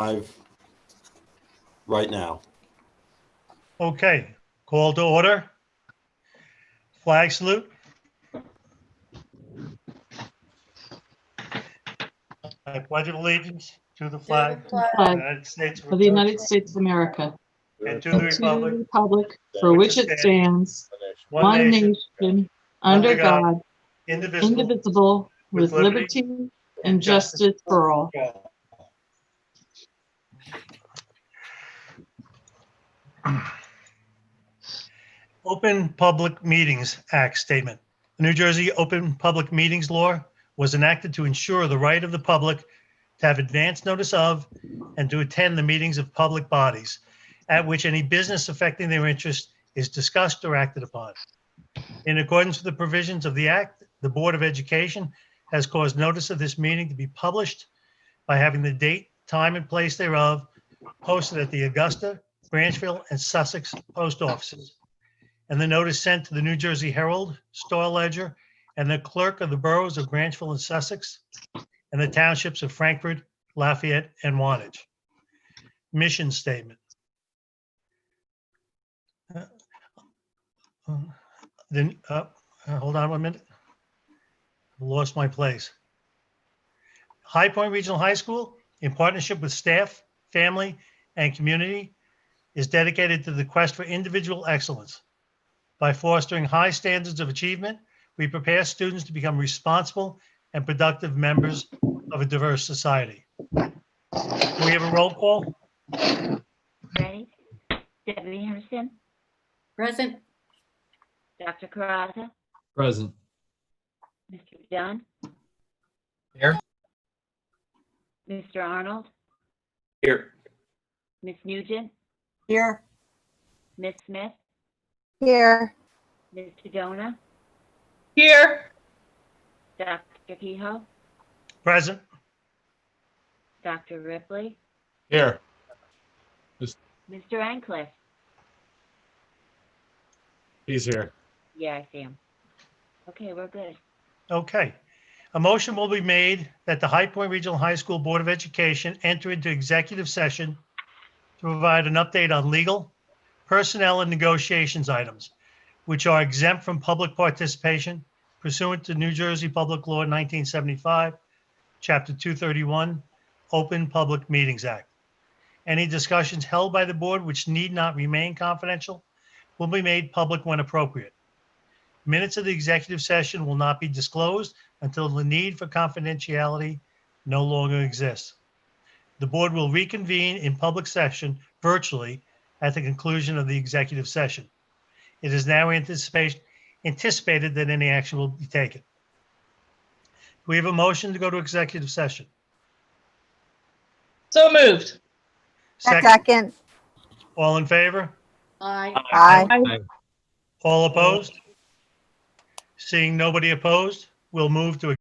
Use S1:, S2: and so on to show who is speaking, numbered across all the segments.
S1: live right now.
S2: Okay, call to order. Flag salute. I pledge allegiance to the flag of the
S3: flag
S2: United States
S3: of the United States of America
S2: and to
S3: and
S2: the
S3: to the
S2: republic
S3: republic for which it stands,
S2: one
S3: one
S2: nation,
S3: nation, under God,
S2: indivisible,
S3: indivisible,
S2: with
S3: with liberty and justice for all.
S2: Open Public Meetings Act statement. The New Jersey Open Public Meetings Law was enacted to ensure the right of the public to have advance notice of and to attend the meetings of public bodies at which any business affecting their interest is discussed or acted upon. In accordance with the provisions of the Act, the Board of Education has caused notice of this meeting to be published by having the date, time, and place thereof posted at the Augusta, Branchville, and Sussex post offices, and the notice sent to the New Jersey Herald, Star Ledger, and the clerk of the boroughs of Branchville and Sussex, and the townships of Frankfurt, Lafayette, and Wantage. Mission statement. Hold on 1 minute. I lost my place. High Point Regional High School, in partnership with staff, family, and community, is dedicated to the quest for individual excellence. By fostering high standards of achievement, we prepare students to become responsible and productive members of a diverse society. Do we have a roll call?
S4: Ready? Debbie Henderson,
S5: Present.
S4: Dr. Karaza,
S6: Present.
S4: Mr. Dunn,
S6: Here.
S4: Mr. Arnold,
S6: Here.
S4: Ms. Nugent,
S5: Here.
S4: Ms. Smith,
S5: Here.
S4: Ms. Sedona,
S5: Here.
S4: Dr. Kehoe,
S2: Present.
S4: Dr. Ripley,
S6: Here.
S4: Mr. Ancliffe.
S6: He's here.
S4: Yeah, I see him. Okay, we're good.
S2: Okay. A motion will be made that the High Point Regional High School Board of Education enter into executive session to provide an update on legal, personnel, and negotiations items, which are exempt from public participation pursuant to New Jersey Public Law 1975, Chapter 231, Open Public Meetings Act. Any discussions held by the board which need not remain confidential will be made public when appropriate. Minutes of the executive session will not be disclosed until the need for confidentiality no longer exists. The board will reconvene in public session virtually at the conclusion of the executive session. It is now anticipated that any action will be taken. We have a motion to go to executive session.
S5: So moved.
S2: Second, all in favor?
S5: Aye.
S3: Aye.
S2: All opposed? Seeing nobody opposed, we'll move to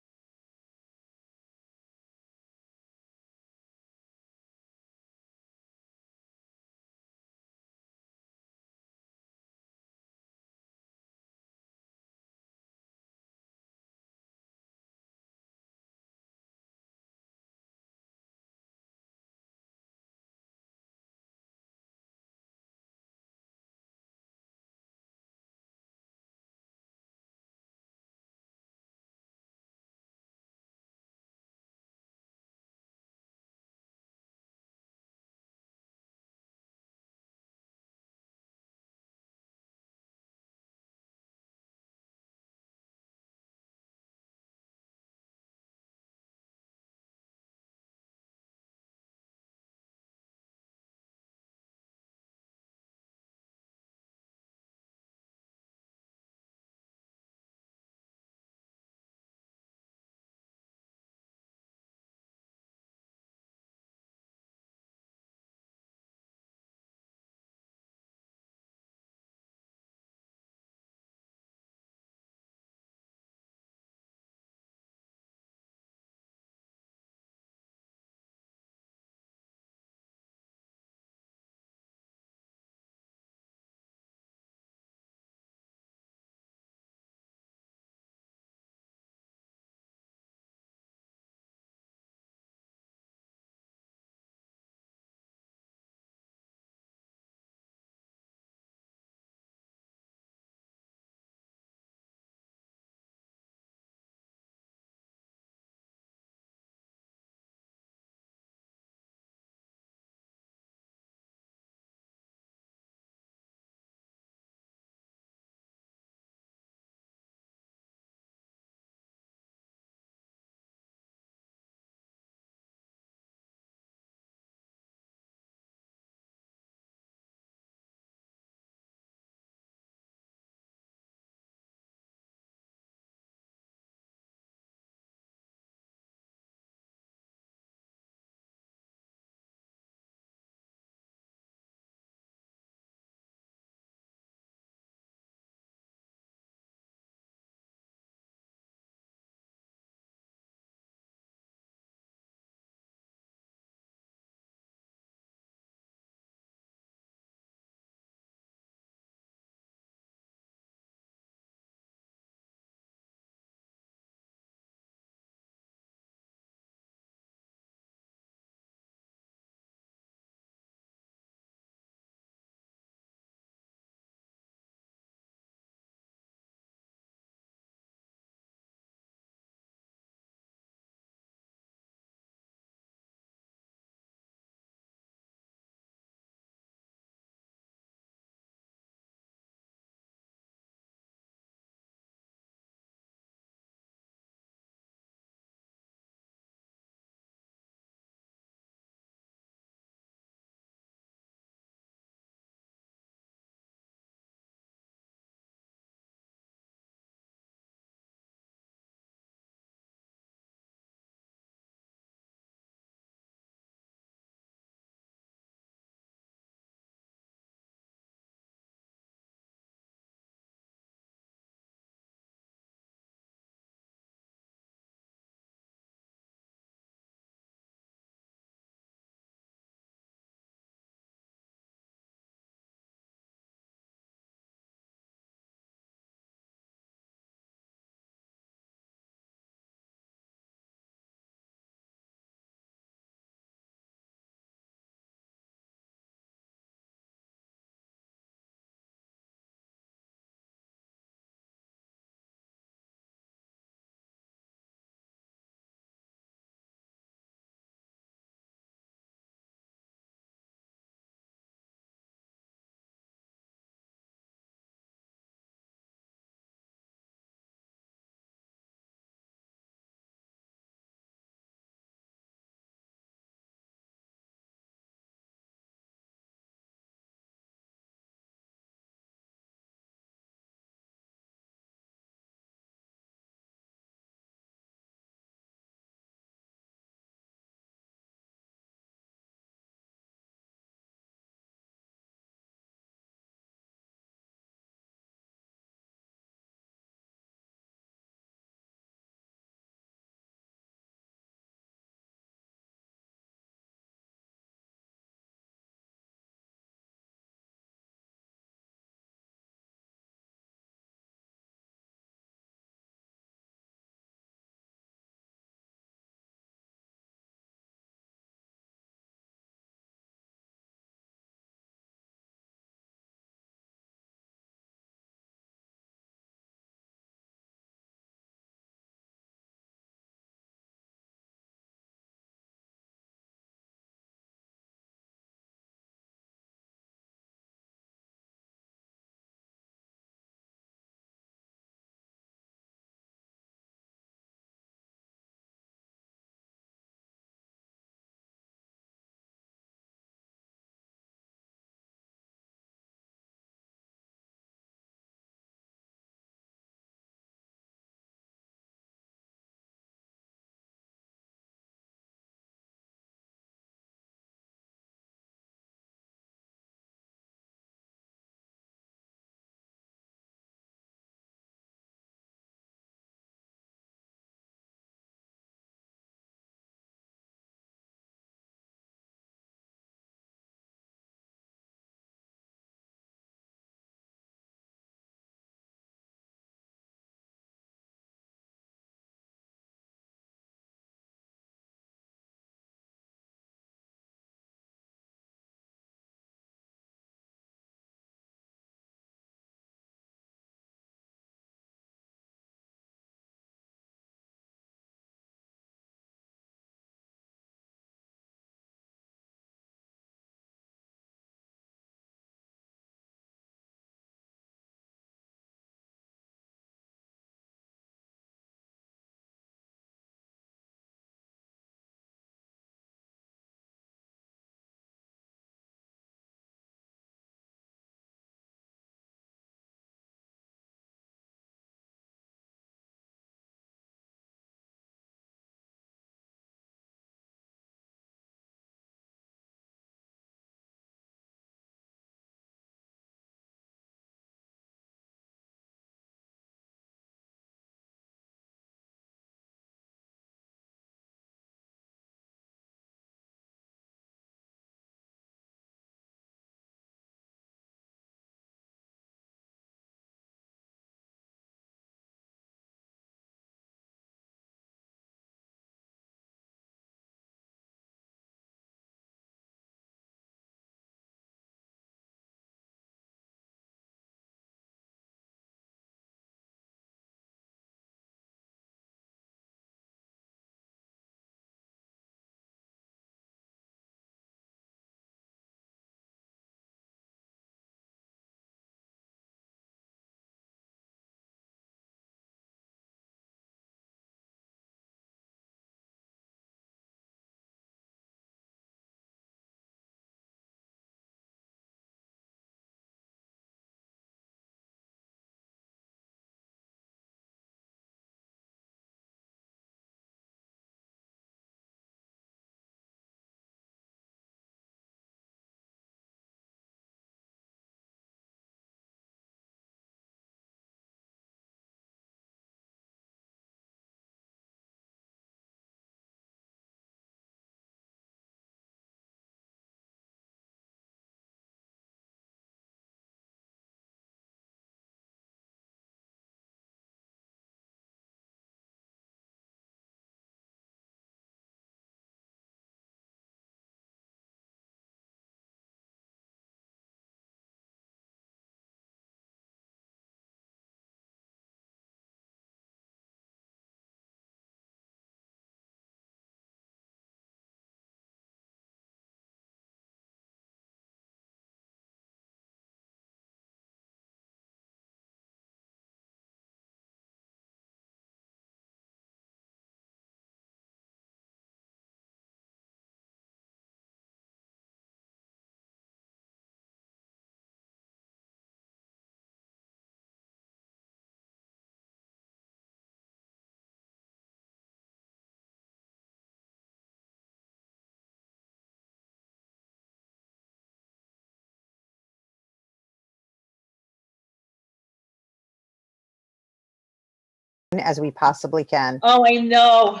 S7: as we possibly can.
S5: Oh, I know.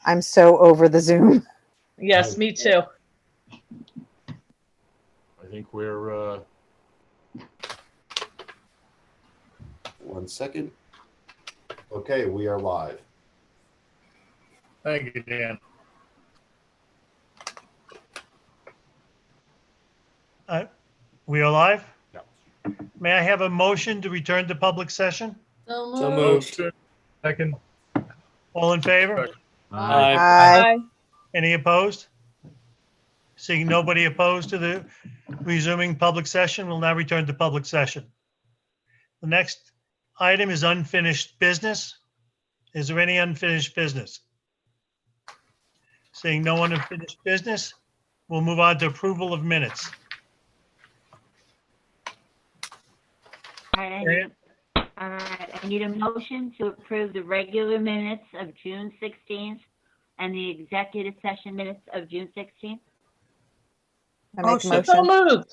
S7: I'm so over the Zoom.
S5: Yes, me too.
S6: I think we're,
S1: 1 second. Okay, we are live.
S2: Thank you, Dan. We are live?
S6: Yeah.
S2: May I have a motion to return to public session?
S5: So
S6: moved.
S2: Second. All in favor?
S6: Aye.
S7: Aye.
S2: Any opposed? Seeing nobody opposed to the resuming public session, we'll now return to public session. The next item is unfinished business. Is there any unfinished business? Seeing no unfinished business, we'll move on to approval of minutes.
S4: All right, I need a motion to approve the regular minutes of June 16th and the executive session minutes of June 16th.
S7: I make a
S5: So
S7: motion.
S5: moved.
S4: All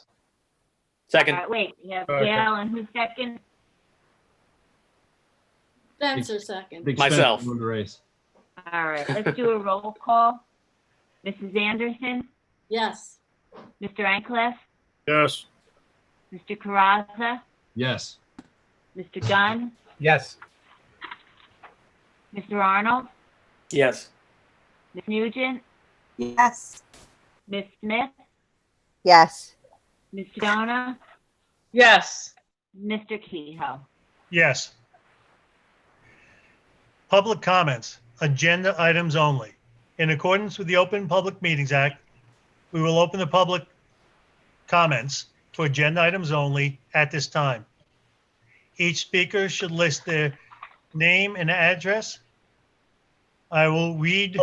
S6: Second.
S4: right, wait, we have
S2: Okay.
S4: Gail and who's second?
S5: Spencer second.
S8: Big
S6: Myself.
S8: Spencer won the race.
S4: All right, let's do a roll call. Mrs. Anderson,
S5: Yes.
S4: Mr. Ankleff,
S2: Yes.
S4: Mr. Caraza,
S8: Yes.
S4: Mr. Dunn,
S6: Yes.
S4: Mr. Arnold,
S6: Yes.
S4: Ms. Nugent,
S5: Yes.
S4: Ms. Smith,
S7: Yes.
S4: Ms. Dona,
S5: Yes.
S4: Mr. Kehoe.
S2: Yes. Public comments, agenda items only. In accordance with the Open Public Meetings Act, we will open the public comments for agenda items only at this time. Each speaker should list their name and address. I will read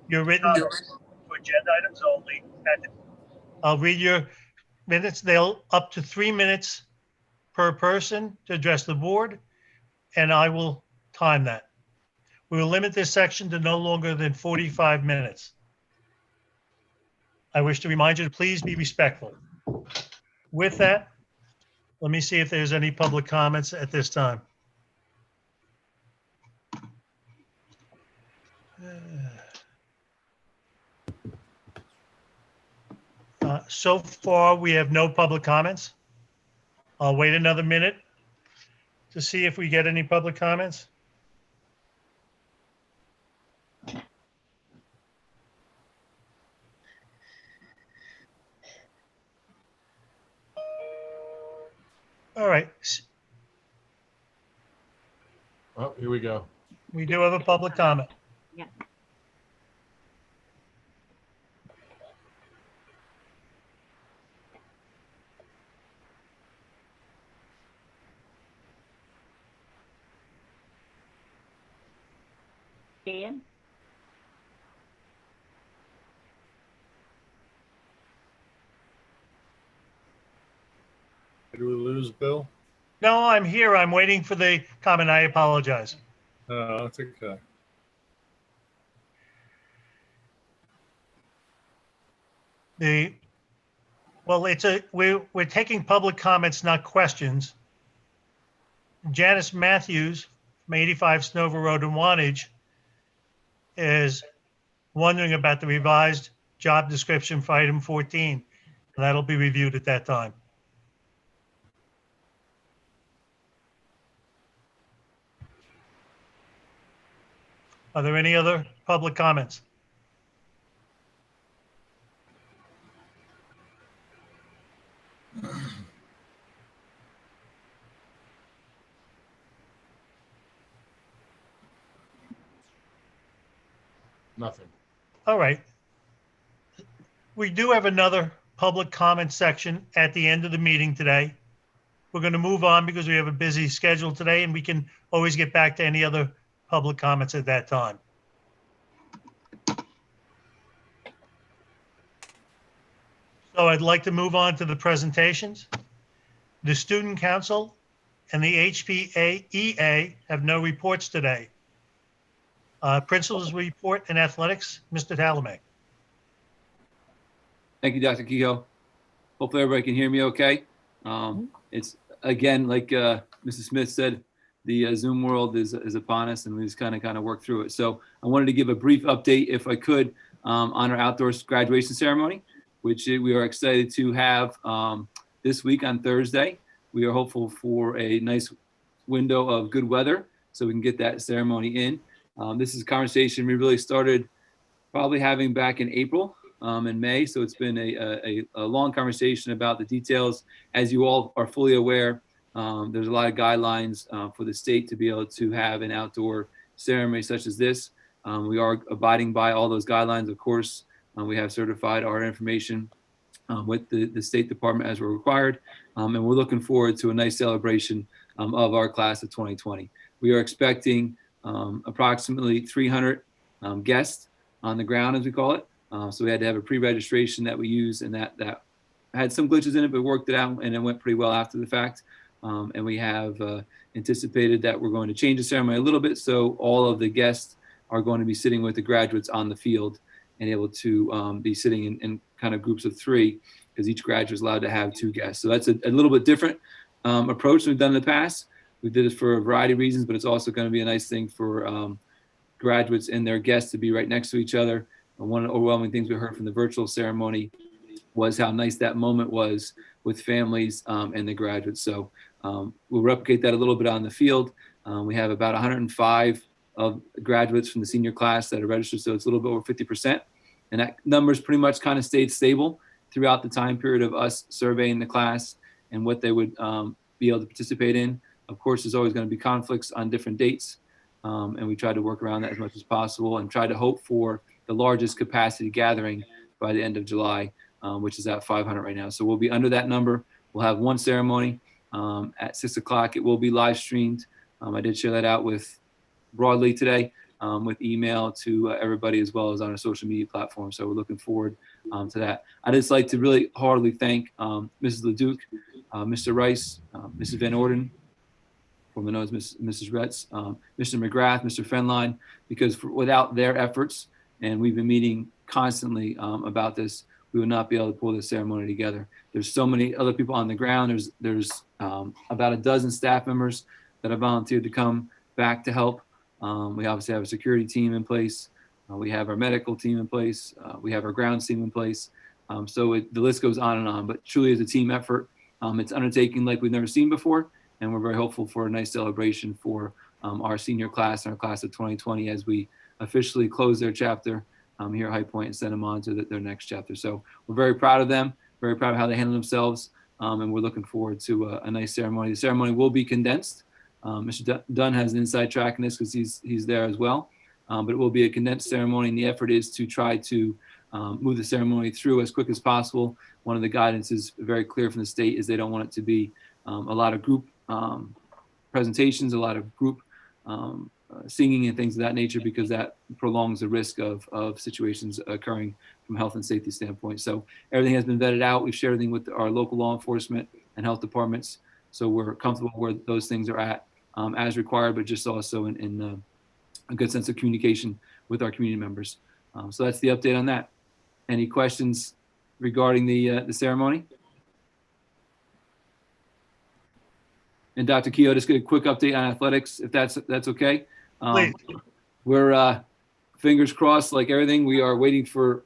S2: your written for agenda items only. I'll read your minutes. They'll up to 3 minutes per person to address the board, and I will time that. We will limit this section to no longer than 45 minutes. I wish to remind you to please be respectful. With that, let me see if there's any public comments at this time. So far, we have no public comments. I'll wait another minute to see if we get any public comments. All right,
S6: Oh, here we go.
S2: we do have a public comment.
S4: Yeah. Dan?
S9: Did we lose Bill?
S2: No, I'm here. I'm waiting for the comment. I apologize.
S9: That's okay.
S2: We're taking public comments, not questions. Janice Matthews from 85 Snover Road in Wantage is wondering about the revised job description for item 14. And that'll be reviewed at that time. Are there any other public comments?
S6: Nothing.
S2: All right. We do have another public comment section at the end of the meeting today. We're going to move on because we have a busy schedule today, and we can always get back to any other public comments at that time. So I'd like to move on to the presentations. The Student Council and the HPRHS have no reports today. Principal's report and athletics, Mr. Talamay.
S10: Thank you, Dr. Kehoe. Hopefully everybody can hear me okay. It's, again, like Mrs. Smith said,
S8: the Zoom world is upon us, and we just kind of work through it. So I wanted to give a brief update, if I could, on our outdoor graduation ceremony, which we are excited to have this week on Thursday. We are hopeful for a nice window of good weather so we can get that ceremony in. This is a conversation we really started probably having back in April and May. So it's been a long conversation about the details. As you all are fully aware, there's a lot of guidelines for the state to be able to have an outdoor ceremony such as this. We are abiding by all those guidelines, of course. We have certified our information with the State Department as we're required. And we're looking forward to a nice celebration of our class of 2020. We are expecting approximately 300 guests on the ground, as we call it. So we had to have a pre-registration that we use, and that had some glitches in it, but worked it out, and it went pretty well after the fact. And we have anticipated that we're going to change the ceremony a little bit, so all of the guests are going to be sitting with the graduates on the field and able to be sitting in kind of groups of 3, because each graduate is allowed to have 2 guests. So that's a little bit different approach than we've done in the past. We did it for a variety of reasons, but it's also going to be a nice thing for graduates and their guests to be right next to each other. And one of the overwhelming things we heard from the virtual ceremony was how nice that moment was with families and the graduates. So we'll replicate that a little bit on the field. We have about 105 of graduates from the senior class that are registered, so it's a little bit over 50%. And that number's pretty much kind of stayed stable throughout the time period of us surveying the class and what they would be able to participate in. Of course, there's always going to be conflicts on different dates, and we try to work around that as much as possible and try to hope for the largest capacity gathering by the end of July, which is at 500 right now. So we'll be under that number. We'll have one ceremony at 6 o'clock. It will be live streamed. I did share that out with broadly today with email to everybody, as well as on our social media platform. So we're looking forward to that. I'd just like to really heartily thank Mrs. LeDuc, Mr. Rice, Mrs. Van Orden, formerly known as Mrs. Retz, Mr. McGrath, Mr. Fenline, because without their efforts, and we've been meeting constantly about this, we would not be able to pull this ceremony together. There's so many other people on the ground. There's about a dozen staff members that have volunteered to come back to help. We obviously have a security team in place. We have our medical team in place. We have our grounds team in place. So the list goes on and on, but truly is a team effort. It's undertaking like we've never seen before, and we're very hopeful for a nice celebration for our senior class and our class of 2020 as we officially close their chapter here at High Point and send them on to their next chapter. So we're very proud of them, very proud of how they handle themselves, and we're looking forward to a nice ceremony. The ceremony will be condensed. Mr. Dunn has an inside track in this because he's there as well, but it will be a condensed ceremony, and the effort is to try to move the ceremony through as quick as possible. One of the guidance is very clear from the state is they don't want it to be a lot of group presentations, a lot of group singing and things of that nature, because that prolongs the risk of situations occurring from a health and safety standpoint. So everything has been vetted out. We've shared everything with our local law enforcement and health departments. So we're comfortable where those things are at as required, but just also in a good sense of communication with our community members. So that's the update on that. Any questions regarding the ceremony? And Dr. Keogh, just get a quick update on athletics, if that's okay.
S2: Please.
S8: We're fingers crossed, like everything. We are waiting for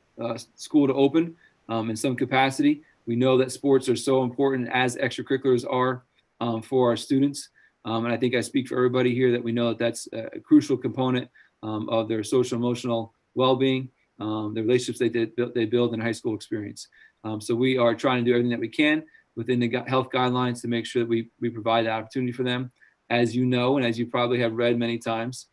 S8: school to open in some capacity. We know that sports are so important, as extracurriculars are for our students. And I think I speak for everybody here that we know that that's a crucial component of their social emotional well-being, the relationships they build in a high school experience. So we are trying to do everything that we can within the health guidelines to make sure that we provide that opportunity for them. As you know, and as you probably have read many times,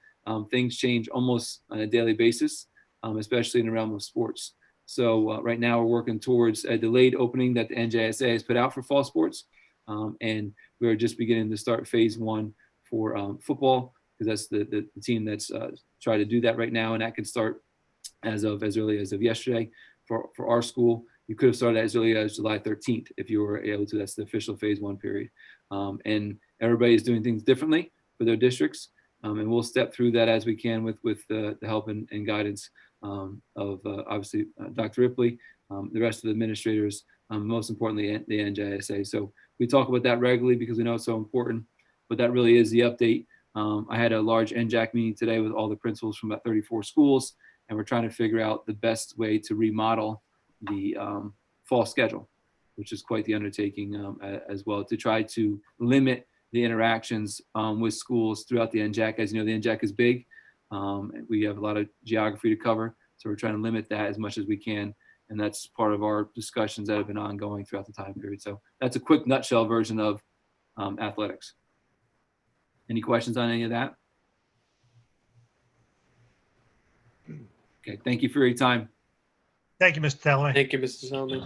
S8: things change almost on a daily basis, especially in the realm of sports. So right now we're working towards a delayed opening that the NJSA has put out for fall sports. And we're just beginning to start phase 1 for football, because that's the team that's trying to do that right now. And that can start as early as of yesterday for our school. You could have started as early as July 13th if you were able to. That's the official phase 1 period. And everybody is doing things differently for their districts. And we'll step through that as we can with the help and guidance of obviously Dr. Ripley, the rest of the administrators, most importantly, the NJSA. So we talk about that regularly because we know it's so important, but that really is the update. I had a large NJAC meeting today with all the principals from about 34 schools, and we're trying to figure out the best way to remodel the fall schedule, which is quite the undertaking as well, to try to limit the interactions with schools throughout the NJAC. As you know, the NJAC is big. We have a lot of geography to cover, so we're trying to limit that as much as we can. And that's part of our discussions that have been ongoing throughout the time period. So that's a quick nutshell version of athletics. Any questions on any of that? Okay, thank you for your time.
S2: Thank you, Mr. Tallamy.
S6: Thank you, Mr. Solomon.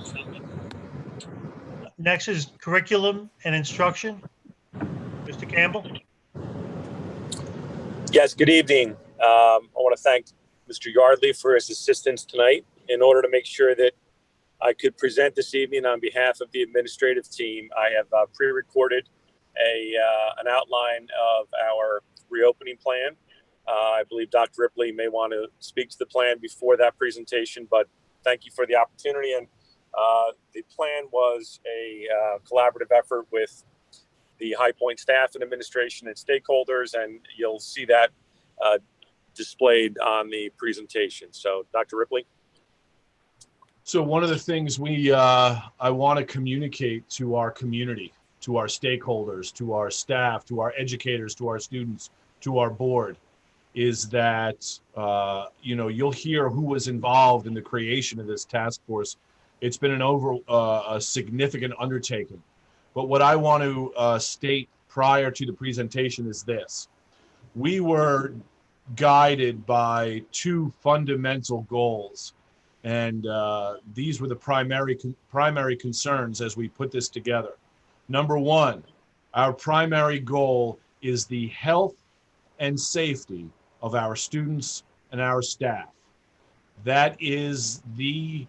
S2: Next is curriculum and instruction. Mr. Campbell?
S10: Yes, good evening. I want to thank Mr. Yardley for his assistance tonight in order to make sure that I could present this evening on behalf of the administrative team. I have pre-recorded an outline of our reopening plan. I believe Dr. Ripley may want to speak to the plan before that presentation, but thank you for the opportunity. And the plan was a collaborative effort with the High Point staff and administration and stakeholders, and you'll see that displayed on the presentation. So, Dr. Ripley.
S9: So one of the things I want to communicate to our community, to our stakeholders, to our staff, to our educators, to our students, to our board, is that, you'll hear who was involved in the creation of this task force. It's been a significant undertaking. But what I want to state prior to the presentation is this. We were guided by two fundamental goals. And these were the primary concerns as we put this together. Number one, our primary goal is the health and safety of our students and our staff. That is the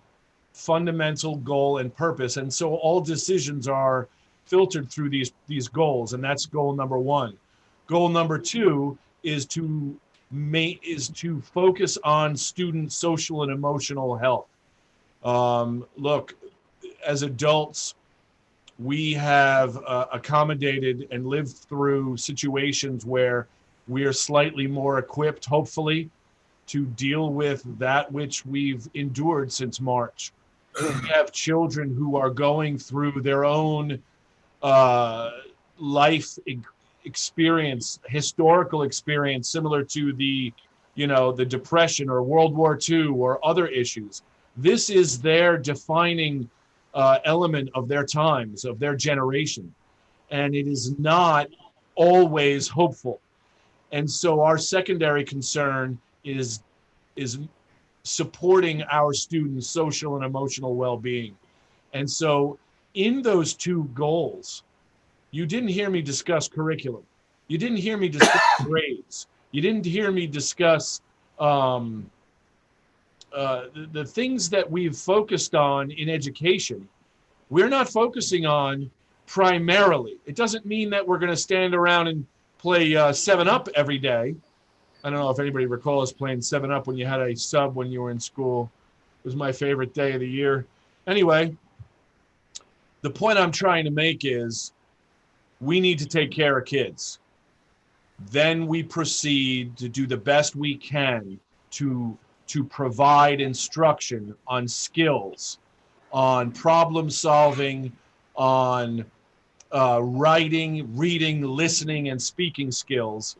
S9: fundamental goal and purpose. And so all decisions are filtered through these goals, and that's goal number one. Goal number two is to focus on student social and emotional health. Look, as adults, we have accommodated and lived through situations where we are slightly more equipped, hopefully, to deal with that which we've endured since March. We have children who are going through their own life experience, historical experience, similar to the Depression or World War II or other issues. This is their defining element of their times, of their generation. And it is not always hopeful. And so our secondary concern is supporting our students' social and emotional well-being. And so in those two goals, you didn't hear me discuss curriculum. You didn't hear me discuss grades. You didn't hear me discuss the things that we've focused on in education. We're not focusing on primarily. It doesn't mean that we're going to stand around and play 7-Up every day. I don't know if anybody recalls playing 7-Up when you had a sub when you were in school. It was my favorite day of the year. Anyway, the point I'm trying to make is we need to take care of kids. Then we proceed to do the best we can to provide instruction on skills, on problem solving, on writing, reading, listening, and speaking skills.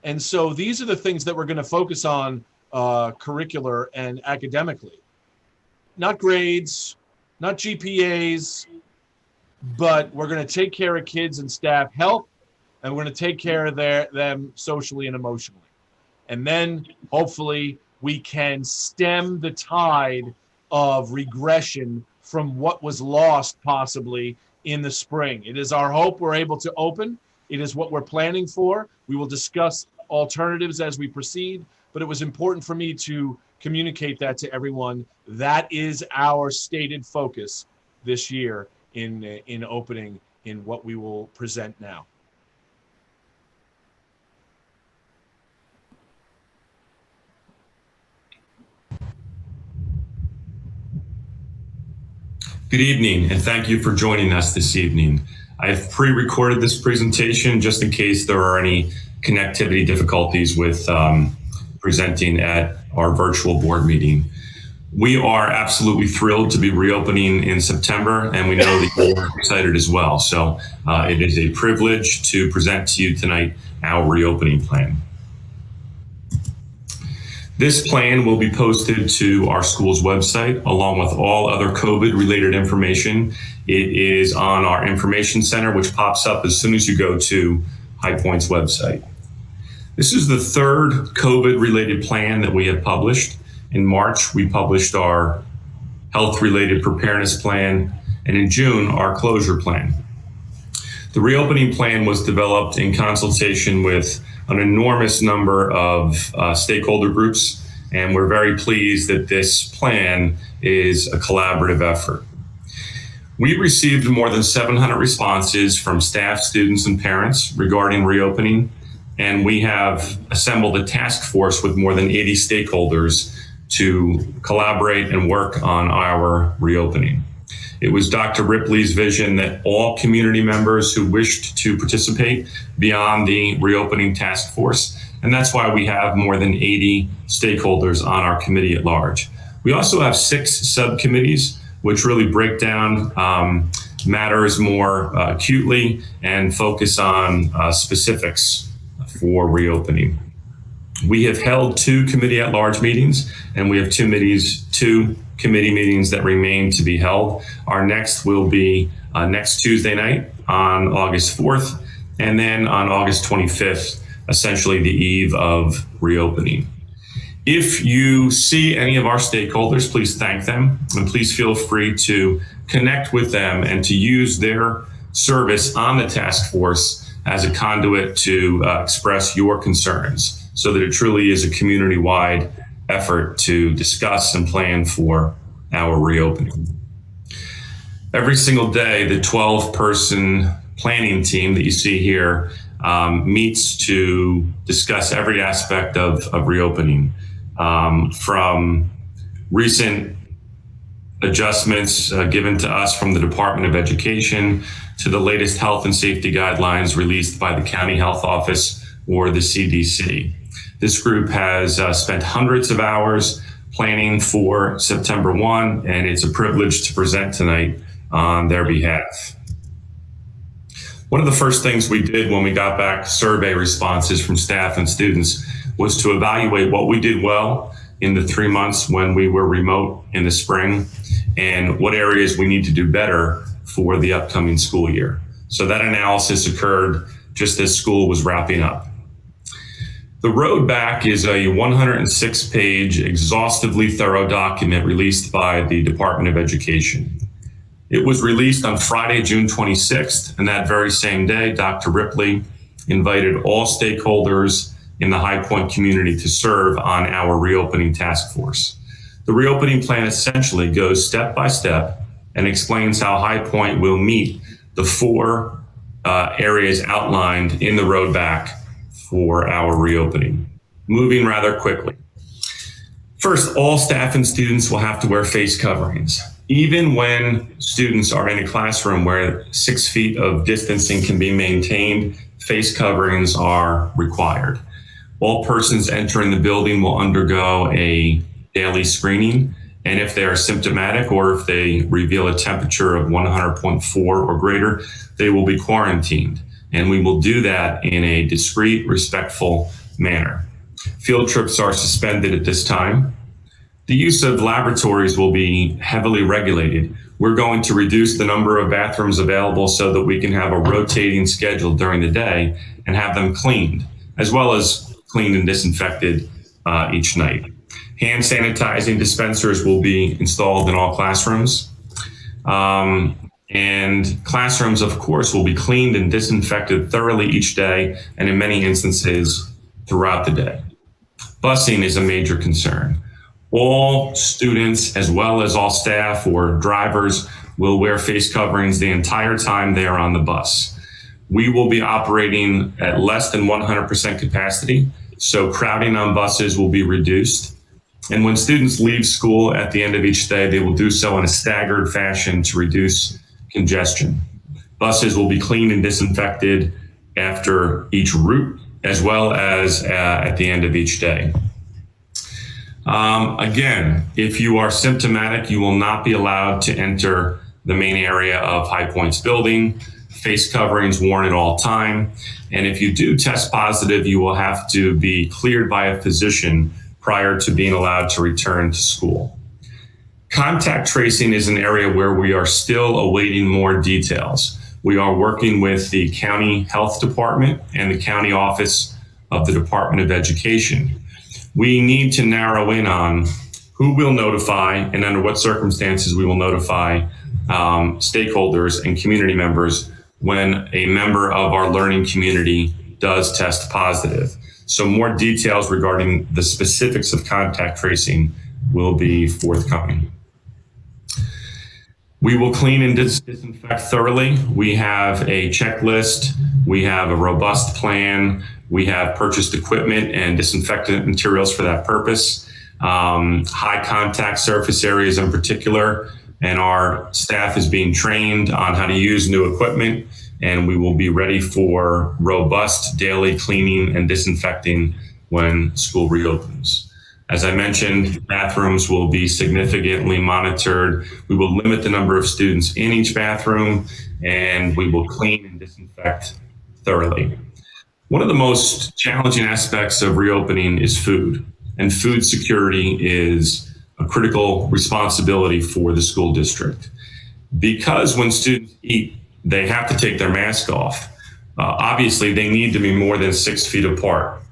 S9: And so these are the things that we're going to focus on curricular and academically. Not grades, not GPAs, but we're going to take care of kids and staff health, and we're going to take care of them socially and emotionally. And then hopefully we can stem the tide of regression from what was lost possibly in the spring. It is our hope we're able to open. It is what we're planning for. We will discuss alternatives as we proceed, but it was important for me to communicate that to everyone. That is our stated focus this year in opening in what we will present now.
S11: Good evening, and thank you for joining us this evening. I have pre-recorded this presentation just in case there are any connectivity difficulties with presenting at our virtual board meeting. We are absolutely thrilled to be reopening in September, and we know that you're excited as well. So it is a privilege to present to you tonight our reopening plan. This plan will be posted to our school's website along with all other COVID-related information. It is on our information center, which pops up as soon as you go to High Point's website. This is the third COVID-related plan that we have published. In March, we published our health-related preparedness plan, and in June, our closure plan. The reopening plan was developed in consultation with an enormous number of stakeholder groups, and we're very pleased that this plan is a collaborative effort. We received more than 700 responses from staff, students, and parents regarding reopening, and we have assembled a task force with more than 80 stakeholders to collaborate and work on our reopening. It was Dr. Ripley's vision that all community members who wished to participate be on the reopening task force, and that's why we have more than 80 stakeholders on our committee at large. We also have 6 subcommittees, which really break down matters more acutely and focus on specifics for reopening. We have held 2 committee at large meetings, and we have 2 committee meetings that remain to be held. Our next will be next Tuesday night on August 4th, and then on August 25th, essentially the eve of reopening. If you see any of our stakeholders, please thank them, and please feel free to connect with them and to use their service on the task force as a conduit to express your concerns, so that it truly is a community-wide effort to discuss and plan for our reopening. Every single day, the 12-person planning team that you see here meets to discuss every aspect of reopening, from recent adjustments given to us from the Department of Education to the latest health and safety guidelines released by the County Health Office or the CDC. This group has spent hundreds of hours planning for September 1, and it's a privilege to present tonight on their behalf. One of the first things we did when we got back survey responses from staff and students was to evaluate what we did well in the 3 months when we were remote in the spring and what areas we need to do better for the upcoming school year. So that analysis occurred just as school was wrapping up. The Road Back is a 106-page, exhaustively thorough document released by the Department of Education. It was released on Friday, June 26th, and that very same day, Dr. Ripley invited all stakeholders in the High Point community to serve on our reopening task force. The reopening plan essentially goes step by step and explains how High Point will meet the 4 areas outlined in the Road Back for our reopening, moving rather quickly. First, all staff and students will have to wear face coverings. Even when students are in a classroom where 6 feet of distancing can be maintained, face coverings are required. All persons entering the building will undergo a daily screening, and if they are symptomatic or if they reveal a temperature of 100.4 or greater, they will be quarantined. And we will do that in a discreet, respectful manner. Field trips are suspended at this time. The use of laboratories will be heavily regulated. We're going to reduce the number of bathrooms available so that we can have a rotating schedule during the day and have them cleaned, as well as cleaned and disinfected each night. Hand sanitizing dispensers will be installed in all classrooms. And classrooms, of course, will be cleaned and disinfected thoroughly each day, and in many instances throughout the day. Busing is a major concern. All students, as well as all staff or drivers, will wear face coverings the entire time they are on the bus. We will be operating at less than 100% capacity, so crowding on buses will be reduced. And when students leave school at the end of each day, they will do so in a staggered fashion to reduce congestion. Buses will be cleaned and disinfected after each route, as well as at the end of each day. Again, if you are symptomatic, you will not be allowed to enter the main area of High Point's building. Face coverings worn at all time. And if you do test positive, you will have to be cleared by a physician prior to being allowed to return to school. Contact tracing is an area where we are still awaiting more details. We are working with the county health department and the county office of the Department of Education. We need to narrow in on who will notify and under what circumstances we will notify stakeholders and community members when a member of our learning community does test positive. So more details regarding the specifics of contact tracing will be forthcoming. We will clean and disinfect thoroughly. We have a checklist. We have a robust plan. We have purchased equipment and disinfectant materials for that purpose. High contact surface areas in particular, and our staff is being trained on how to use new equipment, and we will be ready for robust daily cleaning and disinfecting when school reopens. As I mentioned, bathrooms will be significantly monitored. We will limit the number of students in each bathroom, and we will clean and disinfect thoroughly. One of the most challenging aspects of reopening is food, and food security is a critical responsibility for the school district. Because when students eat, they have to take their mask off. Obviously, they need to be more than 6 feet apart.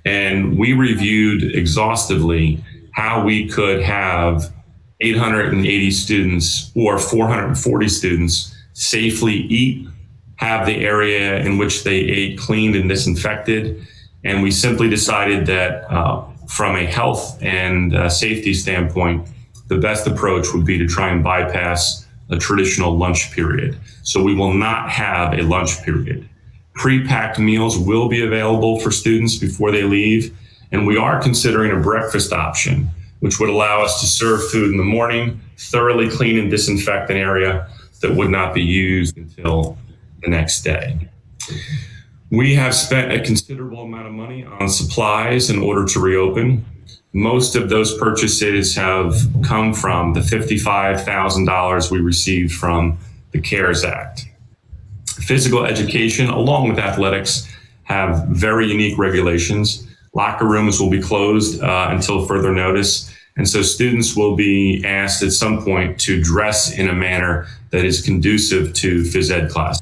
S11: And we reviewed exhaustively how we could have 880 students or 440 students safely eat, have the area in which they ate cleaned and disinfected. And we simply decided that from a health and safety standpoint, the best approach would be to try and bypass a traditional lunch period. So we will not have a lunch period. Pre-packed meals will be available for students before they leave, and we are considering a breakfast option, which would allow us to serve food in the morning, thoroughly clean and disinfect an area that would not be used until the next day. We have spent a considerable amount of money on supplies in order to reopen. Most of those purchases have come from the $55,000 we received from the CARES Act. Physical education, along with athletics, have very unique regulations. Locker rooms will be closed until further notice. And so students will be asked at some point to dress in a manner that is conducive to phys ed class.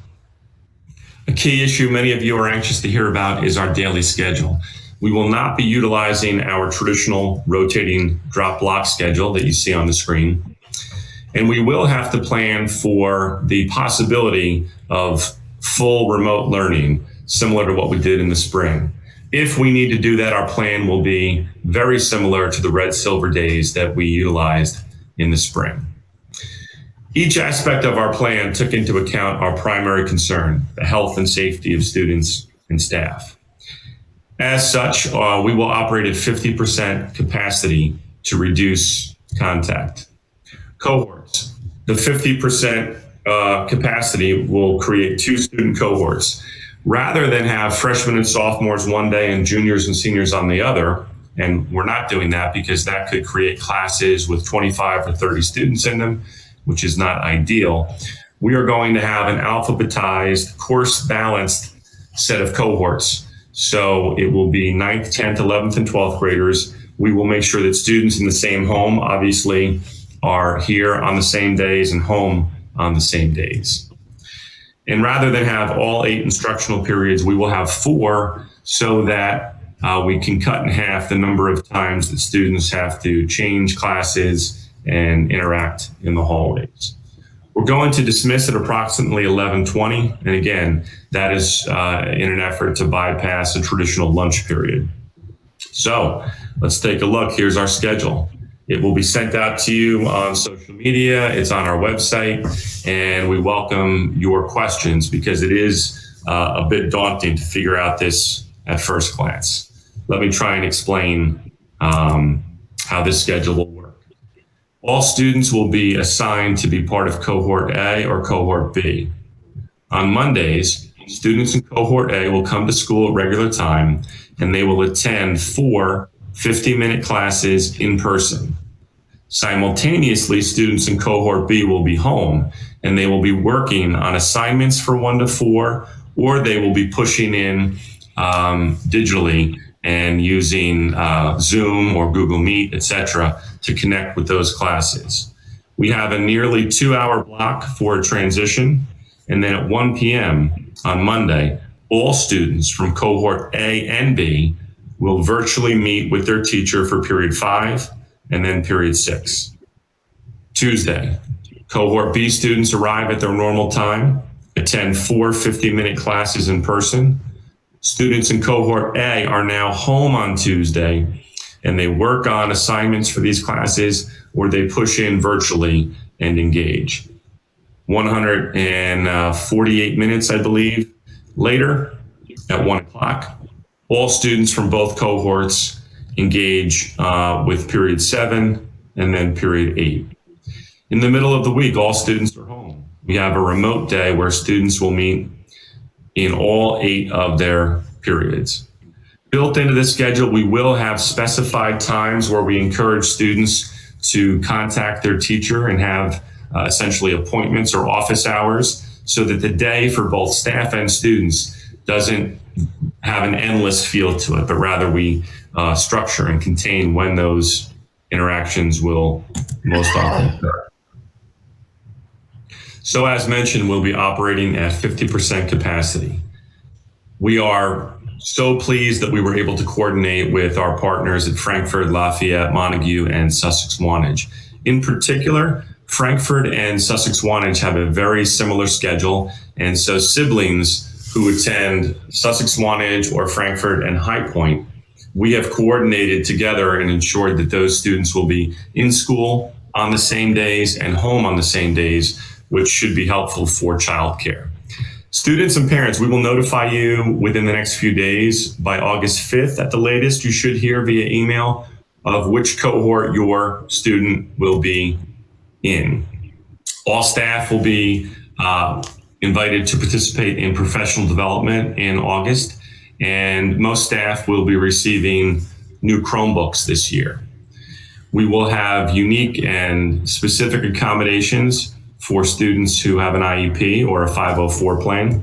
S11: A key issue many of you are anxious to hear about is our daily schedule. We will not be utilizing our traditional rotating drop block schedule that you see on the screen. And we will have to plan for the possibility of full remote learning, similar to what we did in the spring. If we need to do that, our plan will be very similar to the red silver days that we utilized in the spring. Each aspect of our plan took into account our primary concern, the health and safety of students and staff. As such, we will operate at 50% capacity to reduce contact. Cohorts. The 50% capacity will create 2 student cohorts. Rather than have freshmen and sophomores one day and juniors and seniors on the other, and we're not doing that because that could create classes with 25 or 30 students in them, which is not ideal. We are going to have an alphabetized, course-balanced set of cohorts. So it will be 9th, 10th, 11th, and 12th graders. We will make sure that students in the same home, obviously, are here on the same days and home on the same days. And rather than have all 8 instructional periods, we will have 4 so that we can cut in half the number of times that students have to change classes and interact in the hallways. We're going to dismiss at approximately 11:20. And again, that is in an effort to bypass a traditional lunch period. So let's take a look. Here's our schedule. It will be sent out to you on social media. It's on our website, and we welcome your questions because it is a bit daunting to figure out this at first glance. Let me try and explain how this schedule will work. All students will be assigned to be part of cohort A or cohort B. On Mondays, students in cohort A will come to school at regular time, and they will attend 4 50-minute classes in person. Simultaneously, students in cohort B will be home, and they will be working on assignments for 1 to 4, or they will be pushing in digitally and using Zoom or Google Meet, etc., to connect with those classes. We have a nearly 2-hour block for a transition, and then at 1 p.m. on Monday, all students from cohort A and B will virtually meet with their teacher for period 5 and then period 6. Tuesday, cohort B students arrive at their normal time, attend 4 50-minute classes in person. Students in cohort A are now home on Tuesday, and they work on assignments for these classes, or they push in virtually and engage. 148 minutes, I believe, later at 1 o'clock, all students from both cohorts engage with period 7 and then period 8. In the middle of the week, all students are home. We have a remote day where students will meet in all 8 of their periods. Built into the schedule, we will have specified times where we encourage students to contact their teacher and have essentially appointments or office hours, so that the day for both staff and students doesn't have an endless feel to it, but rather we structure and contain when those interactions will most often occur. So as mentioned, we'll be operating at 50% capacity. We are so pleased that we were able to coordinate with our partners at Frankfurt, Lafayette, Montague, and Sussex Wantage. In particular, Frankfurt and Sussex Wantage have a very similar schedule, and so siblings who attend Sussex Wantage or Frankfurt and High Point, we have coordinated together and ensured that those students will be in school on the same days and home on the same days, which should be helpful for childcare. Students and parents, we will notify you within the next few days. By August 5th at the latest, you should hear via email of which cohort your student will be in. All staff will be invited to participate in professional development in August, and most staff will be receiving new Chromebooks this year. We will have unique and specific accommodations for students who have an IEP or a 504 plan.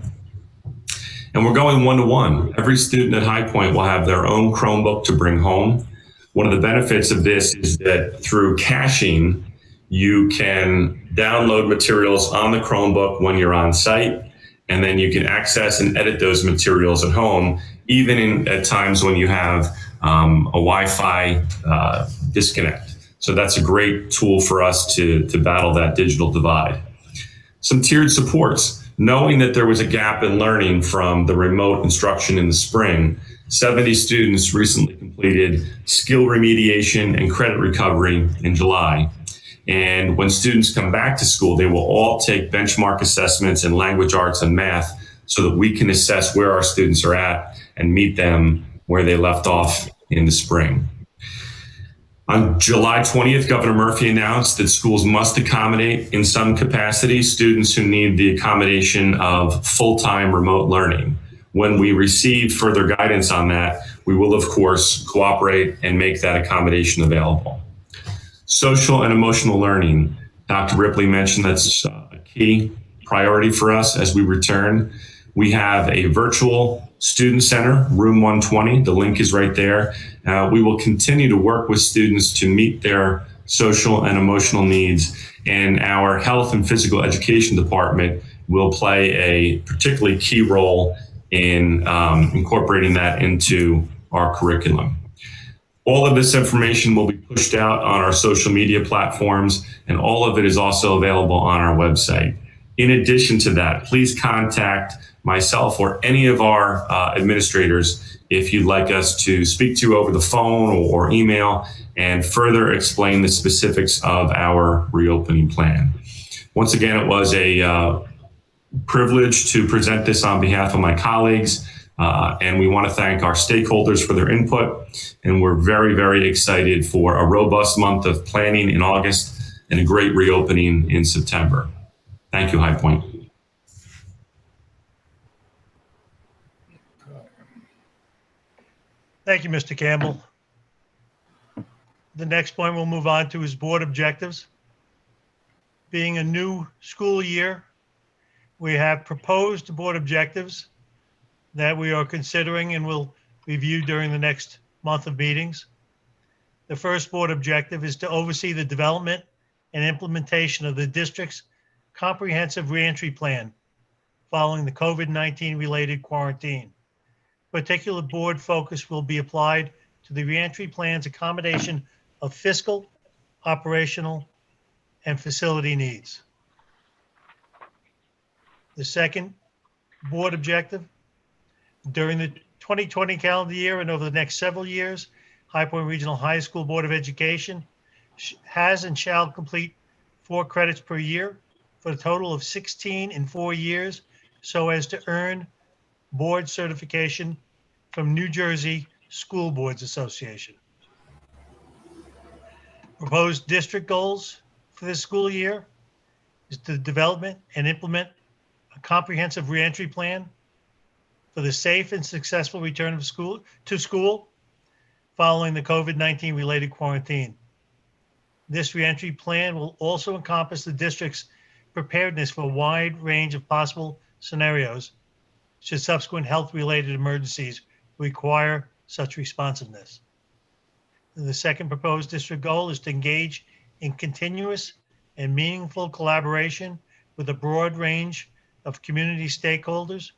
S11: And we're going one-to-one. Every student at High Point will have their own Chromebook to bring home. One of the benefits of this is that through caching, you can download materials on the Chromebook when you're on site, and then you can access and edit those materials at home, even at times when you have a Wi-Fi disconnect. So that's a great tool for us to battle that digital divide. Some tiered supports. Knowing that there was a gap in learning from the remote instruction in the spring, 70 students recently completed skill remediation and credit recovery in July. And when students come back to school, they will all take benchmark assessments in language arts and math so that we can assess where our students are at and meet them where they left off in the spring. On July 20th, Governor Murphy announced that schools must accommodate in some capacity students who need the accommodation of full-time remote learning. When we receive further guidance on that, we will, of course, cooperate and make that accommodation available. Social and emotional learning. Dr. Ripley mentioned that's a key priority for us as we return. We have a virtual student center, room 120. The link is right there. We will continue to work with students to meet their social and emotional needs, and our health and physical education department will play a particularly key role in incorporating that into our curriculum. All of this information will be pushed out on our social media platforms, and all of it is also available on our website. In addition to that, please contact myself or any of our administrators if you'd like us to speak to you over the phone or email and further explain the specifics of our reopening plan. Once again, it was a privilege to present this on behalf of my colleagues, and we want to thank our stakeholders for their input, and we're very, very excited for a robust month of planning in August and a great reopening in September. Thank you, High Point.
S2: Thank you, Mr. Campbell. The next point we'll move on to is board objectives. Being a new school year, we have proposed board objectives that we are considering and will review during the next month of meetings. The first board objective is to oversee the development and implementation of the district's comprehensive reentry plan following the COVID-19 related quarantine. Particular board focus will be applied to the reentry plan's accommodation of fiscal, operational, and facility needs. The second board objective, during the 2020 calendar year and over the next several years, High Point Regional High School Board of Education has and shall complete 4 credits per year for a total of 16 in 4 years, so as to earn board certification from New Jersey School Boards Association. Proposed district goals for this school year is the development and implement a comprehensive reentry plan for the safe and successful return of school following the COVID-19 related quarantine. This reentry plan will also encompass the district's preparedness for a wide range of possible scenarios should subsequent health-related emergencies require such responsiveness. The second proposed district goal is to engage in continuous and meaningful collaboration with a broad range of community stakeholders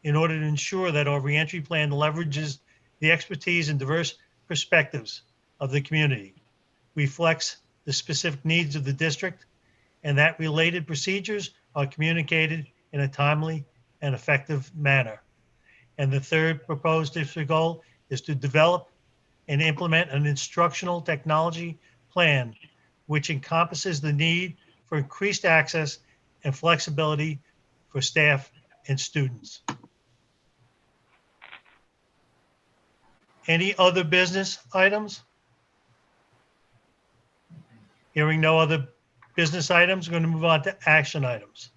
S2: in order to ensure that our reentry plan leverages the expertise and diverse perspectives of the community, reflects the specific needs of the district, and that related procedures are communicated in a timely and effective manner. And the third proposed district goal is to develop and implement an instructional technology plan which encompasses the need for increased access and flexibility for staff and students. Any other business items? Hearing no other business items, we're going to move on to action items.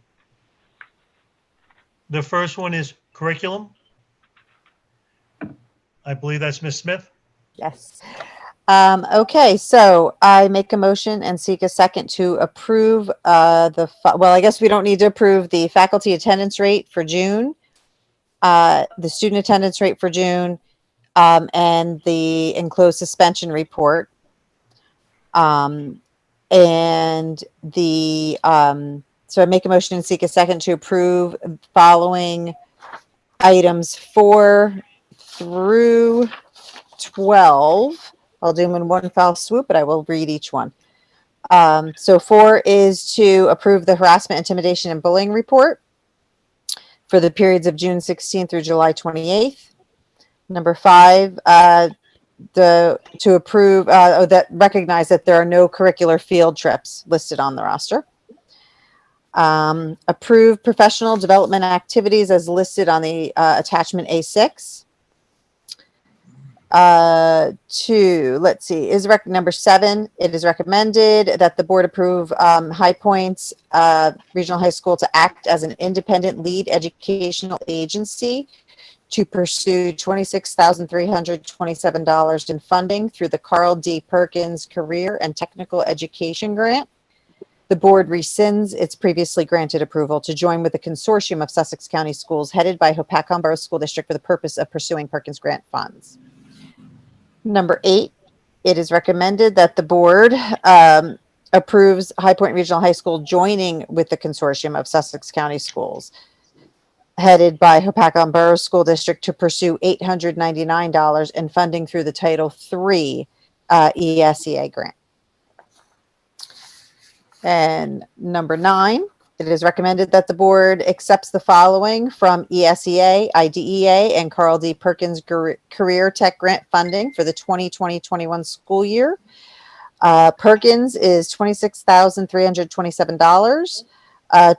S2: The first one is curriculum. I believe that's Ms. Smith.
S7: Yes. Okay, so I make a motion and seek a second to approve well, I guess we don't need to approve the faculty attendance rate for June, the student attendance rate for June, and the enclosed suspension report. So I make a motion and seek a second to approve following items 4 through 12. I'll do them in one foul swoop, but I will read each one. So 4 is to approve the harassment, intimidation, and bullying report for the periods of June 16th through July 28th. Number 5, to approve that recognize that there are no curricular field trips listed on the roster. Approve professional development activities as listed on the attachment A6. Number 7, it is recommended that the board approve High Point's Regional High School to act as an independent lead educational agency to pursue $26,327 in funding through the Carl D. Perkins Career and Technical Education Grant. The board rescinds its previously granted approval to join with a consortium of Sussex County schools headed by Hopatcong Borough School District for the purpose of pursuing Perkins Grant funds. Number 8, it is recommended that the board approves High Point Regional High School joining with the consortium of Sussex County schools headed by Hopatcong Borough School District to pursue $899 in funding through the Title III ESEA grant. And number 9, it is recommended that the board accepts the following from ESEA, IDEA, and Carl D. Perkins Career Tech Grant funding for the 2020-21 school year. Perkins is $26,327.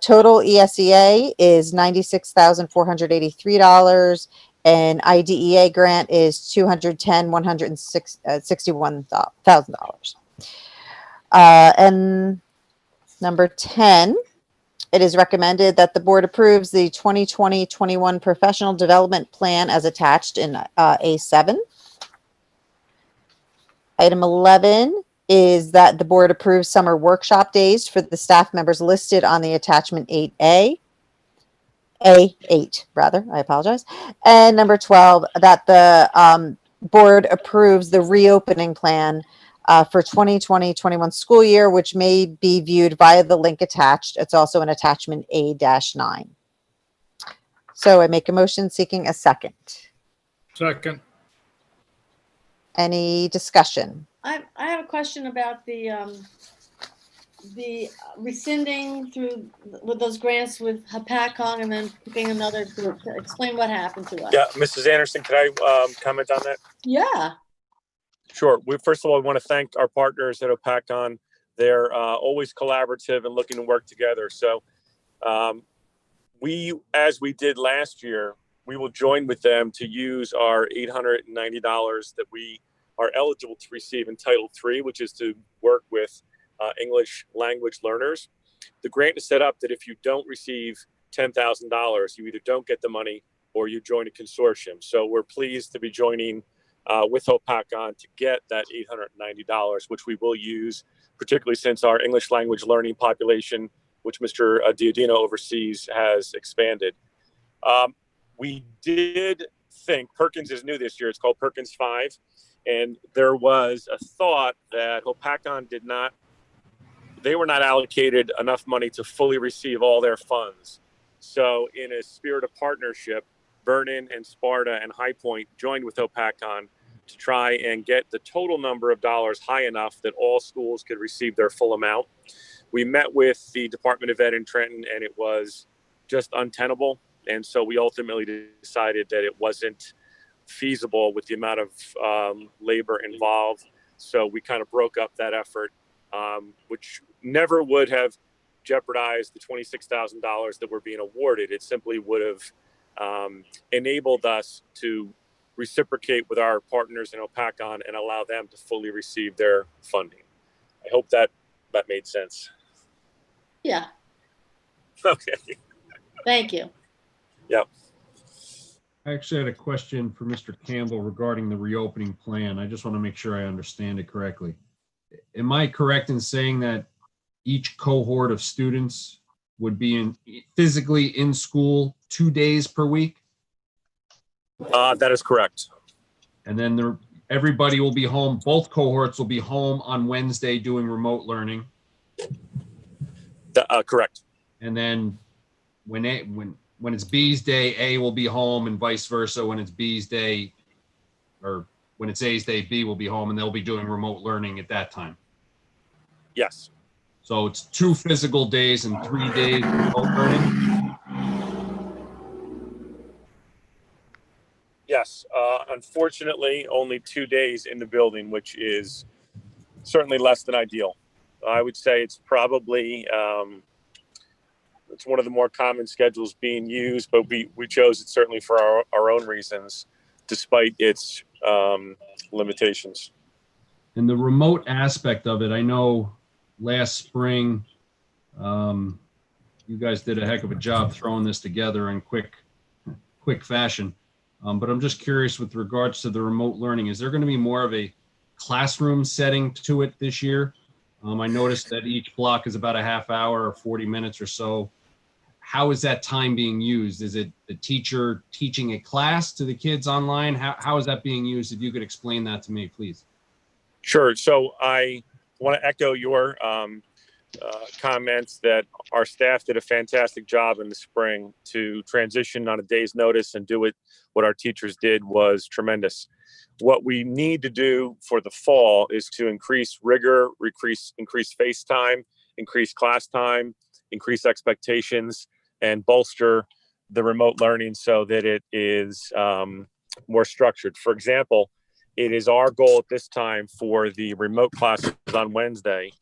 S7: Total ESEA is $96,483, and IDEA grant is $261,000. And number 10, it is recommended that the board approves the 2020-21 professional development plan as attached in A7. Item 11 is that the board approves summer workshop days for the staff members listed on the attachment 8A. A8, rather, I apologize. And number 12, that the board approves the reopening plan for 2020-21 school year, which may be viewed via the link attached. It's also an attachment A-9. So I make a motion seeking a second.
S6: Second.
S7: Any discussion?
S5: I have a question about the rescinding through with those grants with HPACON and then picking another group. Explain what happened to us.
S10: Yeah, Mrs. Anderson, can I comment on that?
S5: Yeah.
S10: Sure. First of all, we want to thank our partners at OPACON. They're always collaborative and looking to work together. So as we did last year, we will join with them to use our $890 that we are eligible to receive in Title III, which is to work with English language learners. The grant is set up that if you don't receive $10,000, you either don't get the money or you join a consortium. So we're pleased to be joining with OPACON to get that $890, which we will use, particularly since our English language learning population, which Mr. Diodino oversees, has expanded. We did think, Perkins is new this year, it's called Perkins 5, and there was a thought that OPACON they were not allocated enough money to fully receive all their funds. So in a spirit of partnership, Vernon and Sparta and High Point joined with OPACON to try and get the total number of dollars high enough that all schools could receive their full amount. We met with the Department of Ed in Trenton, and it was just untenable. And so we ultimately decided that it wasn't feasible with the amount of labor involved. So we kind of broke up that effort, which never would have jeopardized the $26,000 that were being awarded. It simply would have enabled us to reciprocate with our partners in OPACON and allow them to fully receive their funding. I hope that made sense.
S5: Yeah.
S10: Okay.
S5: Thank you.
S10: Yep.
S9: I actually had a question for Mr. Campbell regarding the reopening plan. I just want to make sure I understand it correctly. Am I correct in saying that each cohort of students would be physically in school 2 days per week?
S10: That is correct.
S9: And then everybody will be home. Both cohorts will be home on Wednesday doing remote learning.
S10: Correct.
S9: And then when it's B's day, A will be home, and vice versa. When it's B's day, or when it's A's day, B will be home, and they'll be doing remote learning at that time.
S10: Yes.
S9: So it's 2 physical days and 3 days remote learning.
S10: Yes. Unfortunately, only 2 days in the building, which is certainly less than ideal. I would say it's probably it's one of the more common schedules being used, but we chose it certainly for our own reasons, despite its limitations.
S9: And the remote aspect of it, I know last spring, you guys did a heck of a job throwing this together in quick fashion. But I'm just curious with regards to the remote learning, is there going to be more of a classroom setting to it this year? I noticed that each block is about a half hour or 40 minutes or so. How is that time being used? Is it the teacher teaching a class to the kids online? How is that being used? If you could explain that to me, please.
S10: Sure. So I want to echo your comments that our staff did a fantastic job in the spring to transition on a day's notice and do it. What our teachers did was tremendous. What we need to do for the fall is to increase rigor, increase face time, increase class time, increase expectations, and bolster the remote learning so that it is more structured. For example, it is our goal at this time for the remote classes on Wednesday,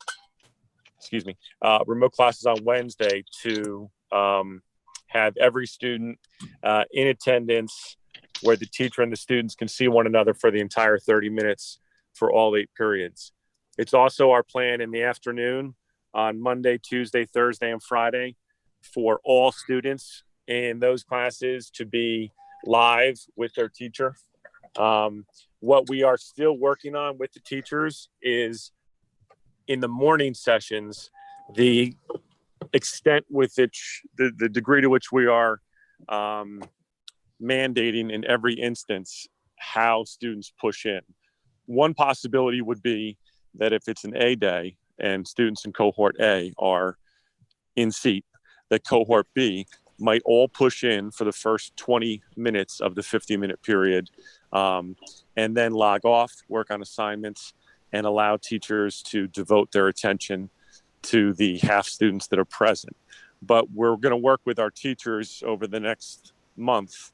S10: remote classes on Wednesday to have every student in attendance where the teacher and the students can see one another for the entire 30 minutes for all 8 periods. It's also our plan in the afternoon on Monday, Tuesday, Thursday, and Friday for all students in those classes to be live with their teacher. What we are still working on with the teachers is in the morning sessions, the extent with which, the degree to which we are mandating in every instance how students push in. One possibility would be that if it's an A day and students in cohort A are in seat, that cohort B might all push in for the first 20 minutes of the 50-minute period, and then log off, work on assignments, and allow teachers to devote their attention to the half students that are present. But we're going to work with our teachers over the next month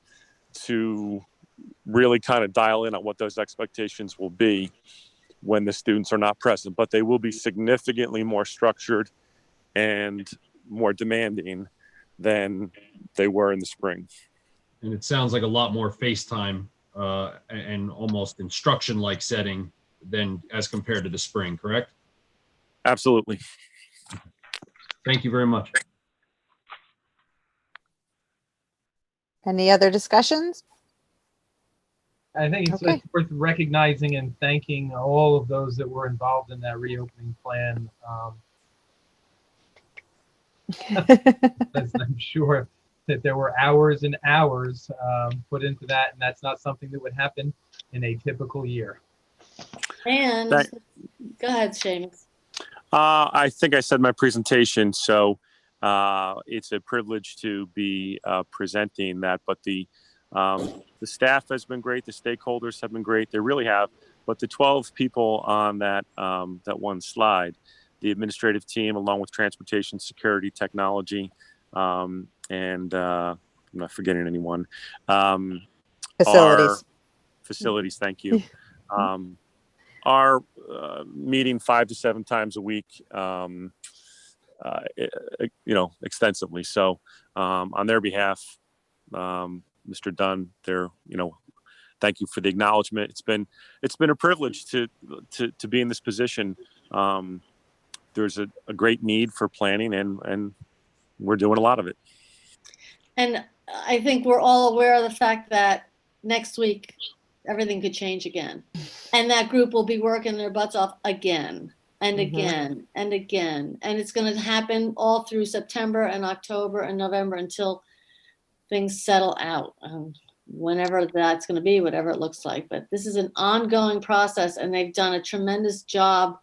S10: to really kind of dial in on what those expectations will be when the students are not present. But they will be significantly more structured and more demanding than they were in the spring.
S12: And it sounds like a lot more FaceTime and almost instruction-like setting than as compared to the spring, correct?
S10: Absolutely.
S12: Thank you very much.
S7: Any other discussions?
S13: I think it's
S7: Okay.
S13: worth recognizing and thanking all of those that were involved in that reopening plan. As I'm sure that there were hours and hours put into that, and that's not something that would happen in a typical year.
S5: And go ahead, Seamus.
S10: I think I said in my presentation, so it's a privilege to be presenting that, but the staff has been great, the stakeholders have been great, they really have, but the 12 people on that one slide, the administrative team, along with transportation, security, technology, and I'm not forgetting anyone.
S7: Facilities.
S10: Facilities, thank you. Are meeting 5 to 7 times a week, extensively. So on their behalf, Mr. Dunn, thank you for the acknowledgement. It's been a privilege to be in this position. There's a great need for planning, and we're doing a lot of it.
S5: And I think we're all aware of the fact that next week everything could change again. And that group will be working their butts off again and again and again. And it's going to happen all through September and October and November until things settle out. Whenever that's going to be, whatever it looks like. But this is an ongoing process, and they've done a tremendous job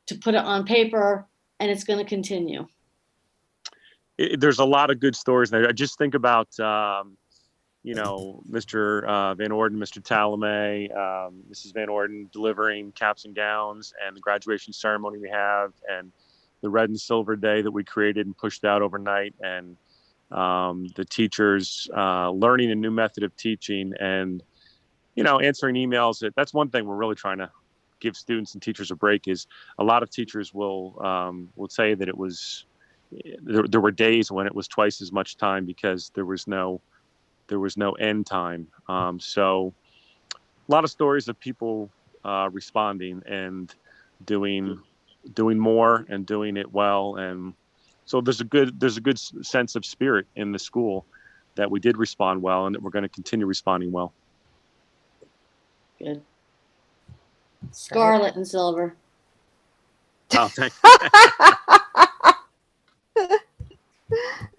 S5: to put it on paper, and it's going to continue.
S10: There's a lot of good stories there. I just think about, Mr. Van Orden, Mr. Talamay, Mrs. Van Orden delivering caps and gowns, and the graduation ceremony we have, and the red and silver day that we created and pushed out overnight, and the teachers learning a new method of teaching, and answering emails. That's one thing we're really trying to give students and teachers a break. Is a lot of teachers will say that it was there were days when it was twice as much time because there was no end time. So a lot of stories of people responding and doing more and doing it well, and so there's a good sense of spirit in the school that we did respond well, and that we're going to continue responding well.
S5: Good. Scarlet and silver.
S10: Oh, thanks.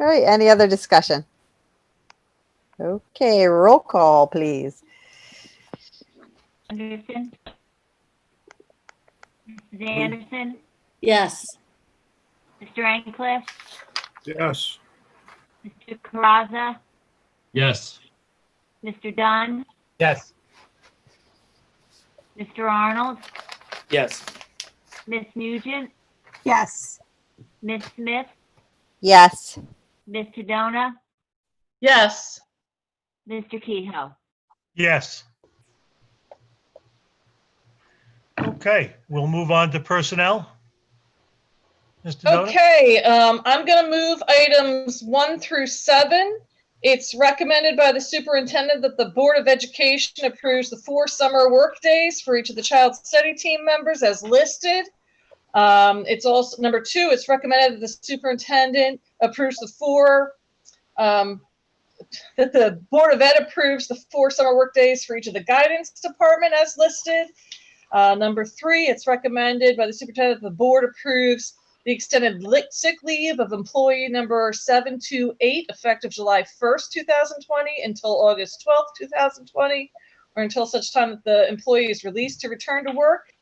S7: All right, any other discussion? Okay, roll call, please.
S4: Anderson? Mrs. Anderson?
S5: Yes.
S4: Mr. Ancliffe?
S6: Yes.
S4: Mr. Caraza?
S12: Yes.
S4: Mr. Dunn?
S13: Yes.
S4: Mr. Arnold?
S6: Yes.
S4: Miss Nugent?
S3: Yes.
S4: Miss Smith?
S7: Yes.
S4: Miss Tadona?
S3: Yes.
S4: Mr. Kehoe?
S2: Yes. Okay, we'll move on to personnel. Mr. Doda?
S3: Okay, I'm going to move items 1 through 7. It's recommended by the superintendent that the Board of Education approves the 4 summer work days for each of the child study team members as listed. It's also number 2, it's recommended that the superintendent approves the 4 that the Board of Ed approves the 4 summer work days for each of the guidance department as listed. Number 3, it's recommended by the superintendent that the board approves the extended sick leave of employee number 728 effective July 1st, 2020 until August 12th, 2020, or until such time that the employee is released to return to work.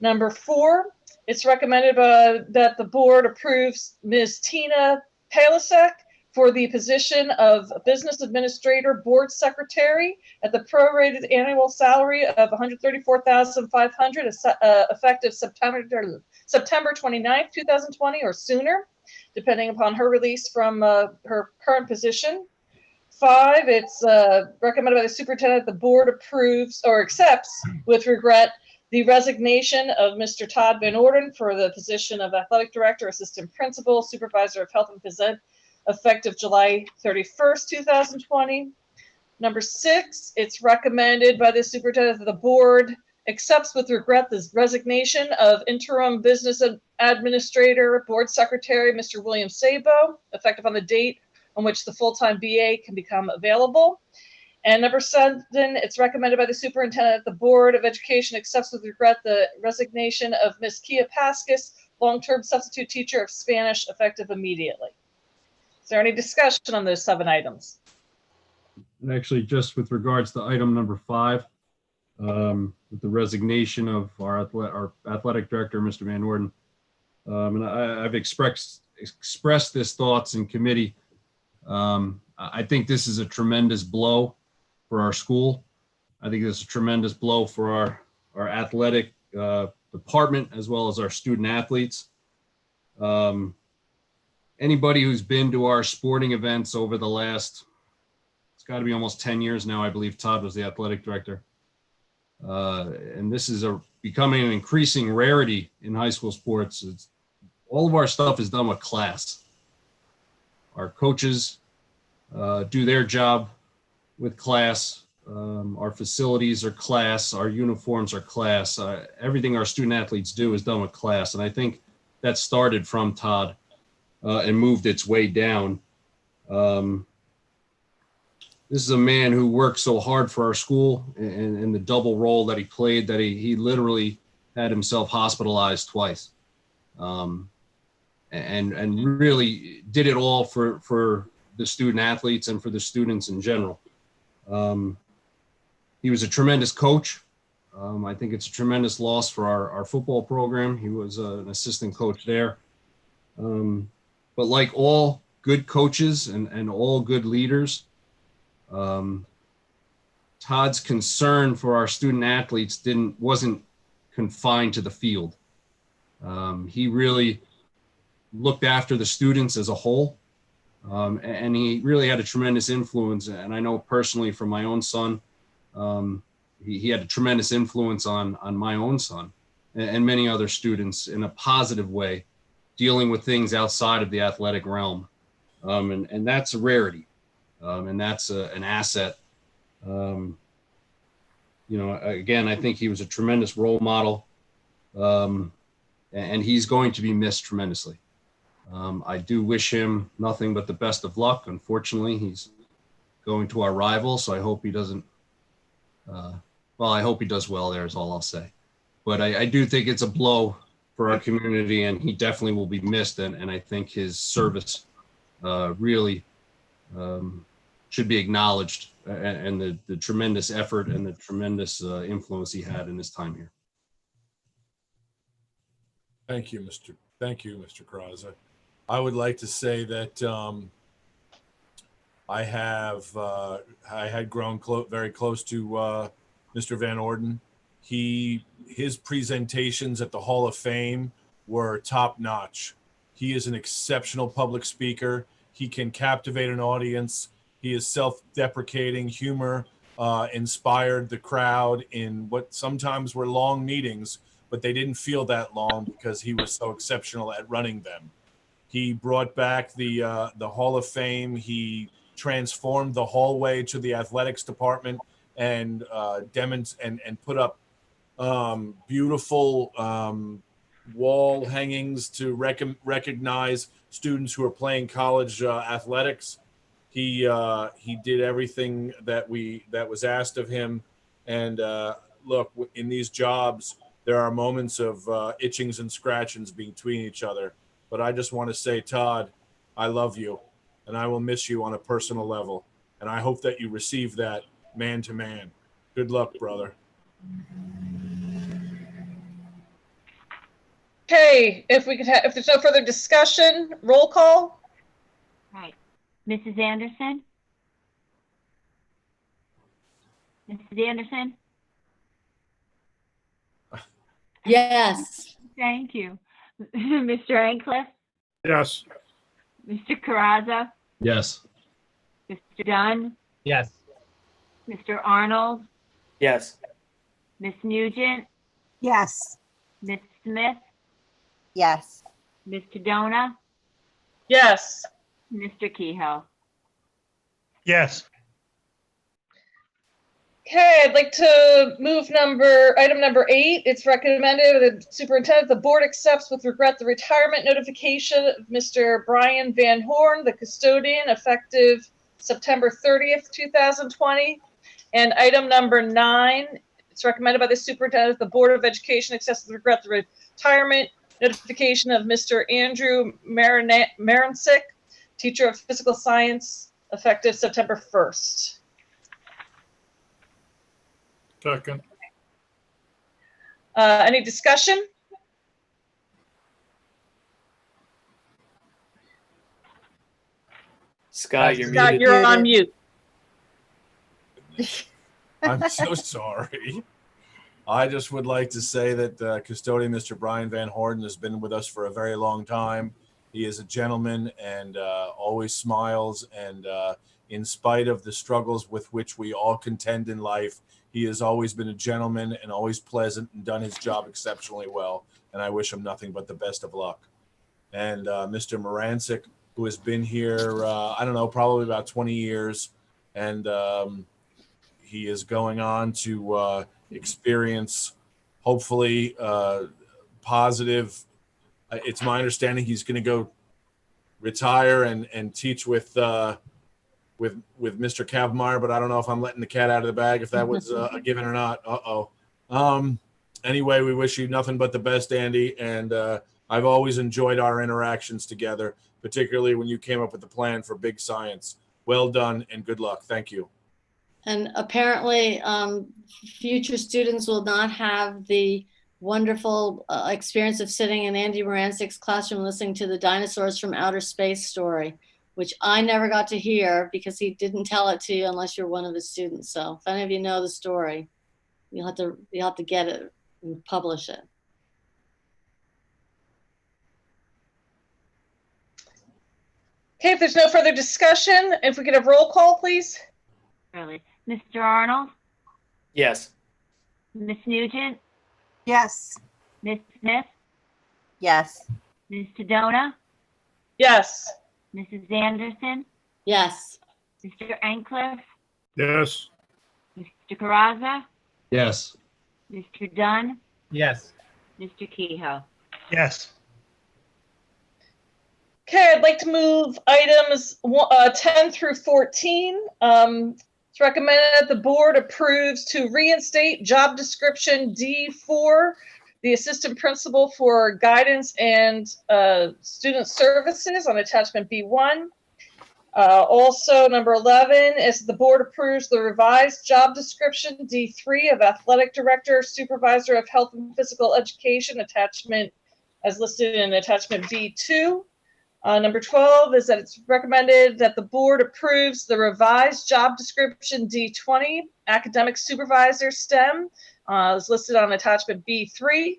S3: Number 4, it's recommended that the board approves Ms. Tina Palasek for the position of Business Administrator Board Secretary at the prorated annual salary of $134,500 effective September 29th, 2020 or sooner, depending upon her release from her current position. 5, it's recommended by the superintendent the board approves or accepts with regret the resignation of Mr. Todd Van Orden for the position of Athletic Director, Assistant Principal, Supervisor of Health and Phys Ed, effective July 31st, 2020. Number 6, it's recommended by the superintendent that the board accepts with regret the resignation of interim business administrator, board secretary, Mr. William Sabo, effective on the date on which the full-time BA can become available. And number 7, it's recommended by the superintendent that the Board of Education accepts with regret the resignation of Ms. Kia Pascas, long-term substitute teacher of Spanish, effective immediately. Is there any discussion on those 7 items?
S12: And actually, just with regards to item number 5, with the resignation of our athletic director, Mr. Van Orden, and I've expressed this thoughts in committee. I think this is a tremendous blow for our school. I think this is a tremendous blow for our athletic department as well as our student athletes. Anybody who's been to our sporting events over the last, it's got to be almost 10 years now, I believe Todd was the athletic director. And this is becoming an increasing rarity in high school sports. All of our stuff is done with class. Our coaches do their job with class. Our facilities are class. Our uniforms are class. Everything our student athletes do is done with class. And I think that started from Todd and moved its way down. This is a man who worked so hard for our school, and the double role that he played, that he literally had himself hospitalized twice. And really did it all for the student athletes and for the students in general. He was a tremendous coach. I think it's a tremendous loss for our football program. He was an assistant coach there. But like all good coaches and all good leaders, Todd's concern for our student athletes wasn't confined to the field. He really looked after the students as a whole. And he really had a tremendous influence. And I know personally from my own son, he had a tremendous influence on my own son and many other students in a positive way, dealing with things outside of the athletic realm. And that's a rarity. And that's an asset. You know, again, I think he was a tremendous role model. And he's going to be missed tremendously. I do wish him nothing but the best of luck. Unfortunately, he's going to our rival, so I hope he doesn't, I hope he does well there is all I'll say. But I do think it's a blow for our community, and he definitely will be missed. And I think his service really should be acknowledged, and the tremendous effort and the tremendous influence he had in his time here.
S9: Thank you, Mr. Krause. I would like to say that I had grown very close to Mr. Van Orden. His presentations at the Hall of Fame were top notch. He is an exceptional public speaker. He can captivate an audience. He is self-deprecating humor, inspired the crowd in what sometimes were long meetings, but they didn't feel that long because he was so exceptional at running them. He brought back the Hall of Fame. He transformed the hallway to the athletics department and put up beautiful wall hangings to recognize students who are playing college athletics. He did everything that was asked of him. And look, in these jobs, there are moments of itchings and scratchings between each other. But I just want to say, Todd, I love you, and I will miss you on a personal level. And I hope that you receive that man to man. Good luck, brother.
S3: Okay, if there's no further discussion, roll call.
S4: Right. Mrs. Anderson? Mrs. Anderson?
S5: Yes.
S4: Thank you. Mr. Ancliffe?
S6: Yes.
S4: Mr. Caraza?
S12: Yes.
S4: Mr. Dunn?
S13: Yes.
S4: Mr. Arnold?
S6: Yes.
S4: Miss Nugent?
S14: Yes.
S4: Miss Smith?
S7: Yes.
S4: Mr. Dona?
S3: Yes.
S4: Mr. Kehoe?
S2: Yes.
S3: Okay, I'd like to move item number 8. It's recommended the superintendent, the board accepts with regret the retirement notification of Mr. Brian Van Horn, the custodian, effective September 30th, 2020. And item number 9, it's recommended by the superintendent, the Board of Education accepts with regret the retirement notification of Mr. Andrew Maransick, teacher of physical science, effective September 1st.
S6: Second.
S3: Any discussion?
S6: Scott, you're
S3: Scott,
S6: muted.
S3: you're on mute.
S9: I'm so sorry. I just would like to say that custodian Mr. Brian Van Horden has been with us for a very long time. He is a gentleman and always smiles. And in spite of the struggles with which we all contend in life, he has always been a gentleman and always pleasant and done his job exceptionally well. And I wish him nothing but the best of luck. And Mr. Morancic, who has been here, I don't know, probably about 20 years. And he is going on to experience, hopefully, positive. It's my understanding he's going to go retire and teach with Mr. Kavmeyer, but I don't know if I'm letting the cat out of the bag, if that was a given or not. Anyway, we wish you nothing but the best, Andy. And I've always enjoyed our interactions together, particularly when you came up with the plan for big science. Well done and good luck. Thank you.
S5: And apparently, future students will not have the wonderful experience of sitting in Andy Morancic's classroom listening to the Dinosaurs from Outer Space story, which I never got to hear because he didn't tell it to you unless you're one of his students. So if any of you know the story, you'll have to get it and publish it.
S3: Okay, if there's no further discussion, if we could have roll call, please.
S4: Really? Mr. Arnold?
S6: Yes.
S4: Miss Nugent?
S14: Yes.
S4: Miss Smith?
S7: Yes.
S4: Mr. Dona?
S3: Yes.
S4: Mrs. Anderson?
S5: Yes.
S4: Mr. Ancliffe?
S6: Yes.
S4: Mr. Caraza?
S12: Yes.
S4: Mr. Dunn?
S13: Yes.
S4: Mr. Kehoe?
S2: Yes.
S3: Okay, I'd like to move items 10 through 14. It's recommended that the board approves to reinstate job description D4, the assistant principal for guidance and student services on attachment B1. Also, number 11 is the board approves the revised job description D3 of athletic director, supervisor of health and physical education, attachment as listed in attachment B2. Number 12 is that it's recommended that the board approves the revised job description D20, academic supervisor STEM, is listed on attachment B3.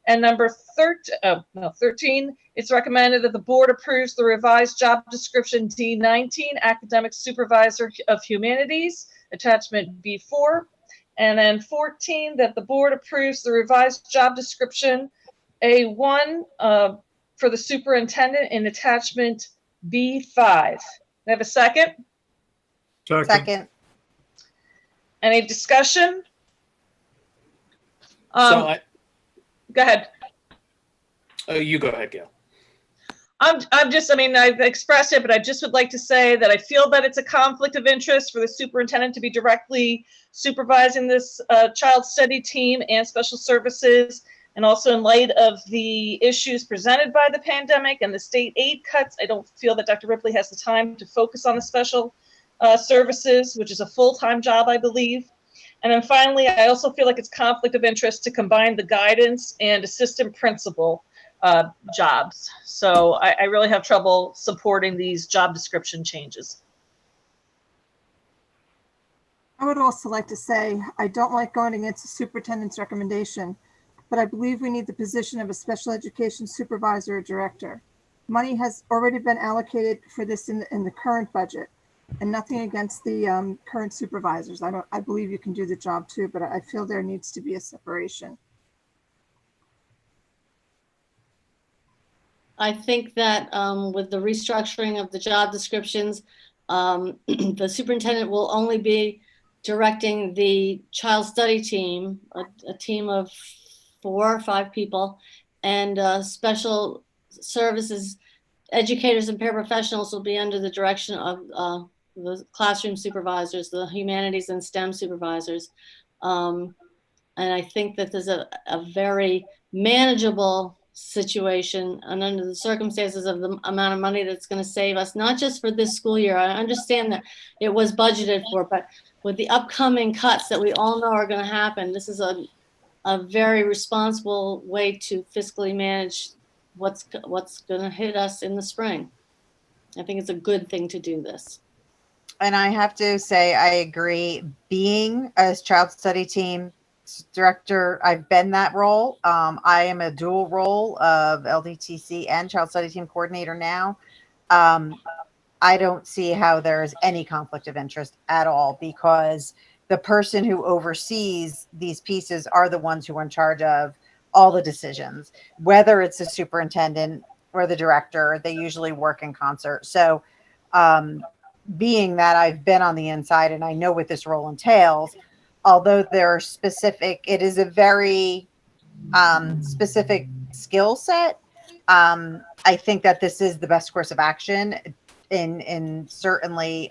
S3: And number 13, it's recommended that the board approves the revised job description D19, academic supervisor of humanities, attachment B4. And then 14, that the board approves the revised job description A1, for the superintendent in attachment B5. I have a second?
S7: Second.
S3: Any discussion?
S6: So
S3: Go ahead.
S6: you go ahead, Gail.
S3: I mean, I've expressed it, but I just would like to say that I feel that it's a conflict of interest for the superintendent to be directly supervising this child study team and special services. And also in light of the issues presented by the pandemic and the state aid cuts, I don't feel that Dr. Ripley has the time to focus on the special services, which is a full-time job, I believe. And then finally, I also feel like it's conflict of interest to combine the guidance and assistant principal jobs. So I really have trouble supporting these job description changes.
S14: I would also like to say, I don't like going against the superintendent's recommendation, but I believe we need the position of a special education supervisor or director. Money has already been allocated for this in the current budget, and nothing against the current supervisors. I believe you can do the job too, but I feel there needs to be a separation.
S5: I think that with the restructuring of the job descriptions, the superintendent will only be directing the child study team, a team of 4 or 5 people, and special services educators and paraprofessionals will be under the direction of the classroom supervisors, the humanities and STEM supervisors. And I think that there's a very manageable situation, and under the circumstances of the amount of money that's going to save us, not just for this school year. I understand that it was budgeted for, but with the upcoming cuts that we all know are going to happen, this is a very responsible way to fiscally manage what's going to hit us in the spring. I think it's a good thing to do this.
S7: And I have to say, I agree. Being a child study team director, I've been that role. I am a dual role of LDTC and child study team coordinator now. I don't see how there's any conflict of interest at all, because the person who oversees these pieces are the ones who are in charge of all the decisions, whether it's the superintendent or the director. They usually work in concert. So being that I've been on the inside and I know what this role entails, although they're specific, it is a very specific skill set. I think that this is the best course of action. In certainly,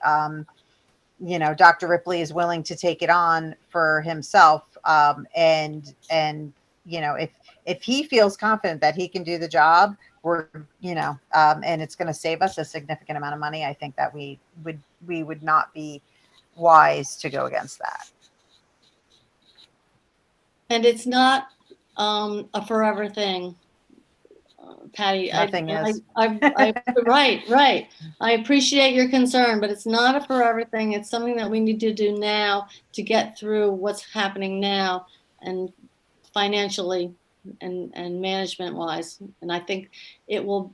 S7: you know, Dr. Ripley is willing to take it on for himself. And you know, if he feels confident that he can do the job, we're, you know, and it's going to save us a significant amount of money, I think that we would not be wise to go against that.
S5: And it's not a forever thing, Patty.
S7: Nothing is.
S5: Right. I appreciate your concern, but it's not a forever thing. It's something that we need to do now to get through what's happening now, and financially and management wise. And I think it will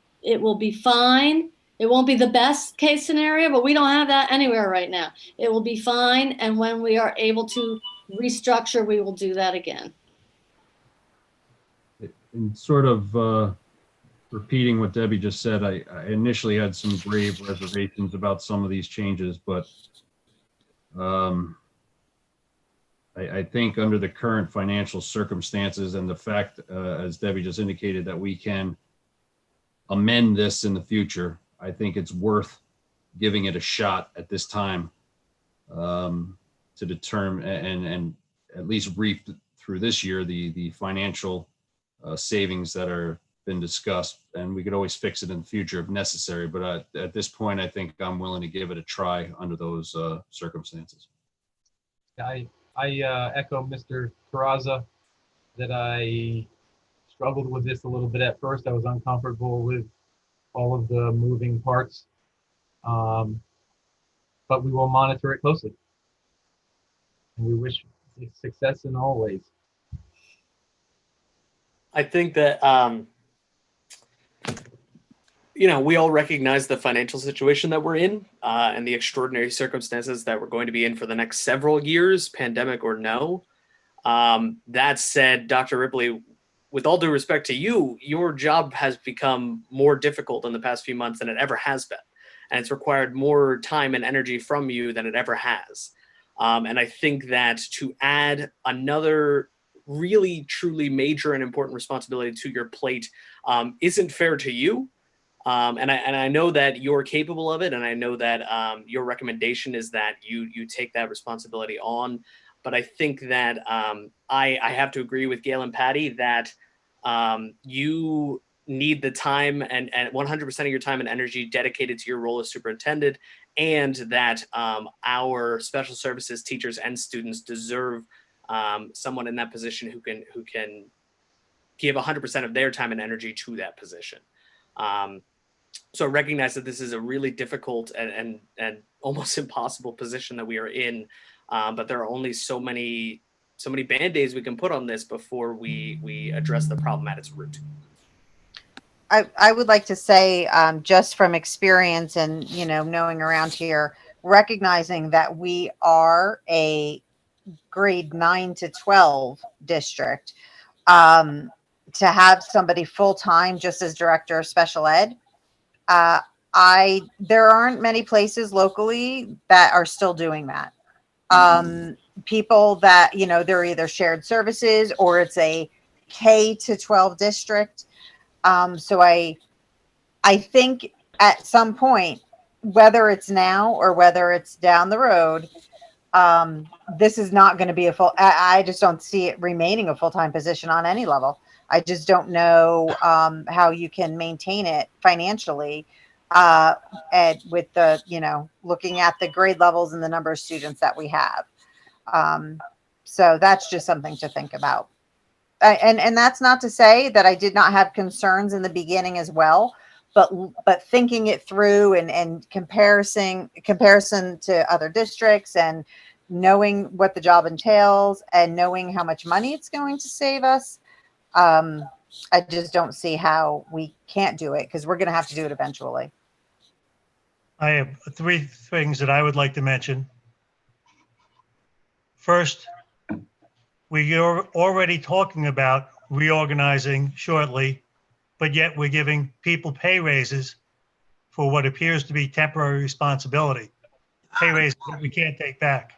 S5: be fine. It won't be the best case scenario, but we don't have that anywhere right now. It will be fine. And when we are able to restructure, we will do that again.
S12: And sort of repeating what Debbie just said, I initially had some grave reservations about some of these changes, but I think under the current financial circumstances and the fact, as Debbie just indicated, that we can amend this in the future, I think it's worth giving it a shot at this time to determine and at least reap through this year the financial savings that are been discussed, and we could always fix it in the future if necessary. But at this point, I think I'm willing to give it a try under those circumstances.
S13: I echo Mr. Peraza that I struggled with this a little bit at first. I was uncomfortable with all of the moving parts, but we will monitor it closely. And we wish success in all ways.
S6: I think that, you know, we all recognize the financial situation that we're in and the extraordinary circumstances that we're going to be in for the next several years, pandemic or no. That said, Dr. Ripley, with all due respect to you, your job has become more difficult in the past few months than it ever has been. And it's required more time and energy from you than it ever has. And I think that to add another really, truly major and important responsibility to your plate isn't fair to you. And I know that you're capable of it, and I know that your recommendation is that you take that responsibility on. But I think that I have to agree with Gail and Patty that you need the time and 100% of your time and energy dedicated to your role as superintendent, and that our special services teachers and students deserve someone in that position who can give 100% of their time and energy to that position. So recognize that this is a really difficult and almost impossible position that we are in, but there are only so many Band-Aids we can put on this before we address the problem at its root.
S7: I would like to say, just from experience and, knowing around here, recognizing that we are a grade 9 to 12 district, to have somebody full-time just as director of special ed, there aren't many places locally that are still doing that. People that, they're either shared services or it's a K to 12 district. So I think at some point, whether it's now or whether it's down the road, this is not going to be I just don't see it remaining a full-time position on any level. I just don't know how you can maintain it financially and with the, looking at the grade levels and the number of students that we have. So that's just something to think about. And that's not to say that I did not have concerns in the beginning as well, but thinking it through and comparison to other districts and knowing what the job entails and knowing how much money it's going to save us, I just don't see how we can't do it, because we're going to have to do it eventually.
S2: I have 3 things that I would like to mention. First, we are already talking about reorganizing shortly, but yet we're giving people pay raises for what appears to be temporary responsibility. Pay raises that we can't take back.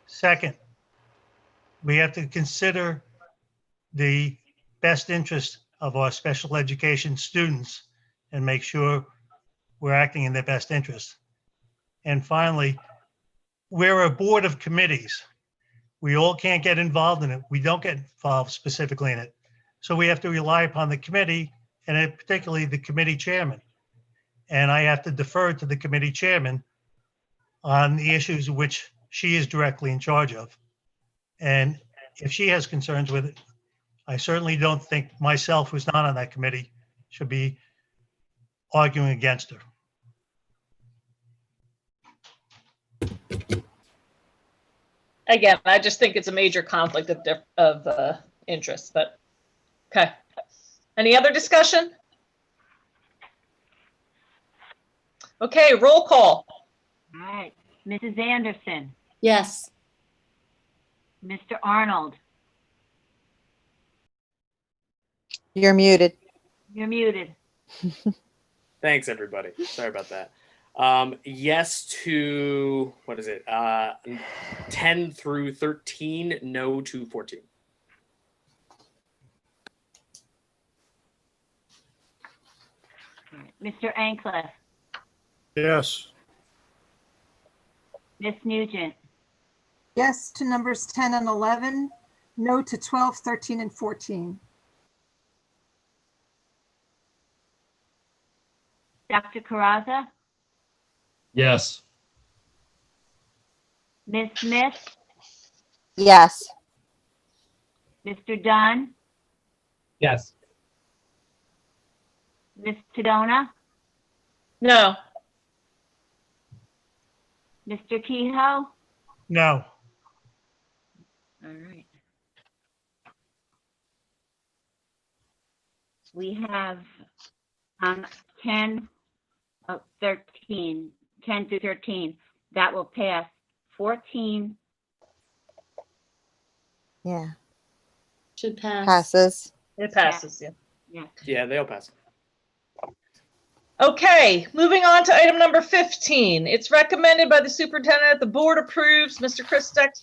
S2: Second, we have to consider the best interest of our special education students and make sure we're acting in their best interest. And finally, we're a board of committees. We all can't get involved in it. We don't get involved specifically in it. So we have to rely upon the committee, and particularly the committee chairman. And I have to defer to the committee chairman on the issues which she is directly in charge of. And if she has concerns with it, I certainly don't think myself, who's not on that committee, should be arguing against her.
S3: Again, I just think it's a major conflict of interest, but okay. Any other discussion? Okay, roll call.
S4: All right. Mrs. Anderson,
S5: Yes.
S4: Mr. Arnold,
S7: You're muted.
S4: you're muted.
S6: Thanks, everybody. Sorry about that. Yes to, what is it? 10 through 13, no to 14.
S4: All right. Mr. Ankliff,
S9: Yes.
S4: Miss Nugent,
S14: Yes to numbers 10 and 11, no to 12, 13, and 14.
S4: Dr. Carrazza,
S12: Yes.
S4: Miss Smith,
S7: Yes.
S4: Mr. Dunn,
S13: Yes.
S4: Miss Tadona,
S3: No.
S4: Mr. Kehoe.
S2: No.
S4: All right. We have 10 through 13. That will pass. 14,
S7: Yeah.
S5: Should pass.
S7: Passes.
S3: It passes, yeah.
S4: yeah.
S6: Yeah, they'll pass.
S3: Okay, moving on to item number 15. It's recommended by the superintendent that the board approves Mr.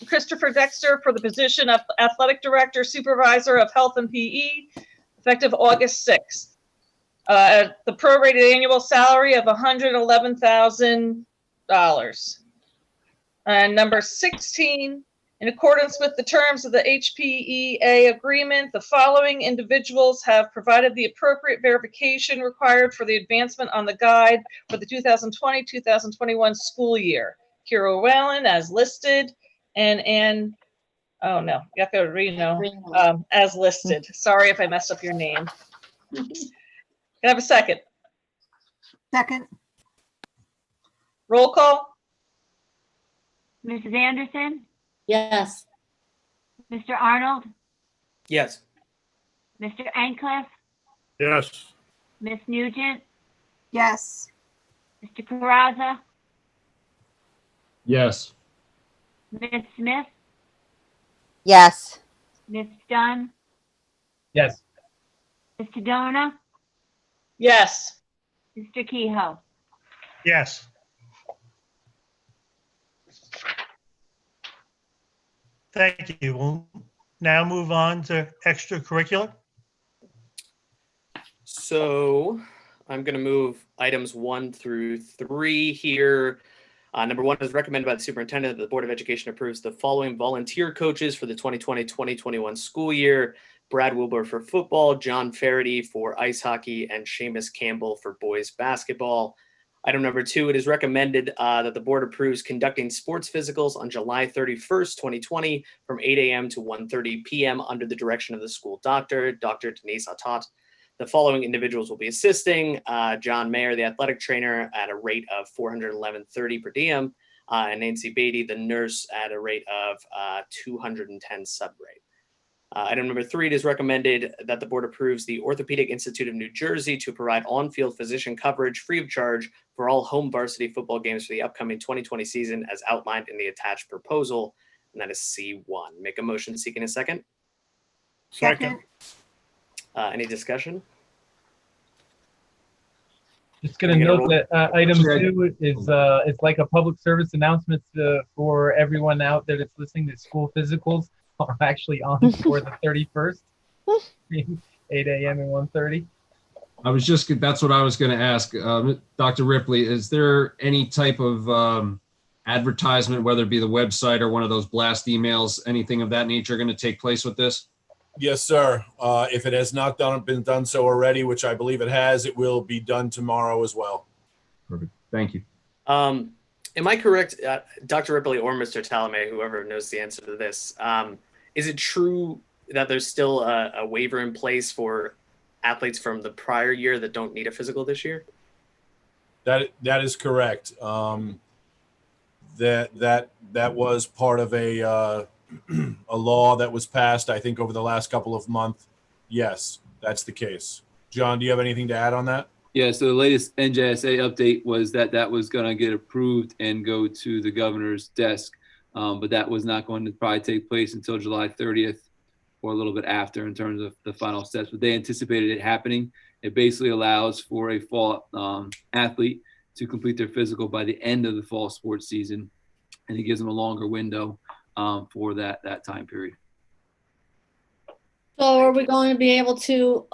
S3: Christopher Dexter for the position of athletic director, supervisor of health and PE, effective August 6th. at the prorated annual salary of $111,000. And number 16, in accordance with the terms of the HPEA agreement, the following individuals have provided the appropriate verification required for the advancement on the guide for the 2020-2021 school year. Kira Whalen as listed, and Ann, oh no, Yucca Reno as listed. Sorry if I messed up your name. Can I have a second?
S14: Second,
S3: Roll call?
S4: Mrs. Anderson,
S5: Yes.
S4: Mr. Arnold,
S6: Yes.
S4: Mr. Ancliffe,
S9: Yes.
S4: Miss Nugent,
S14: yes.
S4: Mr. Caraza,
S12: Yes.
S4: Miss Smith,
S7: Yes.
S4: Miss Dunn,
S13: Yes.
S4: Mr. Dona,
S3: Yes.
S4: Mr. Kehoe.
S2: Yes. Thank you. We'll now move on to extracurricular.
S6: So I'm going to move items 1 through 3 here. Number 1 is recommended by the superintendent that the Board of Education approves the following volunteer coaches for the 2020-2021 school year: Brad Wilbur for football, John Faraday for ice hockey, and Seamus Campbell for boys basketball. Item number 2, it is recommended that the board approves conducting sports physicals on July 31st, 2020 from 8 a.m. to 1:30 p.m. under the direction of the school doctor, Dr. Denise Atat. The following individuals will be assisting: John Mayer, the athletic trainer, at a rate of $411.30 per diem, and Nancy Beatty, the nurse, at a rate of $210 sub rate. Item number 3, it is recommended that the board approves the Orthopedic Institute of New Jersey to provide on-field physician coverage free of charge for all home varsity football games for the upcoming 2020 season as outlined in the attached proposal, and that is C1. Make a motion seeking a second.
S14: Second,
S6: Any discussion?
S13: Just going to note that item 2 is it's like a public service announcement for everyone out there that's listening that school physicals are actually on for the 31st, 8 a.m. and 1:30.
S12: That's what I was going to ask. Dr. Ripley, is there any type of advertisement, whether it be the website or one of those blast emails, anything of that nature going to take place with this?
S9: Yes, sir. If it has not been done so already, which I believe it has, it will be done tomorrow as well.
S12: Perfect. Thank you.
S6: Am I correct, Dr. Ripley or Mr. Talamay, whoever knows the answer to this? Is it true that there's still a waiver in place for athletes from the prior year that don't need a physical this year?
S9: That is correct. That was part of a law that was passed, I think, over the last couple of months. Yes, that's the case. John, do you have anything to add on that?
S8: Yeah, so the latest NJSA update was that was going to get approved and go to the governor's desk, but that was not going to probably take place until July 30th or a little bit after in terms of the final steps. But they anticipated it happening. It basically allows for a fall athlete to complete their physical by the end of the fall sports season, and it gives them a longer window for that time period.
S5: So are we going to be able to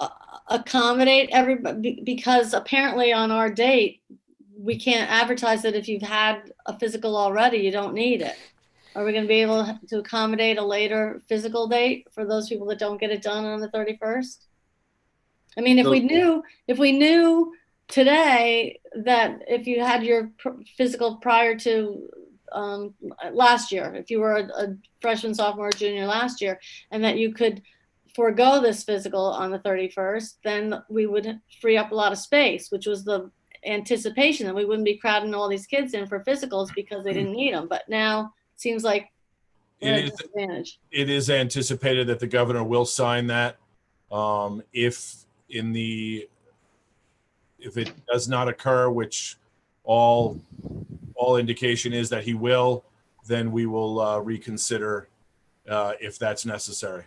S5: accommodate everybody? Because apparently on our date, we can't advertise that if you've had a physical already, you don't need it. Are we going to be able to accommodate a later physical date for those people that don't get it done on the 31st? I mean, if we knew today that if you had your physical prior to last year, if you were a freshman, sophomore, junior last year, and that you could forego this physical on the 31st, then we would free up a lot of space, which was the anticipation that we wouldn't be crowding all these kids in for physicals because they didn't need them. But now it seems like
S9: it is anticipated that the governor will sign that. If it does not occur, which all indication is that he will, then we will reconsider if that's necessary.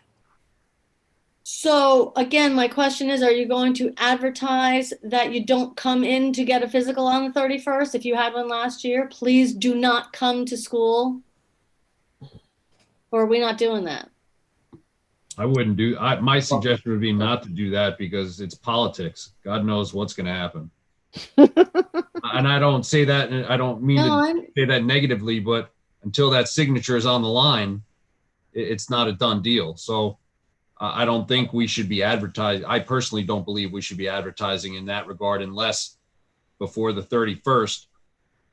S5: So again, my question is, are you going to advertise that you don't come in to get a physical on the 31st? If you had one last year, please do not come to school. Or are we not doing that?
S12: I wouldn't do, my suggestion would be not to do that because it's politics. God knows what's going to happen. And I don't say that, and I don't mean to say that negatively, but until that signature is on the line, it's not a done deal. So I don't think we should be advertising. I personally don't believe we should be advertising in that regard unless before the 31st,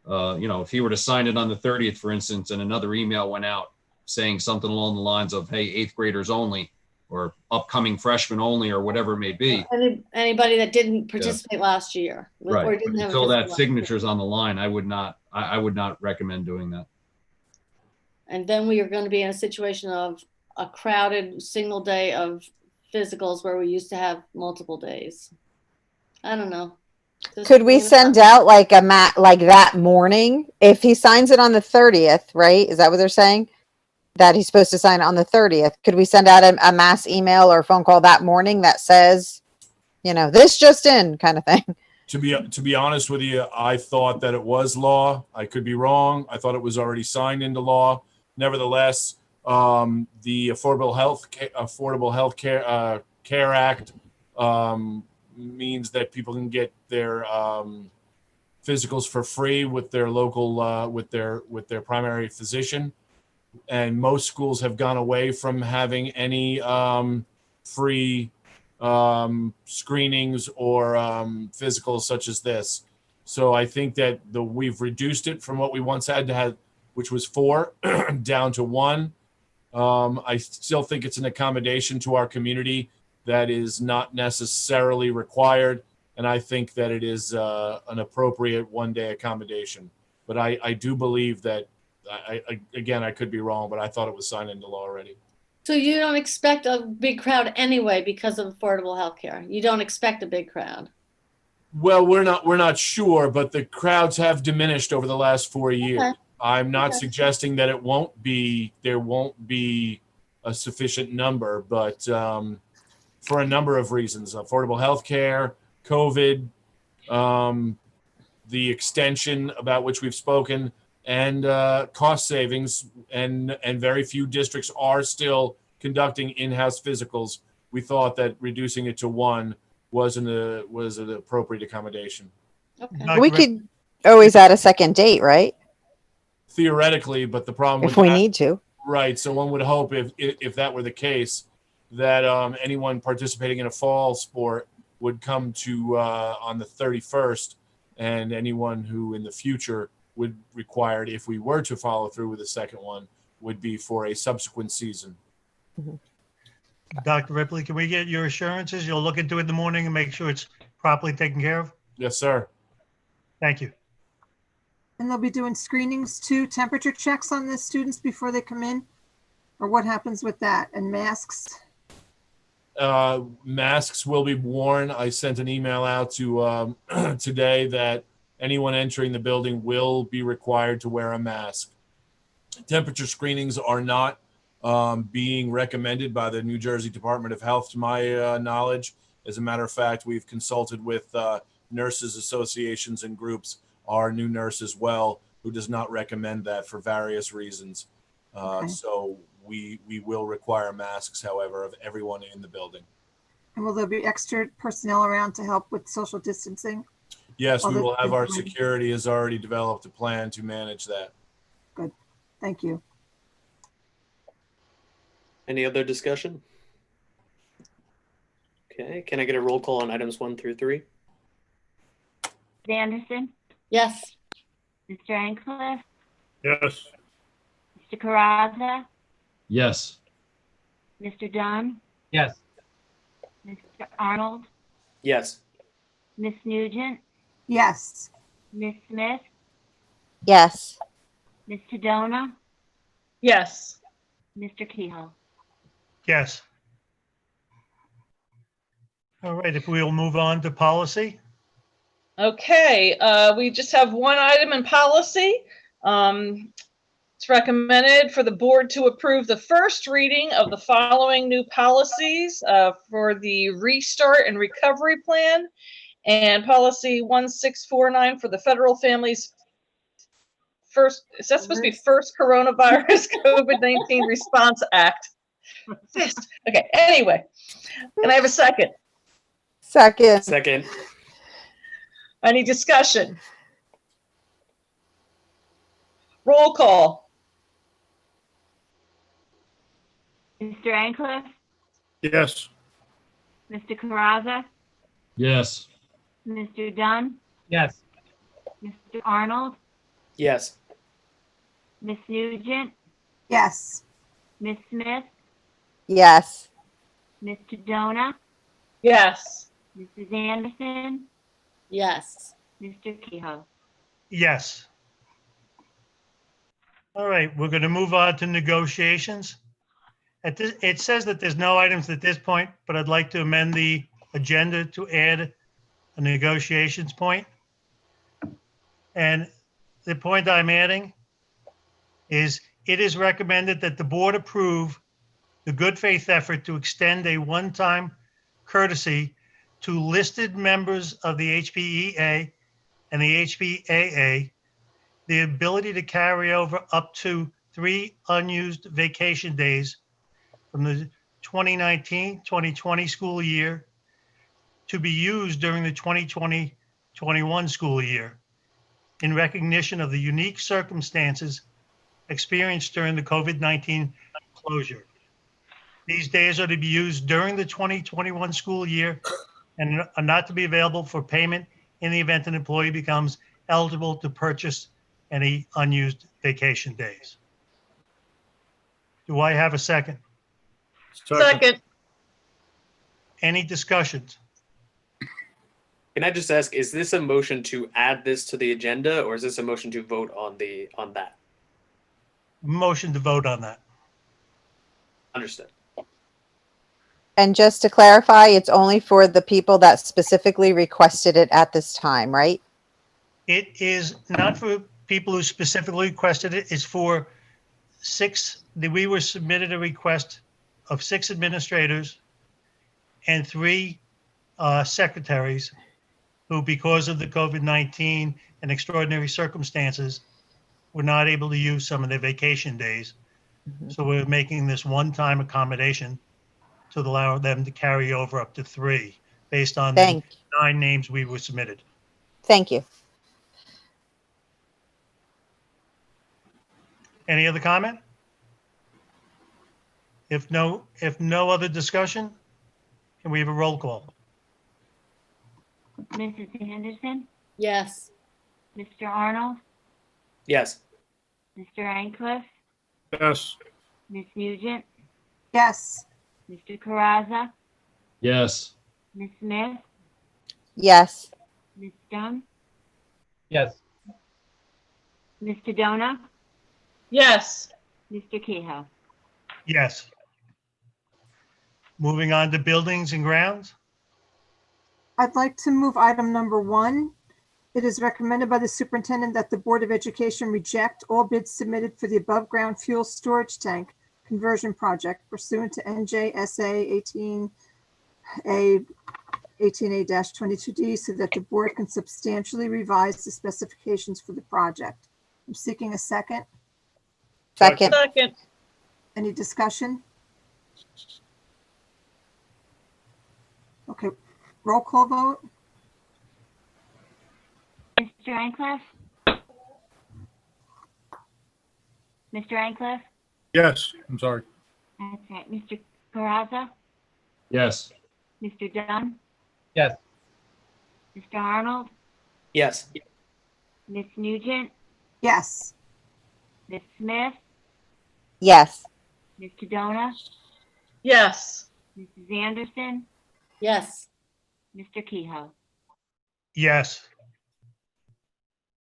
S12: if he were to sign it on the 30th, for instance, and another email went out saying something along the lines of, hey, 8th graders only, or upcoming freshmen only, or whatever it may be.
S5: Anybody that didn't participate last year.
S12: Right.
S5: Or didn't have a
S12: Until that
S5: physical
S12: signature is on the line, I would not recommend doing that.
S5: And then we are going to be in a situation of a crowded single day of physicals where we used to have multiple days. I don't know.
S7: Could we send out like like that morning? If he signs it on the 30th, right? Is that what they're saying? That he's supposed to sign it on the 30th. Could we send out a mass email or phone call that morning that says, this just in kind of thing?
S9: To be honest with you, I thought that it was law. I could be wrong. I thought it was already signed into law. Nevertheless, the Affordable Health Care Act means that people can get their physicals for free with their local with their primary physician, and most schools have gone away from having any free screenings or physicals such as this. So I think that we've reduced it from what we once had to have, which was 4, down to 1. I still think it's an accommodation to our community that is not necessarily required, and I think that it is an appropriate one-day accommodation. But I do believe that, again, I could be wrong, but I thought it was signed into law already.
S5: So you don't expect a big crowd anyway because of affordable health care? You don't expect a big crowd?
S9: Well, we're not sure, but the crowds have diminished over the last 4 years.
S5: Okay.
S9: I'm not suggesting that there won't be a sufficient number, but for a number of reasons, affordable health care, COVID, the extension about which we've spoken, and cost savings, and very few districts are still conducting in-house physicals. We thought that reducing it to 1 was an appropriate accommodation.
S5: Okay.
S7: We could always add a second date, right?
S9: Theoretically, but the problem with
S7: If we
S9: that,
S7: need to.
S9: right? So one would hope if that were the case, that anyone participating in a fall sport would come to on the 31st, and anyone who in the future would require it, if we were to follow through with the second one, would be for a subsequent season.
S2: Dr. Ripley, can we get your assurances? You'll look into it in the morning and make sure it's properly taken care of?
S9: Yes, sir.
S2: Thank you.
S14: And they'll be doing screenings too, temperature checks on the students before they come in? Or what happens with that? And masks?
S9: Masks will be worn. I sent an email out to today that anyone entering the building will be required to wear a mask. Temperature screenings are not being recommended by the New Jersey Department of Health, to my knowledge. As a matter of fact, we've consulted with nurses associations and groups, our new nurse as well, who does not recommend that for various reasons.
S14: Okay.
S9: So we will require masks, however, of everyone in the building.
S14: And will there be extra personnel around to help with social distancing?
S9: Yes, we
S14: Other
S9: will have
S14: than-
S9: our security has already developed a plan to manage that.
S14: Good. Thank you.
S6: Any other discussion? Okay, can I get a roll call on items 1 through 3?
S4: Ms. Anderson,
S5: Yes.
S4: Mr. Ancliffe,
S9: Yes.
S4: Mr. Caraza,
S12: Yes.
S4: Mr. Dunn,
S13: Yes.
S4: Mr. Arnold,
S6: Yes.
S4: Ms. Nugent,
S14: Yes.
S4: Ms. Smith,
S7: Yes.
S4: Ms. Tadona,
S3: Yes.
S4: Mr. Keyhoe.
S2: Yes. All right, if we will move on to policy.
S3: Okay, we just have one item in policy. It's recommended for the board to approve the first reading of the following new policies for the restart and recovery plan, and policy 1649 for the federal families first, is that supposed to be first coronavirus COVID-19 response act? Okay, anyway. Can I have a second?
S7: Second.
S6: Second.
S3: Any discussion? Roll call.
S4: Mr. Ancliffe,
S9: Yes.
S4: Mr. Caraza,
S12: Yes.
S4: Mr. Dunn,
S13: Yes.
S4: Mr. Arnold,
S6: Yes.
S4: Miss Nugent,
S14: Yes.
S4: Miss Smith,
S7: Yes.
S4: Mr. Dona,
S3: Yes.
S4: Mrs. Anderson,
S5: Yes.
S4: Mr. Kehoe.
S2: Yes. All right, we're going to move on to negotiations. It says that there's no items at this point, but I'd like to amend the agenda to add a negotiations point. And the point I'm adding is it is recommended that the board approve the good faith effort to extend a one-time courtesy to listed members of the HPEA and the HPAA the ability to carry over up to 3 unused vacation days from the 2019-2020 school year to be used during the 2020-21 school year in recognition of the unique circumstances experienced during the COVID-19 closure. These days are to be used during the 2021 school year and are not to be available for payment in the event an employee becomes eligible to purchase any unused vacation days. Do I have a second?
S3: Second.
S2: Any discussions?
S6: Can I just ask, is this a motion to add this to the agenda, or is this a motion to vote on that?
S2: Motion to vote on that.
S6: Understood.
S7: And just to clarify, it's only for the people that specifically requested it at this time, right?
S2: It is not for people who specifically requested it. It's for we were submitted a request of 6 administrators and 3 secretaries who, because of the COVID-19 and extraordinary circumstances, were not able to use some of their vacation days. So we're making this one-time accommodation to allow them to carry over up to 3 based on the 9 names we were submitted.
S7: Thank you.
S2: Any other comment? If no other discussion, can we have a roll call?
S4: Mrs. Anderson,
S5: Yes.
S4: Mr. Arnold,
S6: Yes.
S4: Mr. Ancliffe,
S9: Yes.
S4: Miss Nugent,
S14: Yes.
S4: Mr. Caraza,
S12: Yes.
S4: Miss Smith,
S7: Yes.
S4: Miss Dunn,
S13: Yes.
S4: Mr. Dona,
S3: Yes.
S4: Mr. Kehoe.
S2: Yes. Moving on to buildings and grounds.
S14: I'd like to move item number 1. It is recommended by the superintendent that the Board of Education reject all bids submitted for the above-ground fuel storage tank conversion project pursuant to NJSA 18A-22D so that the board can substantially revise the specifications for the project. I'm seeking a second.
S7: Second.
S3: Second.
S14: Any discussion? Okay, roll call vote.
S4: Mr. Ancliffe? Mr. Ancliffe?
S9: Yes. I'm sorry.
S4: That's right. Mr. Caraza?
S12: Yes.
S4: Mr. Dunn?
S13: Yes.
S4: Mr. Arnold?
S6: Yes.
S4: Miss Nugent?
S14: Yes.
S4: Miss Smith?
S7: Yes.
S4: Mr. Dona?
S3: Yes.
S4: Mrs. Anderson?
S5: Yes.
S4: Mr. Kehoe.
S2: Yes.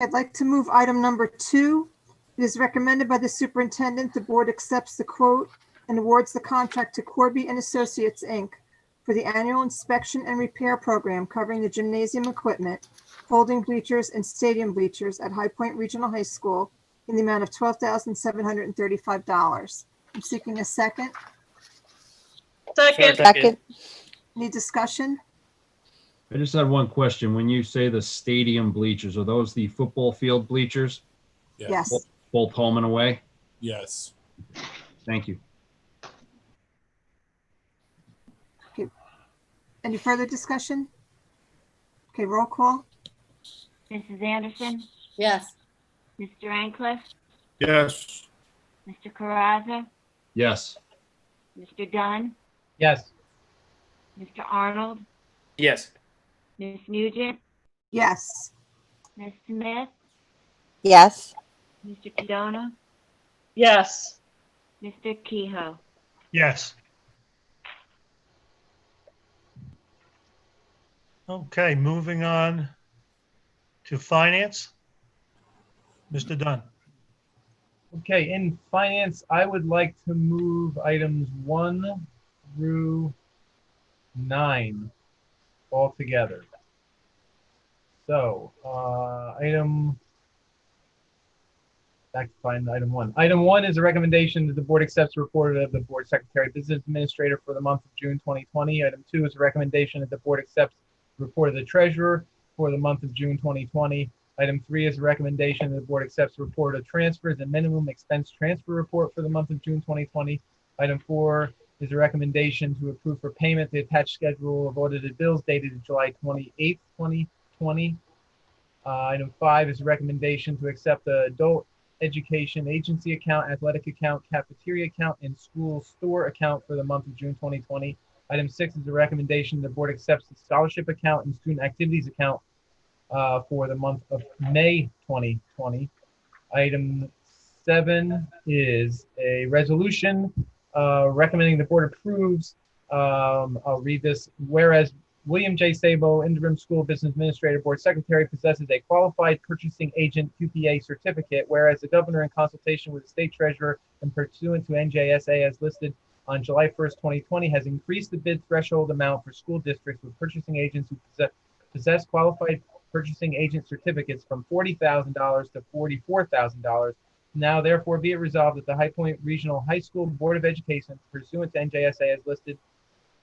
S14: I'd like to move item number 2. It is recommended by the superintendent, the board accepts the quote and awards the contract to Corby and Associates, Inc. for the annual inspection and repair program covering the gymnasium equipment, folding bleachers, and stadium bleachers at High Point Regional High School in the amount of $12,735. I'm seeking a second.
S3: Second.
S7: Second.
S14: Any discussion?
S12: I just had one question. When you say the stadium bleachers, are those the football field bleachers,
S14: Yes.
S12: both home and away?
S9: Yes.
S12: Thank you.
S14: Any further discussion? Okay, roll call.
S4: Mrs. Anderson,
S5: Yes.
S4: Mr. Ancliffe,
S9: Yes.
S4: Mr. Caraza,
S12: Yes.
S4: Mr. Dunn,
S13: Yes.
S4: Mr. Arnold,
S6: Yes.
S4: Ms. Nugent,
S14: Yes.
S4: Ms. Smith,
S7: Yes.
S4: Mr. Tadona,
S3: Yes.
S4: Mr. Kehoe.
S2: Yes. Okay, moving on to finance. Mr. Dunn.
S13: Okay, in finance, I would like to move items 1 through 9 all together. So, back to find item 1. Item 1 is a recommendation that the board accepts the report of the board secretary business administrator for the month of June 2020. Item 2 is a recommendation that the board accepts the report of the treasurer for the month of June 2020. Item 3 is a recommendation that the board accepts the report of transfers and minimum expense transfer report for the month of June 2020. Item 4 is a recommendation to approve for payment the attached schedule of audited bills dated July 28th, 2020. Item 5 is a recommendation to accept the adult education agency account, athletic account, cafeteria account, and school store account for the month of June 2020. Item 6 is a recommendation the board accepts the scholarship account and student activities account for the month of May 2020. Item 7 is a resolution recommending the board approves. I'll read this. Whereas William J. Sabo, interim school business administrator, board secretary, possesses a qualified purchasing agent QPA certificate, whereas the governor, in consultation with the state treasurer and pursuant to NJSA as listed on July 1st, 2020, has increased the bid threshold amount for school districts with purchasing agents who possess qualified purchasing agent certificates from $40,000 to $44,000. Now, therefore, be it resolved that the High Point Regional High School Board of Education, pursuant to NJSA as listed,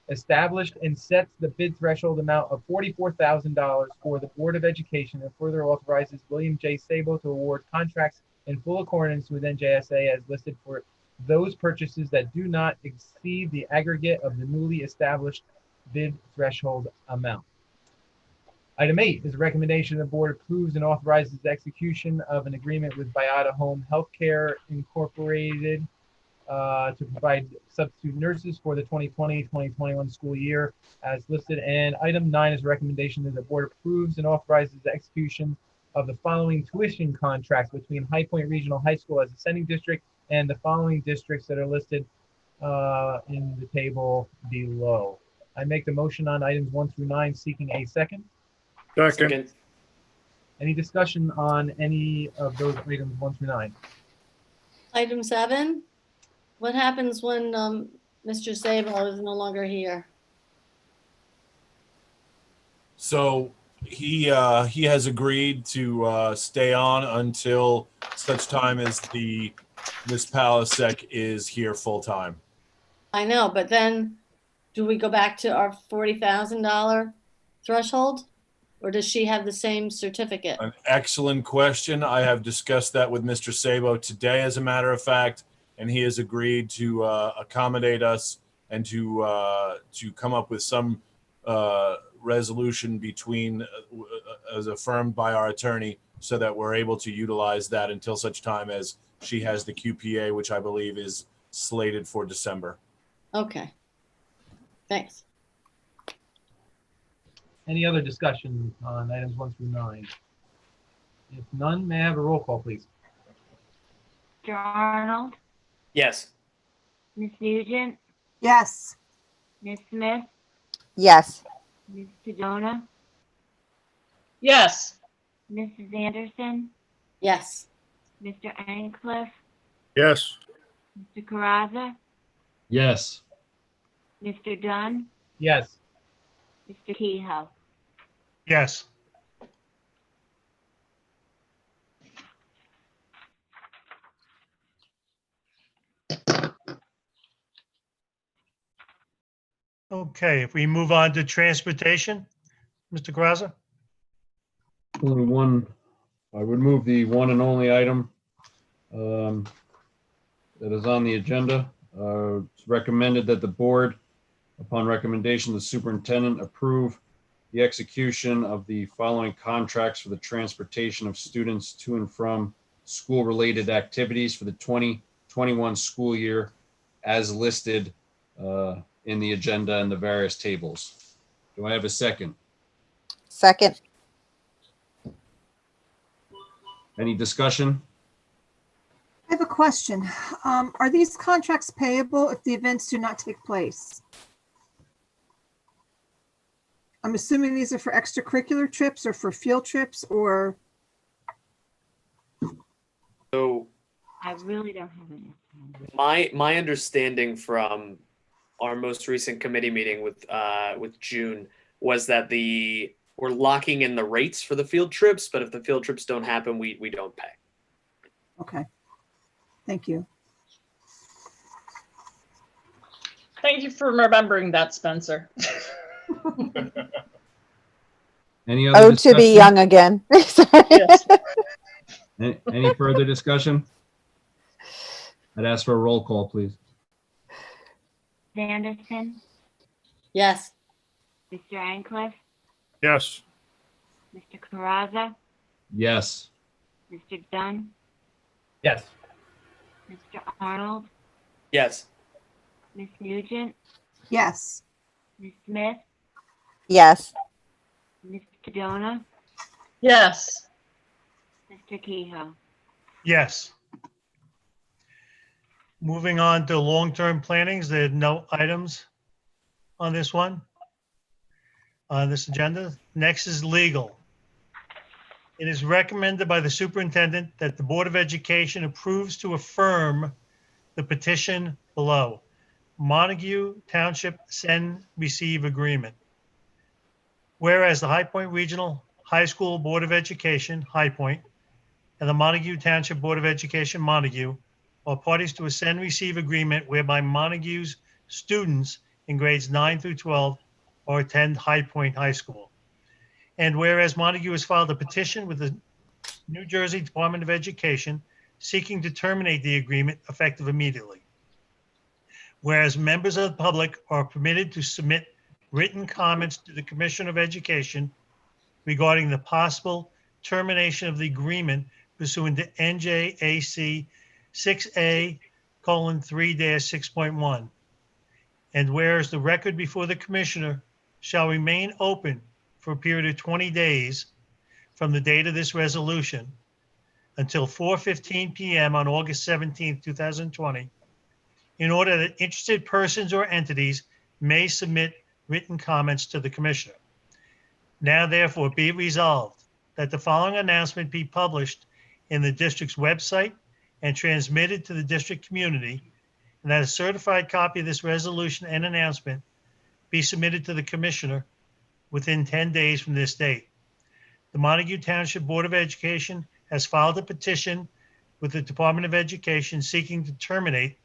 S13: established and sets the bid threshold amount of $44,000 for the Board of Education, and further authorizes William J. Sabo to award contracts in full accordance with NJSA as listed for those purchases that do not exceed the aggregate of the newly established bid threshold amount. Item 8 is a recommendation the board approves and authorizes the execution of an agreement with Bayada Home Healthcare Incorporated to provide substitute nurses for the 2020-2021 school year as listed. And item 9 is a recommendation that the board approves and authorizes the execution of the following tuition contracts between High Point Regional High School as a sending district and the following districts that are listed in the table below. I make the motion on items 1 through 9, seeking a second.
S9: Second.
S13: Any discussion on any of those items 1 through 9?
S5: Item 7, what happens when Mr. Sabo is no longer here?
S9: So he has agreed to stay on until such time as the Miss Palasek is here full time.
S5: I know, but then do we go back to our $40,000 threshold? Or does she have the same certificate?
S9: An excellent question. I have discussed that with Mr. Sabo today, as a matter of fact, and he has agreed to accommodate us and to come up with some resolution between, as affirmed by our attorney, so that we're able to utilize that until such time as she has the QPA, which I believe is slated for December.
S5: Okay. Thanks.
S13: Any other discussion on items 1 through 9? If none, may I have a roll call, please?
S4: Mr. Arnold,
S6: Yes.
S4: Ms. Nugent,
S14: Yes.
S4: Ms. Smith,
S7: Yes.
S4: Ms. Tadona,
S3: Yes.
S4: Mrs. Anderson,
S5: Yes.
S4: Mr. Ancliffe,
S9: Yes.
S4: Mr. Caraza,
S12: Yes.
S4: Mr. Dunn,
S13: Yes.
S4: Mr. Kehoe.
S2: Yes. Okay, if we move on to transportation, Mr. Graza?
S12: Only one, I would move the one and only item that is on the agenda. It's recommended that the board Upon recommendation, the superintendent approve the execution of the following contracts for the transportation of students to and from school-related activities for the 2021 school year as listed in the agenda and the various tables. Do I have a second?
S7: Second.
S12: Any discussion?
S14: I have a question. Are these contracts payable if the events do not take place? I'm assuming these are for extracurricular trips or for field trips or,
S6: So
S4: I really don't have any.
S6: my understanding from our most recent committee meeting with June was that we're locking in the rates for the field trips, but if the field trips don't happen, we don't pay.
S14: okay. Thank you.
S3: Thank you for remembering that, Spencer.
S12: Any other
S7: Oh, to
S12: discussion?
S7: be young again. Sorry.
S3: Yes.
S12: Any further discussion? I'd ask for a roll call, please.
S4: Sanderson,
S5: Yes.
S4: Mr. Ancliffe,
S9: Yes.
S4: Mr. Caraza,
S12: Yes.
S4: Mr. Dunn,
S13: Yes.
S4: Mr. Arnold,
S6: Yes.
S4: Ms. Nugent,
S14: Yes.
S4: Ms. Smith,
S7: Yes.
S4: Ms. Cadona,
S3: Yes.
S4: Mr. Kehoe.
S2: Yes. Moving on to long-term plannings, there are no items on this one, on this agenda. Next is legal. It is recommended by the superintendent that the Board of Education approves to affirm the petition below. Montague Township Send Receive Agreement. Whereas the High Point Regional High School Board of Education, High Point, and the Montague Township Board of Education, Montague, are parties to a send receive agreement whereby Montague's students in grades 9 through 12 or attend High Point High School. And whereas Montague has filed a petition with the New Jersey Department of Education seeking to terminate the agreement effective immediately. Whereas members of the public are permitted to submit written comments to the Commissioner of Education regarding the possible termination of the agreement pursuant to NJAC 6A:3-6.1. And whereas the record before the Commissioner shall remain open for a period of 20 days from the date of this resolution until 4:15 p.m. on August 17, 2020, in order that interested persons or entities may submit written comments to the Commissioner. Now therefore be it resolved that the following announcement be published in the district's website and transmitted to the district community, and that a certified copy of this resolution and announcement be submitted to the Commissioner within 10 days from this date. The Montague Township Board of Education has filed a petition with the Department of Education seeking to terminate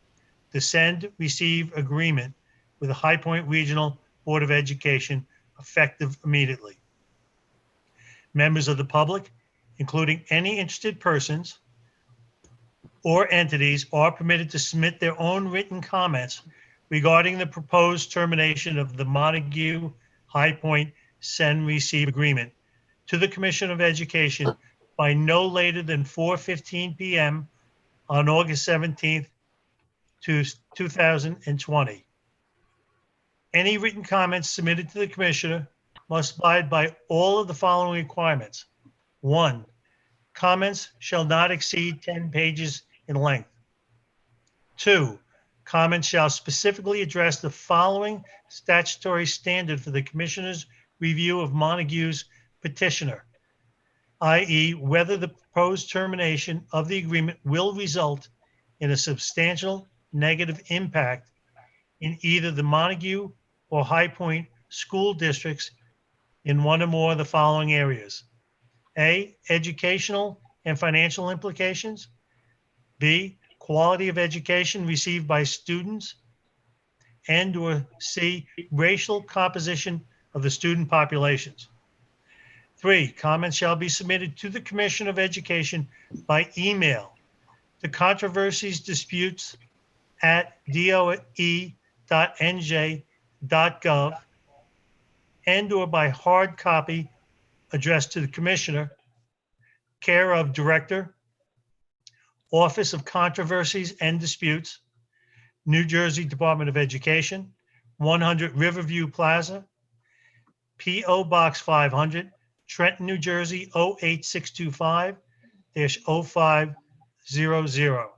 S2: the send receive agreement with the High Point Regional Board of Education effective immediately. Members of the public, including any interested persons or entities, are permitted to submit their own written comments regarding the proposed termination of the Montague High Point send receive agreement to the Commission of Education by no later than 4:15 p.m. on August 17th, 2020. Any written comments submitted to the Commissioner must abide by all of the following requirements. 1, comments shall not exceed 10 pages in length. 2, comments shall specifically address the following statutory standard for the Commissioner's review of Montague's petitioner, i.e., whether the proposed termination of the agreement will result in a substantial negative impact in either the Montague or High Point school districts in one or more of the following areas. A, educational and financial implications. B, quality of education received by students. And or C, racial composition of the student populations. 3, comments shall be submitted to the Commission of Education by email to controversies disputes at doe.nj hp.gov and/or by hard copy addressed to the Commissioner, care of Director, Office of Controversies and Disputes, New Jersey Department of Education, 100 Riverview Plaza, P.O. Box 500, Trenton, New Jersey, 08625-0500.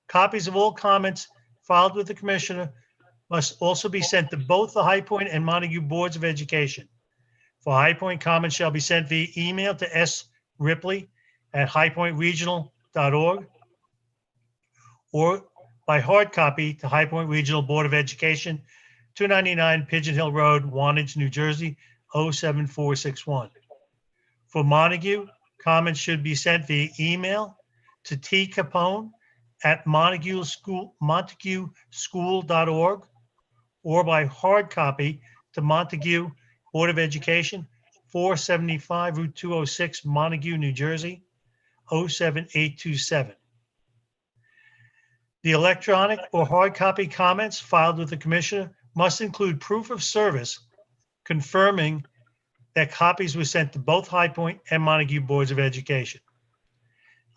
S2: Copies of all comments filed with the Commissioner must also be sent to both the High Point and Montague Boards of Education. For High Point, comments shall be sent via email to sripley@highpointregional.org or by hard copy to High Point Regional Board of Education, 299 Pigeon Hill Road, Wantage, New Jersey, 07461. For Montague, comments should be sent via email to tcapone@montagueschool.org or by hard copy to Montague Board of Education, 475 Route 206, Montague, New Jersey, 07827. The electronic or hard copy comments filed with the Commissioner must include proof of service confirming that copies were sent to both High Point and Montague Boards of Education.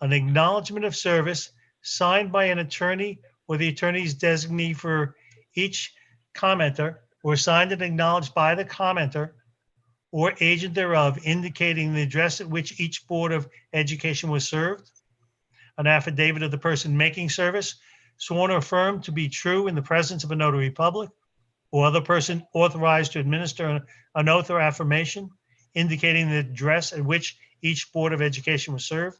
S2: An acknowledgement of service signed by an attorney or the attorney's designee for each commenter, or signed and acknowledged by the commenter or agent thereof, indicating the address at which each Board of Education was served. An affidavit of the person making service, sworn or affirmed to be true in the presence of a notary public or other person authorized to administer an oath or affirmation, indicating the address at which each Board of Education was served.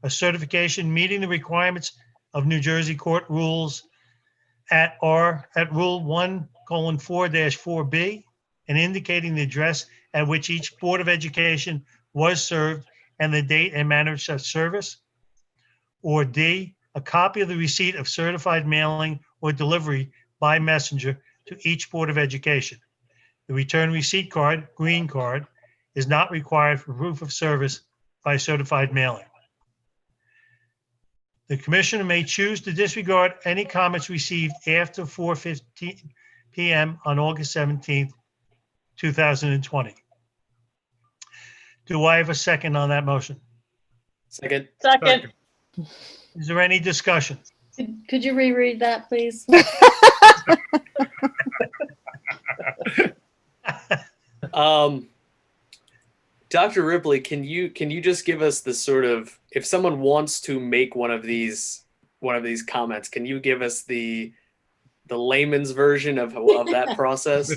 S2: A certification meeting the requirements of New Jersey court rules at Rule 1:4-4B and indicating the address at which each Board of Education was served and the date and manner of such service. Or D, a copy of the receipt of certified mailing or delivery by messenger to each Board of Education. The return receipt card, green card, is not required for proof of service by certified mailing. The Commissioner may choose to disregard any comments received after 4:15 p.m. on August 17th, 2020. Do I have a second on that motion?
S6: Second.
S3: Second.
S2: Is there any discussion?
S5: Could you reread that, please?
S6: Dr. Ripley, can you just give us the sort of, if someone wants to make one of these comments, can you give us the layman's version of that process?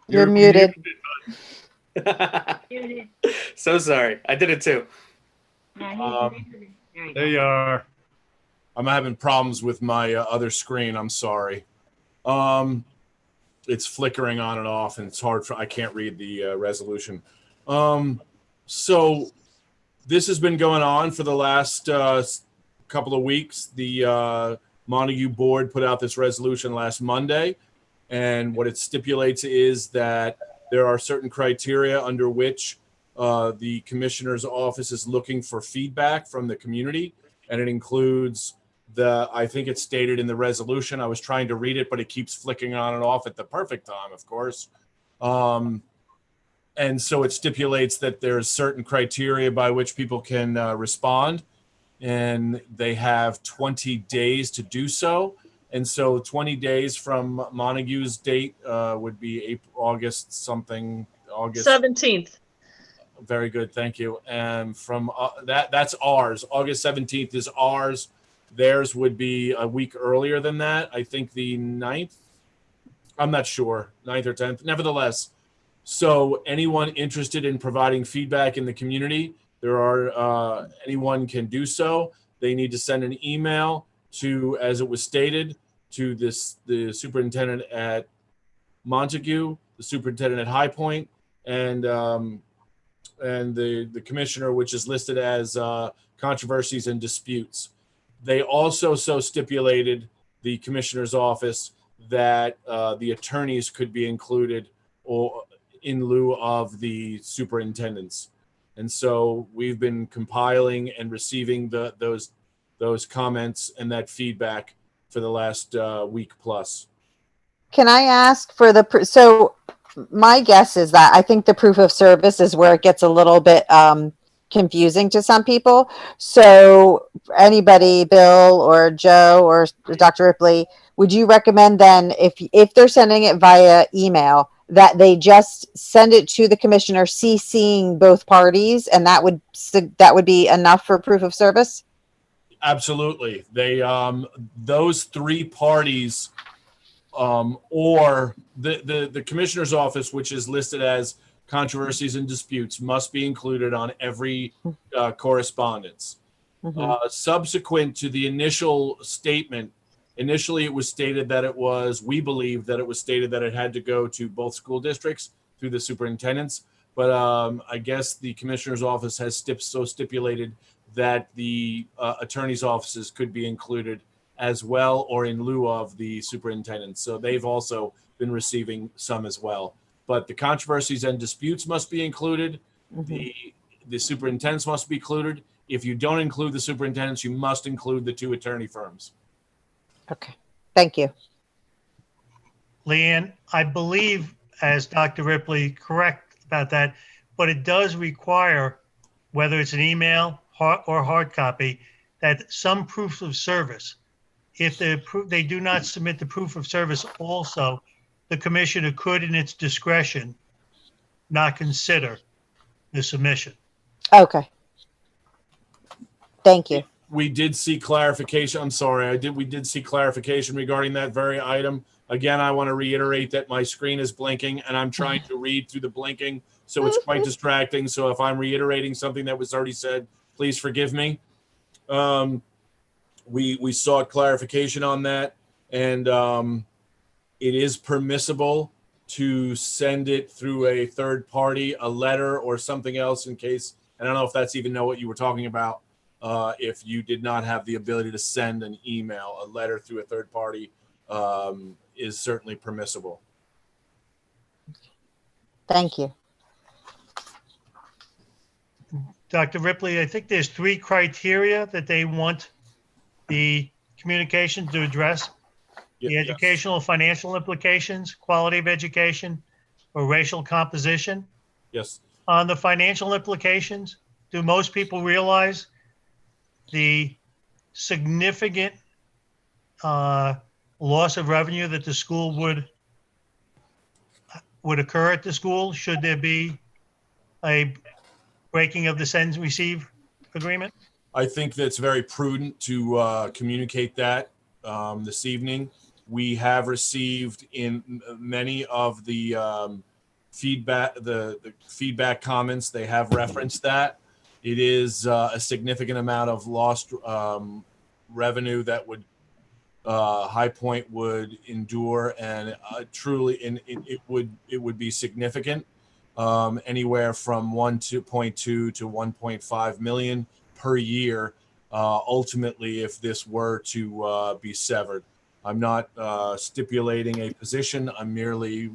S7: You're muted.
S6: So sorry. I did it too.
S1: There you are. I'm having problems with my other screen. I'm sorry. It's flickering on and off, and it's hard I can't read the resolution. So this has been going on for the last couple of weeks. The Montague Board put out this resolution last Monday, and what it stipulates is that there are certain criteria under which the Commissioner's office is looking for feedback from the community, and it includes I think it's stated in the resolution. I was trying to read it, but it keeps flicking on and off at the perfect time, of course. And so it stipulates that there's certain criteria by which people can respond, and they have 20 days to do so. And so 20 days from Montague's date would be August
S3: 17th.
S1: Very good, thank you. And from that's ours. August 17th is ours. Theirs would be a week earlier than that. I think the 9th. I'm not sure, 9th or 10th. Nevertheless, so anyone interested in providing feedback in the community, anyone can do so. They need to send an email to, as it was stated, to the superintendent at Montague, the superintendent at High Point, and the commissioner, which is listed as controversies and disputes. They also so stipulated, the commissioner's office, that the attorneys could be included or in lieu of the superintendents. And so we've been compiling and receiving those comments and that feedback for the last week plus.
S7: Can I ask for so my guess is that I think the proof of service is where it gets a little bit confusing to some people. So anybody, Bill or Joe or Dr. Ripley, would you recommend then if they're sending it via email that they just send it to the commissioner CCing both parties, and that would be enough for proof of service?
S1: Absolutely. They those three parties or the commissioner's office, which is listed as controversies and disputes, must be included on every correspondence. Subsequent to the initial statement, initially it was stated that we believe that it was stated that it had to go to both school districts through the superintendents. But I guess the commissioner's office has stipulated that the attorney's offices could be included as well, or in lieu of the superintendent. So they've also been receiving some as well. But the controversies and disputes must be included. The superintendents must be included. If you don't include the superintendents, you must include the two attorney firms.
S7: Okay, thank you.
S2: Leanne, I believe, as Dr. Ripley, correct about that, but it does require, whether it's an email or hard copy, that some proof of service. If they do not submit the proof of service also, the commissioner could, in its discretion, not consider the submission.
S7: Okay. Thank you.
S1: We did see clarification. I'm sorry. We did see clarification regarding that very item. Again, I want to reiterate that my screen is blinking and I'm trying to read through the blinking, so it's quite distracting. So if I'm reiterating something that was already said, please forgive me. We sought clarification on that, and it is permissible to send it through a third party, a letter or something else in case. I don't know if that's even what you were talking about. If you did not have the ability to send an email, a letter through a third party is certainly permissible.
S7: Thank you.
S2: Dr. Ripley, I think there's 3 criteria that they want the communication to address: the educational, financial implications, quality of education, or racial composition.
S1: Yes.
S2: On the financial implications, do most people realize the significant loss of revenue that the school would occur at the school should there be a breaking of the send and receive agreement?
S1: I think that's very prudent to communicate that this evening. We have received in many of the feedback, the feedback comments, they have referenced that. It is a significant amount of lost revenue that would High Point would endure, and truly, it would be significant, anywhere from 1.2 to 1.5 million per year. Ultimately, if this were to be severed, I'm not stipulating a position. I'm merely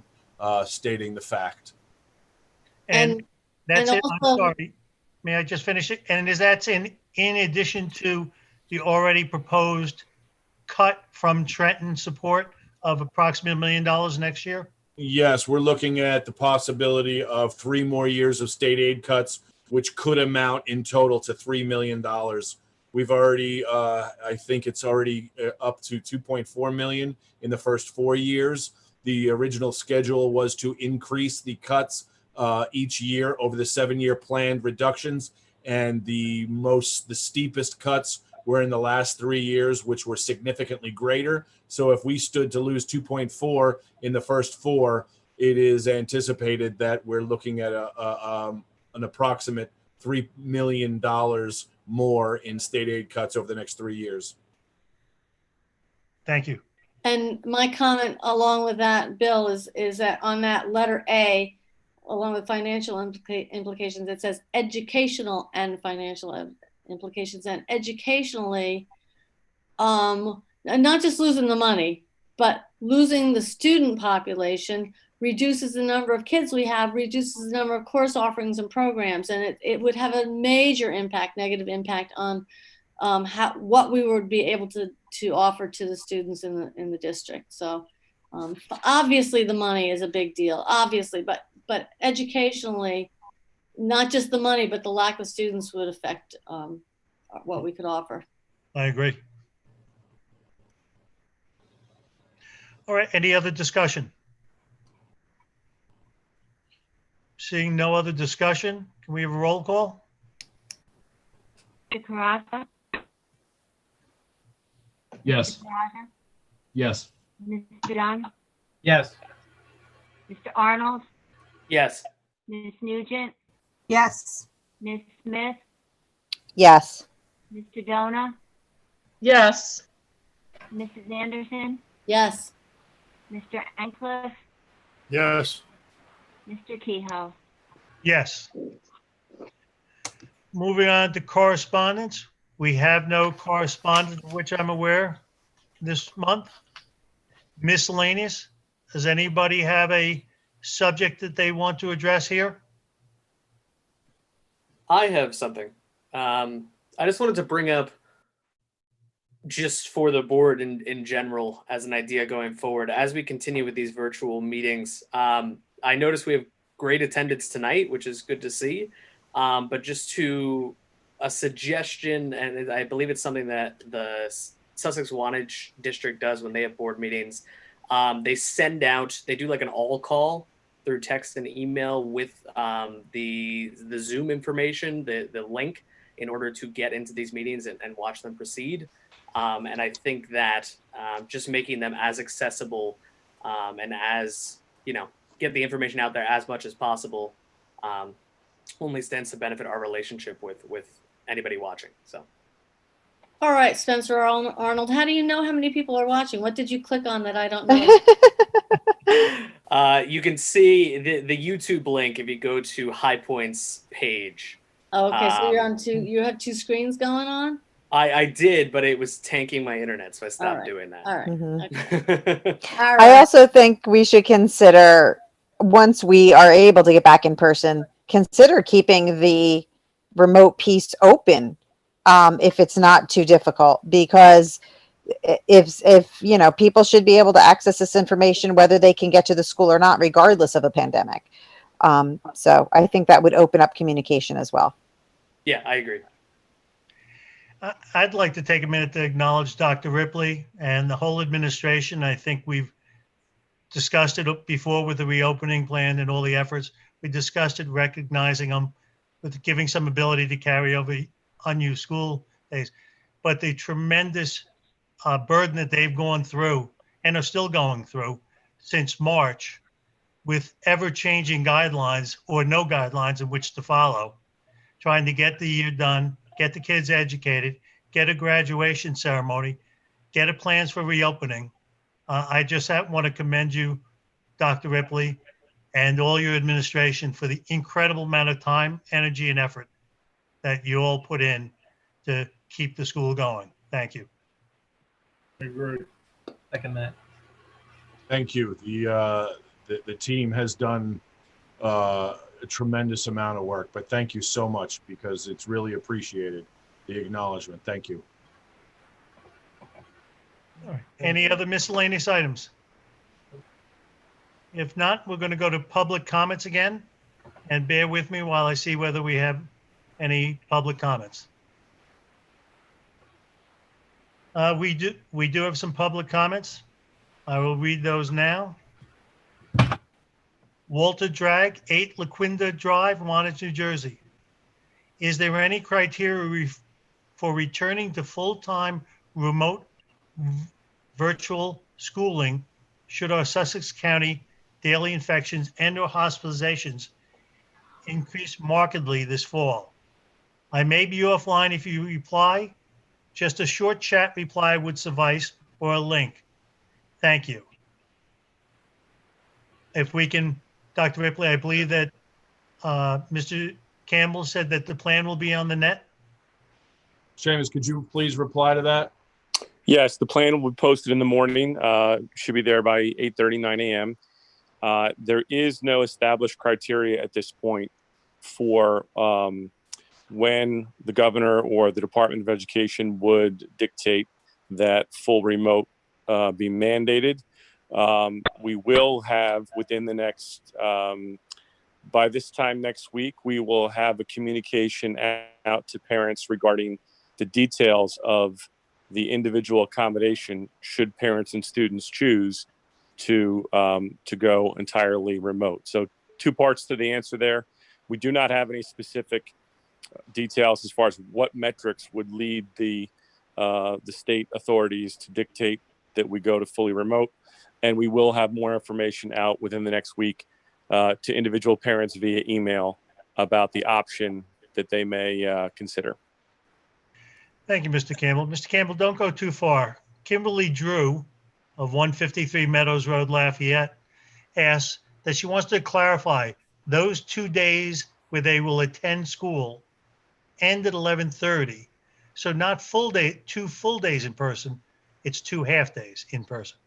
S1: stating the fact.
S2: And that's
S5: and
S2: it. I'm
S5: also-
S2: sorry. May I just finish it? And is that in addition to the already proposed cut from Trenton support of approximately $1 million next year?
S1: Yes, we're looking at the possibility of 3 more years of state aid cuts, which could amount in total to $3 million. We've already, I think it's already up to 2.4 million in the first 4 years. The original schedule was to increase the cuts each year over the 7-year planned reductions, and the steepest cuts were in the last 3 years, which were significantly greater. So if we stood to lose 2.4 in the first 4, it is anticipated that we're looking at an approximate $3 million more in state aid cuts over the next 3 years.
S2: Thank you.
S5: And my comment along with that, Bill, is that on that letter A, along with financial implications, it says educational and financial implications. And educationally, not just losing the money, but losing the student population reduces the number of kids we have, reduces the number of course offerings and programs. And it would have a major impact, negative impact on what we would be able to offer to the students in the district. So obviously the money is a big deal, obviously, but educationally, not just the money, but the lack of students would affect what we could offer.
S2: I agree. All right, any other discussion? Seeing no other discussion, can we have a roll call?
S4: Mr. Caraza?
S12: Yes.
S4: Mr. Caraza?
S12: Yes.
S4: Mr. Dunn?
S13: Yes.
S4: Mr. Arnold?
S6: Yes.
S4: Ms. Nugent?
S14: Yes.
S4: Ms. Smith?
S7: Yes.
S4: Mr. Dona?
S3: Yes.
S4: Mrs. Anderson?
S5: Yes.
S4: Mr. Ancliffe?
S9: Yes.
S4: Mr. Kehoe?
S2: Yes. Moving on to correspondence. We have no correspondence of which I'm aware this month. Miscellaneous. Does anybody have a subject that they want to address here?
S6: I have something. I just wanted to bring up, just for the board in general, as an idea going forward, as we continue with these virtual meetings. I noticed we have great attendance tonight, which is good to see. But just to a suggestion, and I believe it's something that the Sussex Wantage District does when they have board meetings. They send out, they do like an all call through text and email with the Zoom information, the link, in order to get into these meetings and watch them proceed. And I think that just making them as accessible and as, get the information out there as much as possible only stands to benefit our relationship with anybody watching. So.
S5: All right, Spencer Arnold, how do you know how many people are watching? What did you click on that I don't know?
S6: You can see the YouTube link if you go to High Point's page.
S5: Oh, okay, so you're on you have two screens going on?
S6: I did, but it was tanking my internet, so I stopped doing that.
S5: All right.
S7: Mhm.
S5: Okay.
S7: I also think we should consider, once we are able to get back in person, consider keeping the remote piece open if it's not too difficult, because if people should be able to access this information whether they can get to the school or not, regardless of a pandemic. So I think that would open up communication as well.
S6: Yeah, I agree.
S2: I'd like to take a minute to acknowledge Dr. Ripley and the whole administration. I think we've discussed it before with the reopening plan and all the efforts. We discussed it, recognizing them, with giving some ability to carry over unused school days. But the tremendous burden that they've gone through and are still going through since March, with ever-changing guidelines or no guidelines in which to follow, trying to get the year done, get the kids educated, get a graduation ceremony, get a plans for reopening. I just want to commend you, Dr. Ripley, and all your administration for the incredible amount of time, energy, and effort that you all put in to keep the school going. Thank you.
S9: I agree.
S13: Second that.
S1: Thank you. The team has done a tremendous amount of work, but thank you so much, because it's really appreciated, the acknowledgement. Thank you.
S2: All right. Any other miscellaneous items? If not, we're going to go to public comments again, and bear with me while I see whether we have any public comments. We do have some public comments. I will read those now. Walter Drag, 8 LaQuinta Drive, Wantage, New Jersey. Is there any criteria for returning to full-time remote virtual schooling should our Sussex County daily infections and/or hospitalizations increase markedly this fall? I may be offline if you reply. Just a short chat reply would suffice, or a link. Thank you. If we can, Dr. Ripley, I believe that Mr. Campbell said that the plan will be on the net.
S1: Seamus, could you please reply to that?
S10: Yes, the plan will be posted in the morning. Should be there by 8:30, 9 a.m. There is no established criteria at this point for when the governor or the Department of Education would dictate that full remote be mandated. We will have within the next, by this time next week, we will have a communication out to parents regarding the details of the individual accommodation should parents and students choose to go entirely remote. So 2 parts to the answer there. We do not have any specific details as far as what metrics would lead the state authorities to dictate that we go to fully remote. And we will have more information out within the next week to individual parents via email about the option that they may consider.
S2: Thank you, Mr. Campbell. Mr. Campbell, don't go too far. Kimberly Drew of 153 Meadows Road, Lafayette, asks that she wants to clarify those 2 days where they will attend school end at 11:30. So not full day, 2 full days in person, it's 2 half days in person.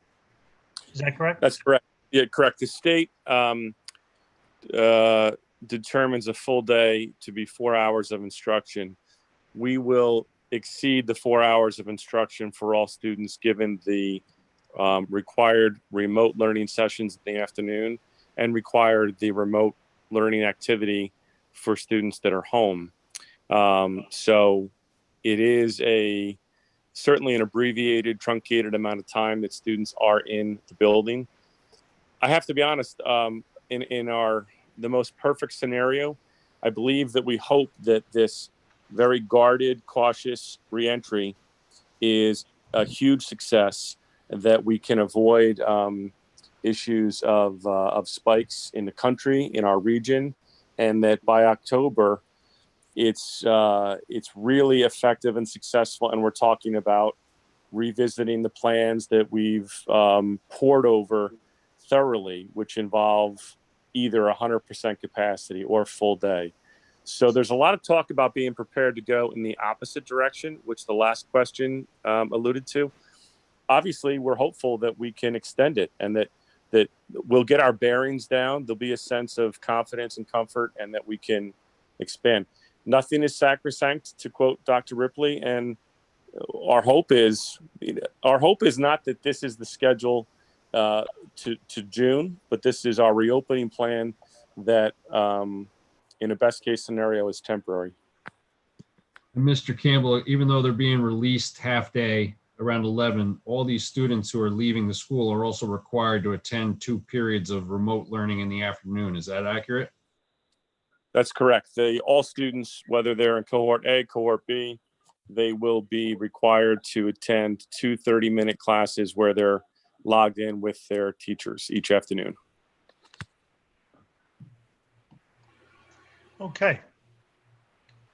S2: Is that correct?
S10: That's correct. Yeah, correct. The state determines a full day to be 4 hours of instruction. We will exceed the 4 hours of instruction for all students given the required remote learning sessions in the afternoon and required the remote learning activity for students that are home. So it is certainly an abbreviated, truncated amount of time that students are in the building. I have to be honest, in the most perfect scenario, I believe that we hope that this very guarded, cautious reentry is a huge success, and that we can avoid issues of spikes in the country, in our region, and that by October, it's really effective and successful. And we're talking about revisiting the plans that we've poured over thoroughly, which involve either 100% capacity or full day. So there's a lot of talk about being prepared to go in the opposite direction, which the last question alluded to. Obviously, we're hopeful that we can extend it and that we'll get our bearings down. There'll be a sense of confidence and comfort, and that we can expand. Nothing is sacrosanct, to quote Dr. Ripley, and our hope is not that this is the schedule to June, but this is our reopening plan that, in a best case scenario, is temporary.
S12: And Mr. Campbell, even though they're being released half day around 11, all these students who are leaving the school are also required to attend 2 periods of remote learning in the afternoon. Is that accurate?
S10: That's correct. All students, whether they're in cohort A, cohort B, they will be required to attend 2 30-minute classes where they're logged in with their teachers each afternoon.
S2: Okay.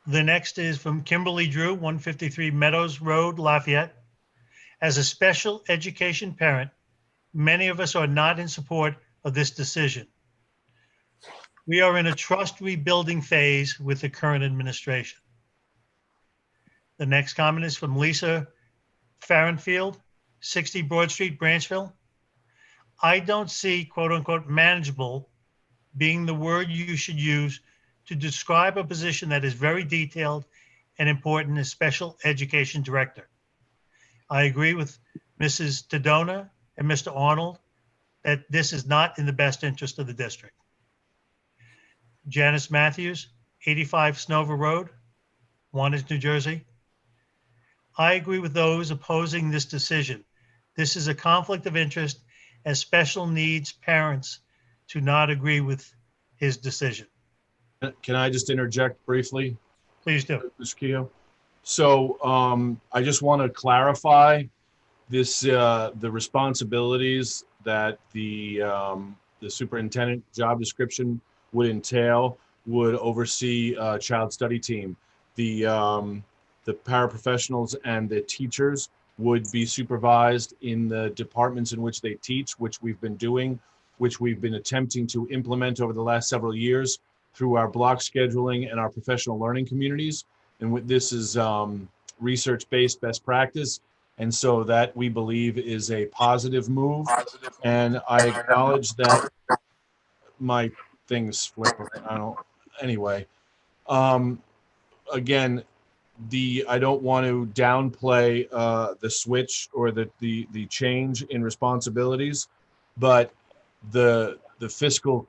S2: The next is from Kimberly Drew, 153 Meadows Road, Lafayette. As a special education parent, many of us are not in support of this decision. We are in a trust rebuilding phase with the current administration. The next comment is from Lisa Farrenfield, 60 Broad Street, Branchville. I don't see quote unquote manageable being the word you should use to describe a position that is very detailed and important as special education director. I agree with Mrs. Tadona and Mr. Arnold that this is not in the best interest of the district. Janice Matthews, 85 Snover Road, Wantage, New Jersey. I agree with those opposing this decision. This is a conflict of interest as special needs parents to not agree with his decision.
S1: Can I just interject briefly?
S2: Please do.
S1: Mr. Kehoe? So I just want to clarify this, the responsibilities that the superintendent job description would entail would oversee a child study team. The paraprofessionals and the teachers would be supervised in the departments in which they teach, which we've been doing, which we've been attempting to implement over the last several years through our block scheduling and our professional learning communities. And this is research-based best practice. And so that we believe is a positive move. And I acknowledge that my thing's flipping. I don't, anyway. again, I don't want to downplay the switch or the change in responsibilities, but the fiscal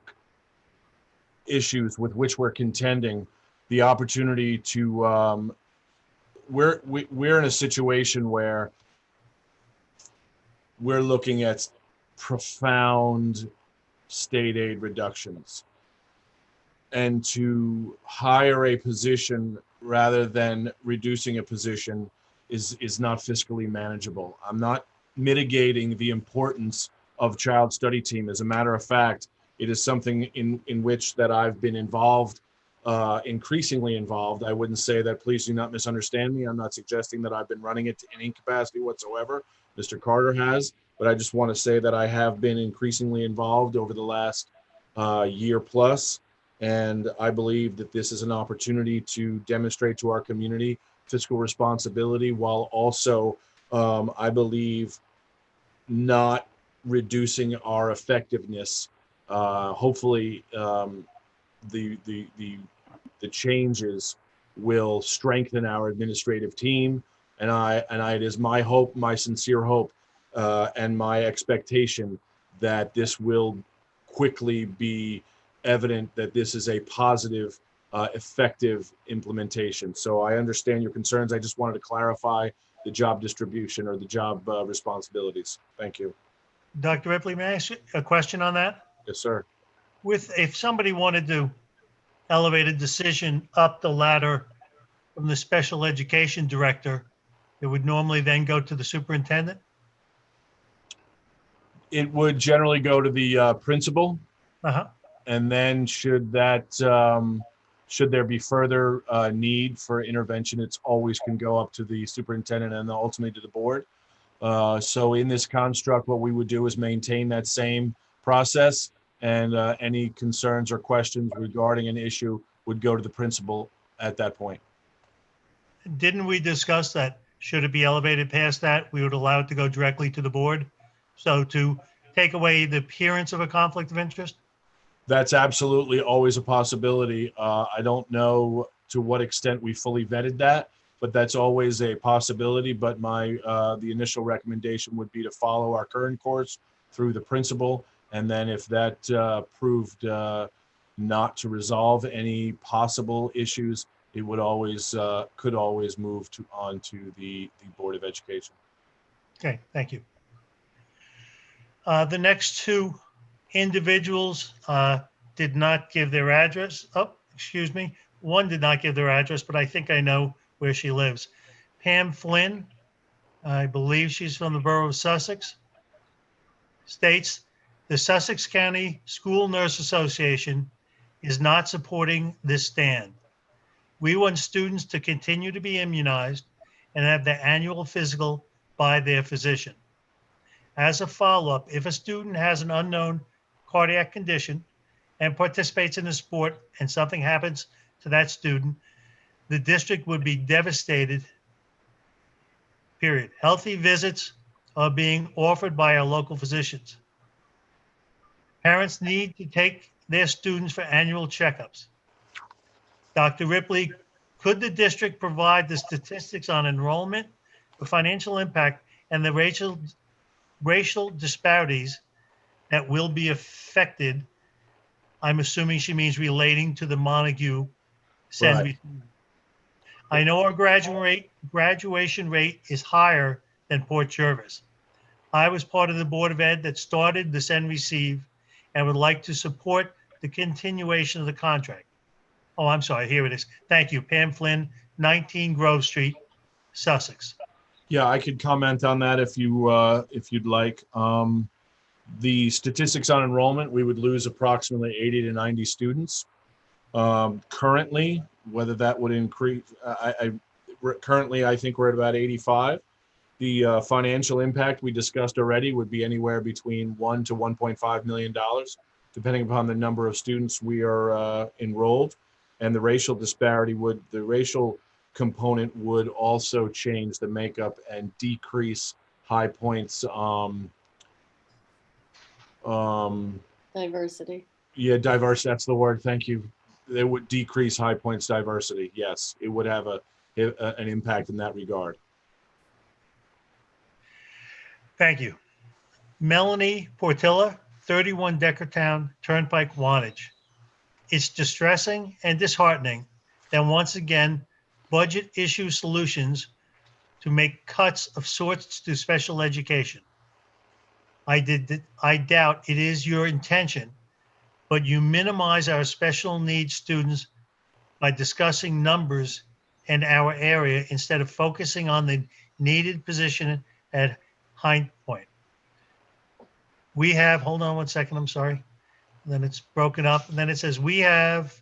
S1: issues with which we're contending, the opportunity to we're in a situation where we're looking at profound state aid reductions, and to hire a position rather than reducing a position is not fiscally manageable. I'm not mitigating the importance of child study team. As a matter of fact, it is something in which that I've been involved, increasingly involved. I wouldn't say that, please do not misunderstand me. I'm not suggesting that I've been running it in any capacity whatsoever. Mr. Carter has, but I just want to say that I have been increasingly involved over the last year plus. And I believe that this is an opportunity to demonstrate to our community fiscal responsibility, while also, I believe, not reducing our effectiveness. Hopefully, the changes will strengthen our administrative team, and it is my hope, my sincere hope, and my expectation that this will quickly be evident that this is a positive, effective implementation. So I understand your concerns. I just wanted to clarify the job distribution or the job responsibilities. Thank you.
S2: Dr. Ripley, may I ask you a question on that?
S1: Yes, sir.
S2: If somebody wanted to elevate a decision up the ladder from the special education director, it would normally then go to the superintendent?
S1: It would generally go to the principal.
S2: Uh-huh.
S1: And then should there be further need for intervention, it's always can go up to the superintendent and ultimately to the board. So in this construct, what we would do is maintain that same process, and any concerns or questions regarding an issue would go to the principal at that point.
S2: Didn't we discuss that should it be elevated past that, we would allow it to go directly to the board? So to take away the appearance of a conflict of interest?
S1: That's absolutely always a possibility. I don't know to what extent we fully vetted that, but that's always a possibility. But the initial recommendation would be to follow our current course through the principal. And then if that proved not to resolve any possible issues, it would always, could always move on to the Board of Education.
S2: Okay, thank you. The next two individuals did not give their address. Oh, excuse me. One did not give their address, but I think I know where she lives. Pam Flynn, I believe she's from the borough of Sussex, states, the Sussex County School Nurse Association is not supporting this stand. We want students to continue to be immunized and have their annual physical by their physician. As a follow-up, if a student has an unknown cardiac condition and participates in a sport and something happens to that student, the district would be devastated, period. Healthy visits are being offered by our local physicians. Parents need to take their students for annual checkups. Dr. Ripley, could the district provide the statistics on enrollment, the financial impact, and the racial disparities that will be affected? I'm assuming she means relating to the Montague Send.
S1: Right.
S2: I know our graduation rate is higher than Port Jervis. I was part of the Board of Ed that started the Send Receive and would like to support the continuation of the contract. Oh, I'm sorry, here it is. Thank you, Pam Flynn, 19 Grove Street, Sussex.
S1: Yeah, I could comment on that if you'd like. The statistics on enrollment, we would lose approximately 80 to 90 students. Currently, whether that would increase, currently I think we're at about 85. The financial impact we discussed already would be anywhere between $1 to $1.5 million, depending upon the number of students we are enrolled. And the racial disparity the racial component would also change the makeup and decrease High Point's
S5: Diversity.
S1: yeah, diverse, that's the word, thank you. it would decrease High Point's diversity. Yes, it would have an impact in that regard.
S2: Thank you. Melanie Portilla, 31 Deckertown Turnpike, Wantage. It's distressing and disheartening that once again, budget issue solutions to make cuts of sorts to special education. I doubt it is your intention, but you minimize our special needs students by discussing numbers in our area instead of focusing on the needed position at High Point. We have, hold on one second, I'm sorry. And then it's broken up. And then it says, we have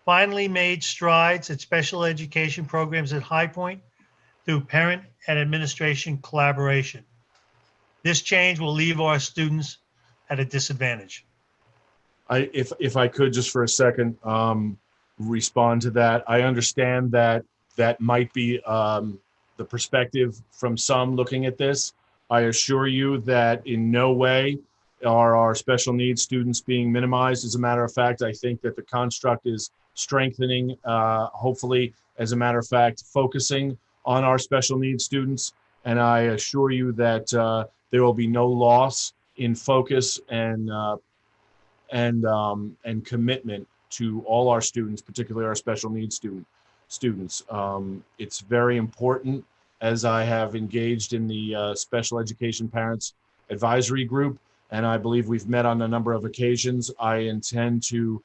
S2: finally made strides at special education programs at High Point through parent and administration collaboration. This change will leave our students at a disadvantage.
S1: If I could just for a second respond to that. I understand that that might be the perspective from some looking at this. I assure you that in no way are our special needs students being minimized. As a matter of fact, I think that the construct is strengthening, hopefully, as a matter of fact, focusing on our special needs students. And I assure you that there will be no loss in focus and commitment to all our students, particularly our special needs students. It's very important, as I have engaged in the Special Education Parents Advisory Group, and I believe we've met on a number of occasions. I intend to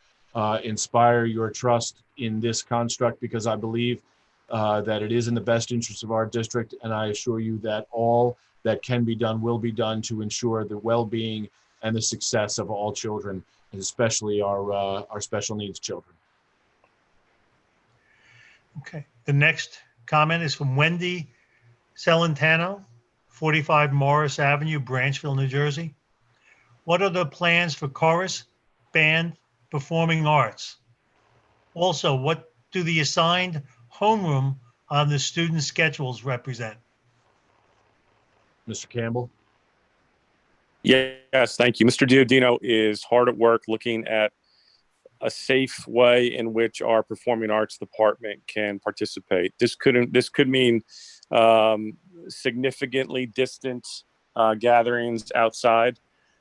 S1: inspire your trust in this construct because I believe that it is in the best interest of our district, and I assure you that all that can be done will be done to ensure the well-being and the success of all children, and especially our special needs children.
S2: Okay, the next comment is from Wendy Celentano, 45 Morris Avenue, Branchville, New Jersey. What are the plans for chorus, band, performing arts? Also, what do the assigned homeroom on the student schedules represent?
S1: Mr. Campbell?
S10: Yes, thank you. Mr. Diodino is hard at work looking at a safe way in which our performing arts department can participate. This could mean significantly distant gatherings outside.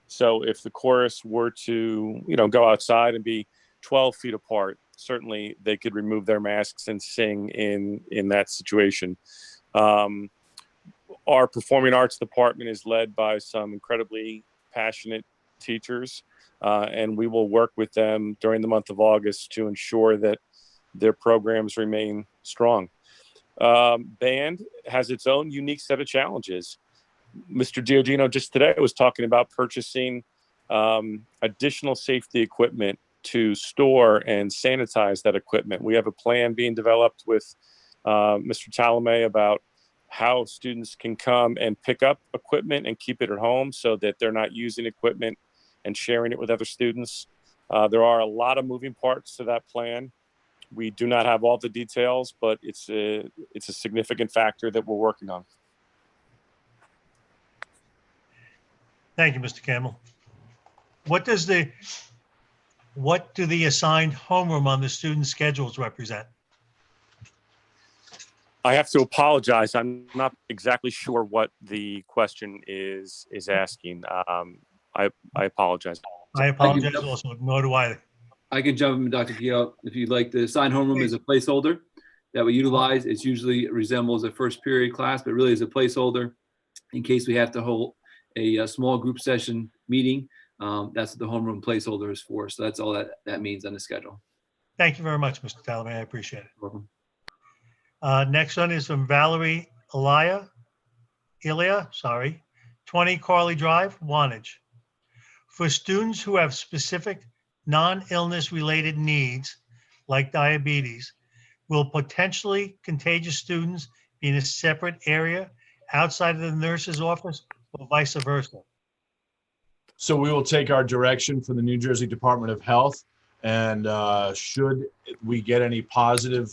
S10: So if the chorus were to, go outside and be 12 feet apart, certainly they could remove their masks and sing in that situation. Our performing arts department is led by some incredibly passionate teachers, and we will work with them during the month of August to ensure that their programs remain strong. Band has its own unique set of challenges. Mr. Diodino just today was talking about purchasing additional safety equipment to store and sanitize that equipment. We have a plan being developed with Mr. Talamay about how students can come and pick up equipment and keep it at home so that they're not using equipment and sharing it with other students. There are a lot of moving parts to that plan. We do not have all the details, but it's a significant factor that we're working on.
S2: Thank you, Mr. Campbell. What do the assigned homeroom on the student schedules represent?
S10: I have to apologize. I'm not exactly sure what the question is asking. I apologize.
S2: I apologize also, nor do I.
S8: I can jump in, Dr. Keogh, if you'd like. The assigned homeroom is a placeholder that we utilize. It usually resembles a first period class, but really is a placeholder in case we have to hold a small group session meeting. That's what the homeroom placeholder is for. So that's all that means on the schedule.
S2: Thank you very much, Mr. Talamay. I appreciate it.
S8: Welcome.
S2: Next one is from Valerie Ilya, 20 Carly Drive, Wantage. For students who have specific non-illness related needs, like diabetes, will potentially contagious students be in a separate area outside of the nurse's office or vice versa?
S1: So we will take our direction from the New Jersey Department of Health, and should we get any positive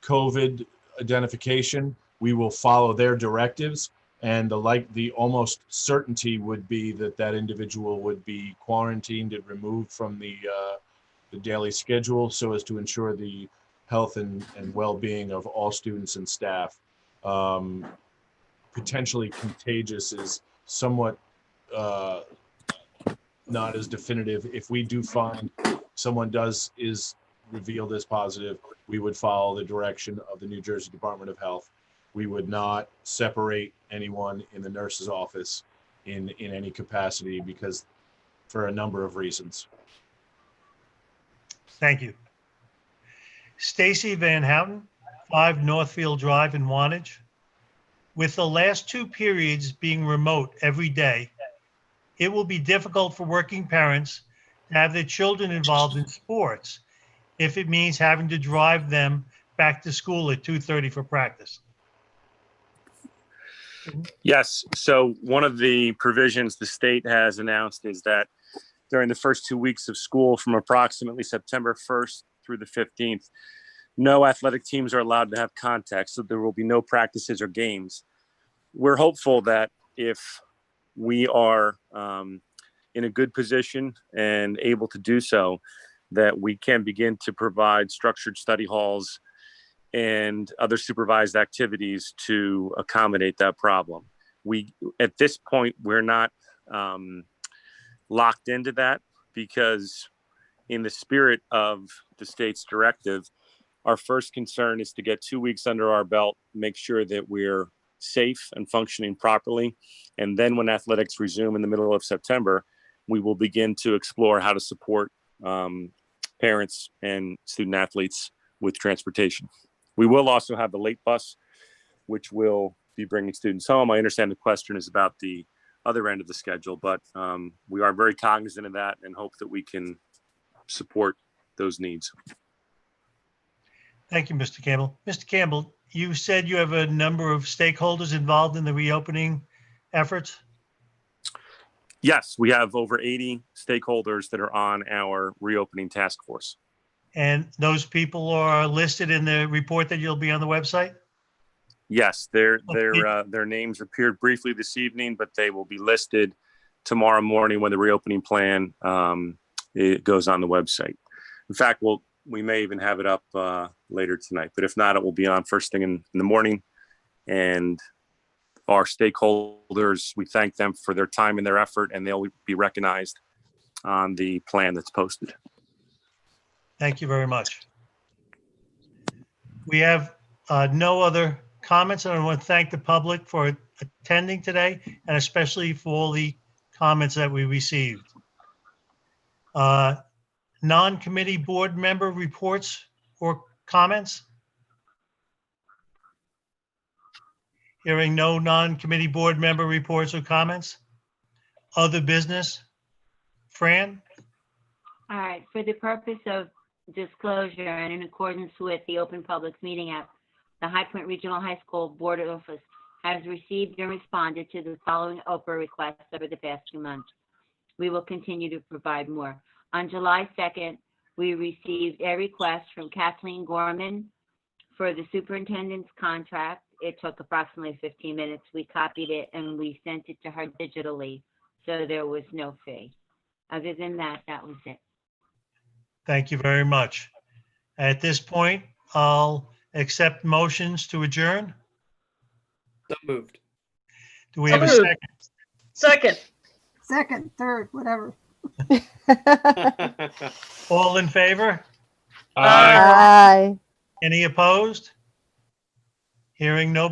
S1: COVID identification, we will follow their directives, and the almost certainty would be that that individual would be quarantined and removed from the the daily schedule so as to ensure the health and well-being of all students and staff. Potentially contagious is somewhat not as definitive. If we do find someone is revealed as positive, we would follow the direction of the New Jersey Department of Health. We would not separate anyone in the nurse's office in any capacity because for a number of reasons.
S2: Thank you. Stacy Van Houten, 5 Northfield Drive in Wantage. With the last 2 periods being remote every day, it will be difficult for working parents to have their children involved in sports if it means having to drive them back to school at 2:30 for practice.
S10: Yes. So one of the provisions the state has announced is that during the first 2 weeks of school from approximately September 1st through the 15th, no athletic teams are allowed to have contact. So there will be no practices or games. We're hopeful that if we are in a good position and able to do so, that we can begin to provide structured study halls and other supervised activities to accommodate that problem. At this point, we're not locked into that because in the spirit of the state's directive, our first concern is to get 2 weeks under our belt, make sure that we're safe and functioning properly. And then when athletics resume in the middle of September, we will begin to explore how to support parents and student athletes with transportation. We will also have the late bus, which will be bringing students home. I understand the question is about the other end of the schedule, but we are very cognizant of that and hope that we can support those needs.
S2: Thank you, Mr. Campbell. Mr. Campbell, you said you have a number of stakeholders involved in the reopening efforts?
S10: Yes, we have over 80 stakeholders that are on our reopening task force.
S2: And those people are listed in the report that you'll be on the website?
S10: Yes, their names appeared briefly this evening, but they will be listed tomorrow morning when the reopening plan it goes on the website. In fact, we may even have it up later tonight, but if not, it will be on first thing in the morning. And our stakeholders, we thank them for their time and their effort, and they'll be recognized on the plan that's posted.
S2: Thank you very much. We have no other comments, and I want to thank the public for attending today, and especially for all the comments that we received. Non-committee board member reports or comments? Hearing no non-committee board member reports or comments? Other business? Fran?
S4: All right, for the purpose of disclosure and in accordance with the Open Public Meeting Act, the High Point Regional High School Board Office has received and responded to the following OPRA requests over the past 2 months. We will continue to provide more. On July 2nd, we received a request from Kathleen Gorman for the superintendent's contract. It took approximately 15 minutes. We copied it and we sent it to her digitally, so there was no fee. Other than that, that was it.
S2: Thank you very much. At this point, I'll accept motions to adjourn.
S6: So moved.
S2: Do we have a
S3: So moved.
S2: second?
S14: Second, third, whatever.
S2: All in favor?
S7: Aye.
S2: Any opposed? Hearing no